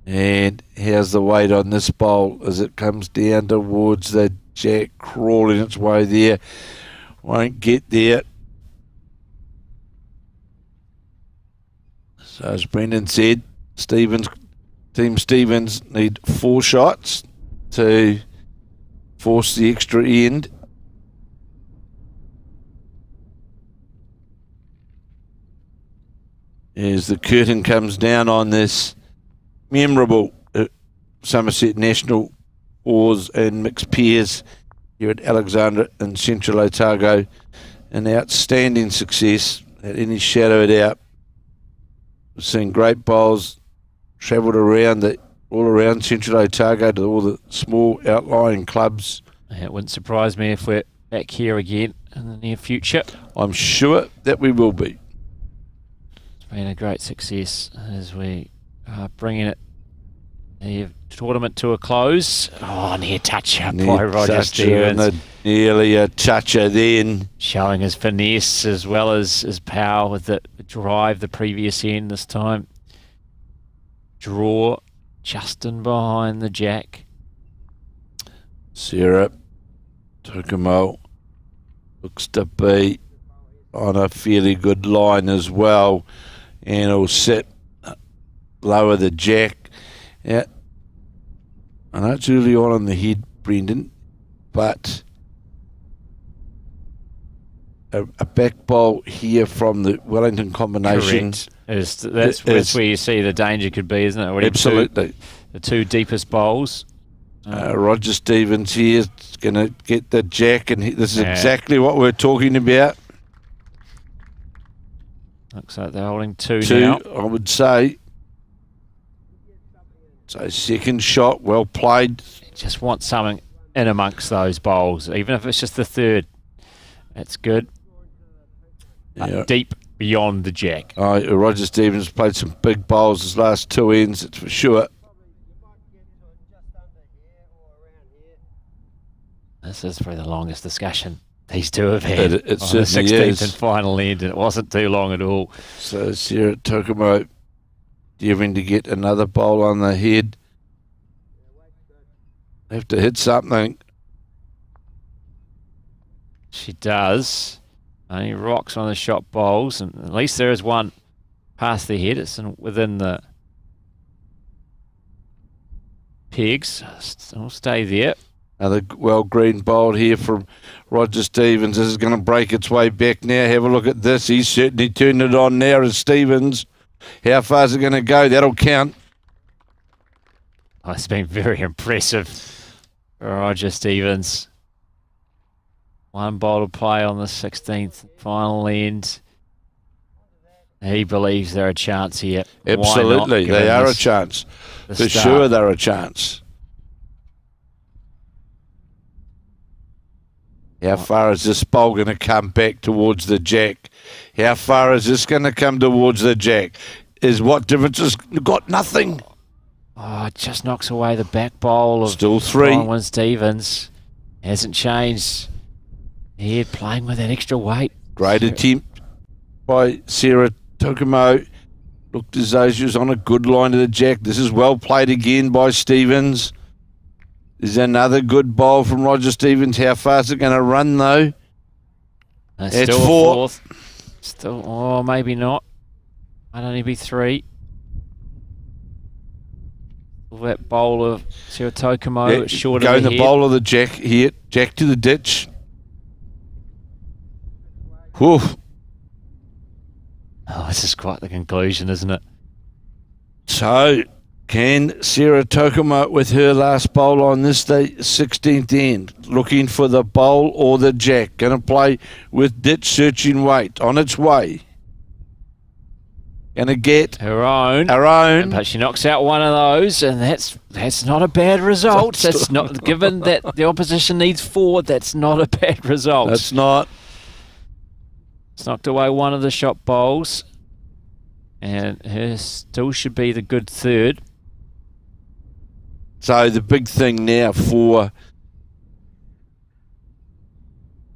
And how's the weight on this bowl as it comes down towards the jack, crawling its way there. Won't get there. So as Brendan said, Team Stevens need 4 shots to force the extra end. As the curtain comes down on this memorable Summerset National Oars and Mixed Pairs here at Alexandra in Central Otago. An outstanding success, at any shadow of doubt. We've seen great bowls travelled all around Central Otago to all the small outlying clubs. It wouldn't surprise me if we're back here again in the near future. I'm sure that we will be. It's been a great success as we are bringing the tournament to a close. Oh, near toucher by Roger Stevens. Nearly a toucher then. Showing his finesse as well as his power with the drive the previous end this time. Draw Justin behind the jack. Sarah Tukumo looks to be on a fairly good line as well. And he'll sit lower the jack. Yeah. I know it's early on the head, Brendan, but a back bowl here from the Wellington combination. Correct. That's where you see the danger could be, isn't it? Absolutely. The 2 deepest bowls. Roger Stevens here is going to get the jack, and this is exactly what we're talking about. Looks like they're holding 2 now. I would say. So second shot, well played. Just want something in amongst those bowls, even if it's just the 3rd. That's good. Deep beyond the jack. Roger Stevens played some big bowls his last 2 ends, that's for sure. This is probably the longest discussion these 2 have had it on the 16th and final end, and it wasn't too long at all. So Sarah Tukumo endeavouring to get another bowl on the head. Have to hit something. She does. Only rocks on the shot bowls, and at least there is one past the head. It's within the pegs. I'll stay there. Another well green bowl here from Roger Stevens. This is going to break its way back now. Have a look at this. He's certainly turned it on now as Stevens. How far is it going to go? That'll count. Oh, it's been very impressive for Roger Stevens. 1 bowl to play on the 16th final end. He believes they're a chance here. Absolutely, they are a chance. For sure they're a chance. How far is this bowl going to come back towards the jack? How far is this going to come towards the jack? is what difference has got? Nothing. Oh, it just knocks away the back bowl of Still 3. Bronwyn Stevens. Hasn't changed. Here playing with that extra weight. Great attempt by Sarah Tokumo. Looked as though she was on a good line to the jack. This is well played again by Stevens. There's another good bowl from Roger Stevens. How fast is it going to run, though? It's It's still 4. a 4th. Still, oh, maybe not. Might only be 3. That bowl of Sarah Tokumo, it's short of Going the the head. bowl of the jack here. Jack to the ditch. Whew. Oh, this is quite the conclusion, isn't it? So, can Sarah Tokumo with her last bowl on this day, 16th end, looking for the bowl or the jack? Going to play with ditch searching weight on its way. Going to get Her own. But she knocks out one of those, and that's not a bad result. That's not, given that the opposition needs 4, that's not a bad result. That's not. It's knocked away one of the shot bowls, and her still should be the good 3rd. So the big thing now for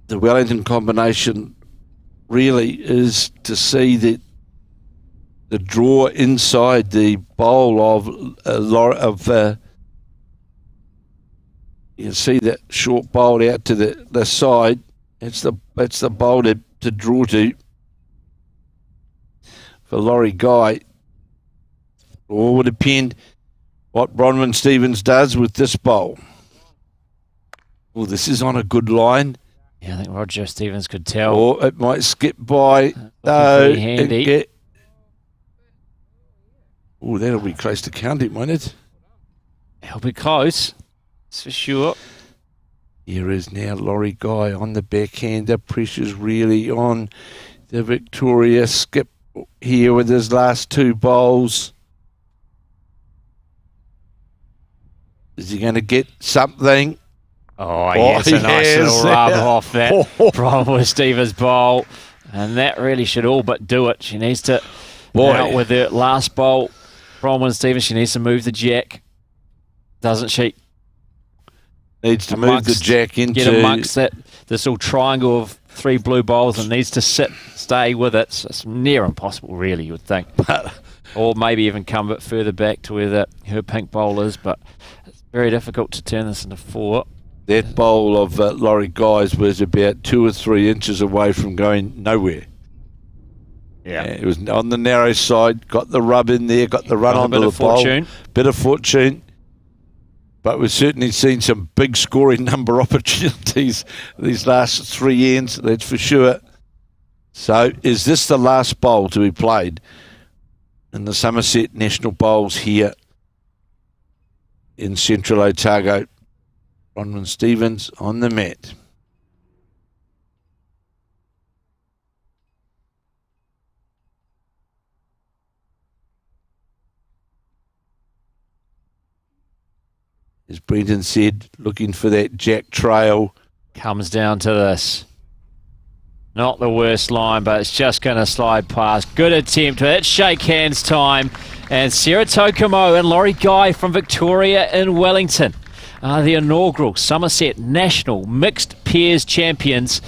the Wellington combination really is to see that the draw inside the bowl of you can see that short bowl out to the side. It's the bowl to draw to for Laurie Guy. All will depend what Bronwyn Stevens does with this bowl. Well, this is on a good line. Yeah, I think Roger Stevens could tell. Or it might skip by. Pretty handy. Oh, that'll be close to counting, won't it? It'll be close, that's for sure. Here is now Laurie Guy on the backhander. Pressure's really on the Victoria. Skip here with his last 2 bowls. Is he going to get something? Oh, yes, a nice little rub off that Bronwyn Stevens bowl. And that really should all but do it. She needs to out with her last bowl. Bronwyn Stevens, she needs to move the jack. Doesn't she? Needs to move the jack into... Get amongst this little triangle of 3 blue bowls and needs to stay with it. So it's near impossible, really, you would think. Or maybe even come a bit further back to where her pink bowl is. But it's very difficult to turn this into 4. That bowl of Laurie Guy's was about 2 or 3 inches away from going nowhere. Yeah. It was on the narrow side, got the rub in there, got the run onto the bowl. Bit of fortune. But we've certainly seen some big scoring number opportunities these last 3 ends, that's for sure. So is this the last bowl to be played in the Summerset National Bowls here in Central Otago? Bronwyn Stevens on the mat. As Brendan said, looking for that jack trail. Comes down to this. Not the worst line, but it's just going to slide past. Good attempt. It's shake hands time. And Sarah Tokumo and Laurie Guy from Victoria in Wellington are the inaugural Summerset National Mixed Pairs Champions.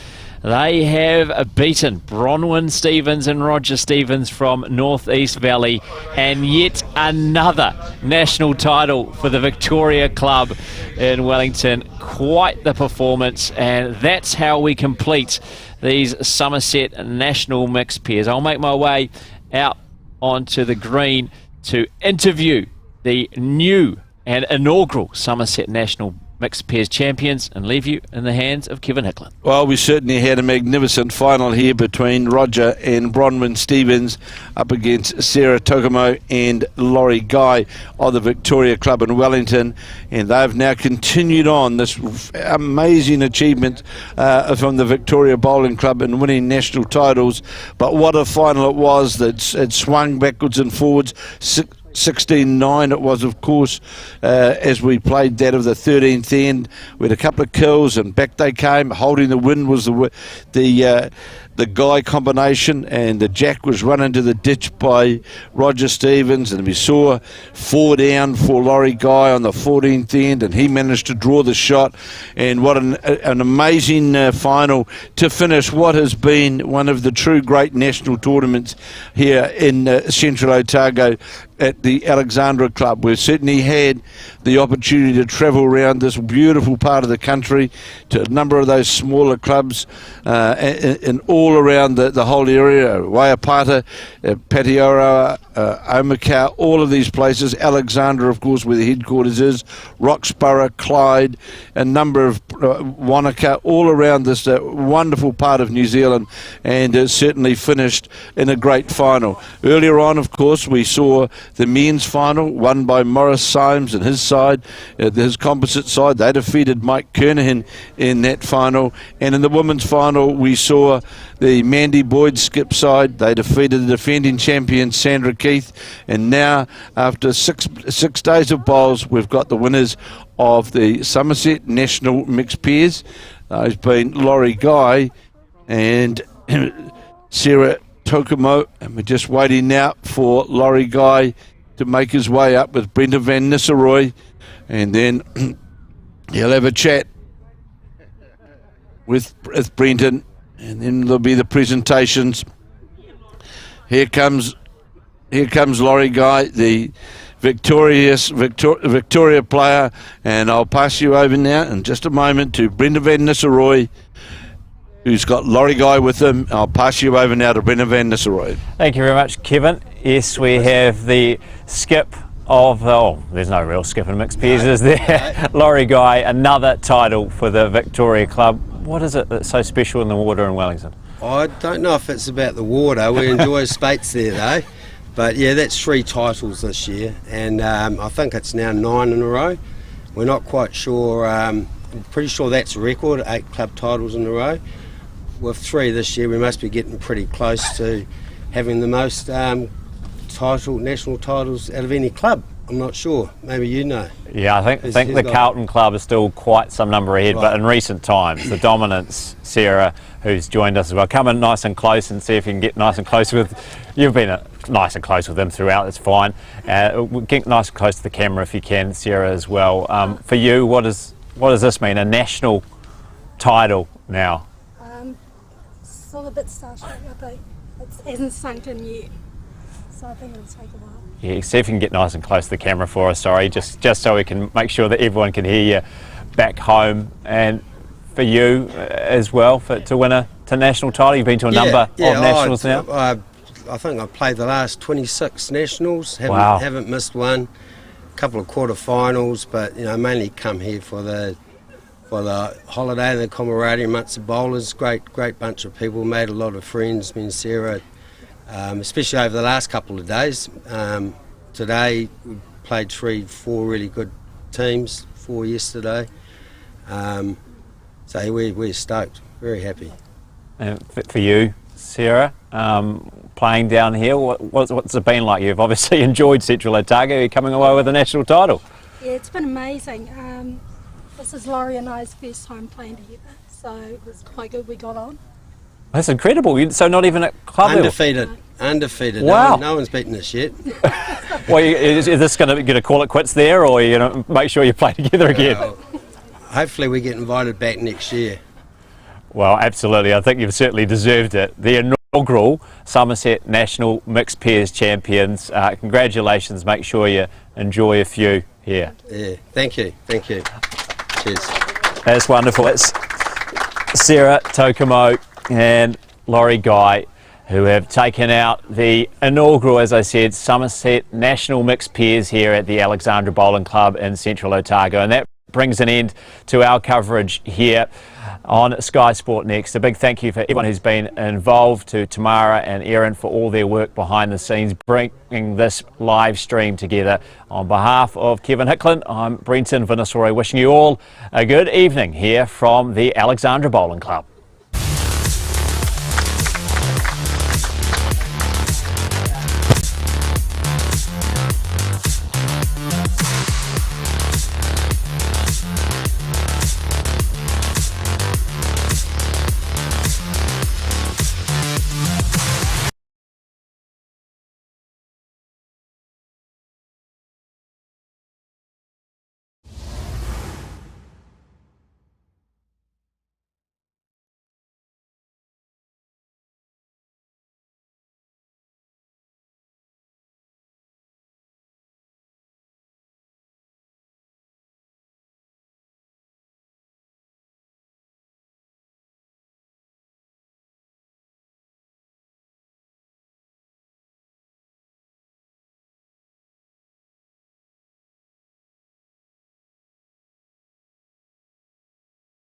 They have beaten Bronwyn Stevens and Roger Stevens from North East Valley, and yet another national title for the Victoria Club in Wellington. Quite the performance, and that's how we complete these Summerset National Mixed Pairs. I'll make my way out onto the green to interview the new and inaugural Summerset National Mixed Pairs Champions and leave you in the hands of Kevin Hickland. Well, we certainly had a magnificent final here between Roger and Bronwyn Stevens up against Sarah Tokumo and Laurie Guy of the Victoria Club in Wellington, and they've now continued on this amazing achievement from the Victoria Bowling Club in winning national titles. But what a final it was. That it swung backwards and forwards. 16-9 it was, of course, as we played that of the 13th end. We had a couple of kills and back they came. Holding the win was the the Guy combination, and the Jack was run into the ditch by Roger Stevens, and we saw 4 down for Laurie Guy on the 14th end, and he managed to draw the shot. And what an amazing final to finish what has been one of the true great national tournaments here in Central Otago at the Alexandra Club. We've certainly had the opportunity to travel around this beautiful part of the country to a number of those smaller clubs and all around the whole area, Waiapata, Patiora, Omakau, all of these places. Alexandra, of course, where the headquarters is, Roxburgh, Clyde, a number of Wanaka, all around this wonderful part of New Zealand, and certainly finished in a great final. Earlier on, of course, we saw the men's final won by Morris Symes and his side, his composite side. They defeated Mike Kernahan in that final. And in the women's final, we saw the Mandy Boyd skip side. They defeated the defending champion Sandra Keith. And now, after six days of bowls, we've got the winners of the Summerset National Mixed Pairs. Those been Laurie Guy and Sarah Tokumo, and we're just waiting now for Laurie Guy to make his way up with Brendan Van Nistelrooy, and then he'll have a chat with Brendan, and then there'll be the presentations. Here comes Laurie Guy, the Victoria player, and I'll pass you over now in just a moment to Brendan Van Nistelrooy, who's got Laurie Guy with him. I'll pass you over now to Brendan Van Nistelrooy. Thank you very much, Kevin. Yes, we have the skip of, there's no real skip in mixed pairs, is there? Laurie Guy, another title for the Victoria Club. What is it that's so special in the water in Wellington? I don't know if it's about the water. We enjoy spates there though. But yeah, that's 3 titles this year, and I think it's now 9 in a row. We're not quite sure. I'm pretty sure that's a record, 8 club titles in a row. With 3 this year, we must be getting pretty close to having the most national titles out of any club. I'm not sure. Maybe you know. Yeah, I think the Carlton Club is still quite some number ahead, right. But in recent times, the dominance, Sarah, who's joined us as well, come in nice and close and see if you can get nice and close with. You've been nice and close with them throughout. It's fine. Get nice and close to the camera if you can, Sarah, as well. For you, what does this mean? A national title now? Still a bit starstruck, but it hasn't sunk in yet, so I think it'll take a while. Yeah, see if you can get nice and close to the camera for us, sorry, just so we can make sure that everyone can hear you back home. And for you as well, to win a national title, you've been to a number of nationals now? I think I've played the last 26 nationals, haven't missed one, a couple of quarterfinals, but mainly come here for the holiday and the camaraderie amongst the bowlers. Great bunch of people, made a lot of friends, me and Sarah, especially over the last couple of days. Today we played 4 really good teams, 4 yesterday. So we're stoked, very happy. And for you, Sarah, playing down here, what's it been like? You've obviously enjoyed Central Otago, you're coming away with a national title. Yeah, it's been amazing. This is Laurie and I's first time playing together, so it was quite good. We got on. That's incredible. So not even at club level? Undefeated. Wow. No one's beaten us yet. Well, is this going to call it quits there, or are you going to make sure you play together again? Hopefully we get invited back next year. Well, absolutely. I think you've certainly deserved it. The inaugural Summerset National Mixed Pairs Champions. Congratulations. Make sure you enjoy a few here. Yeah, thank you. Cheers. That's wonderful. It's Sarah Tokumo and Laurie Guy who have taken out the inaugural, as I said, Summerset National Mixed Pairs here at the Alexandra Bowling Club in Central Otago. And that brings an end to our coverage here on Sky Sport Next. A big thank you for everyone who's been involved, to Tamara and Erin for all their work behind the scenes, bringing this live stream together. On behalf of Kevin Hicklin, I'm Brendan Van Nistelrooy, wishing you all a good evening here from the Alexandra Bowling Club.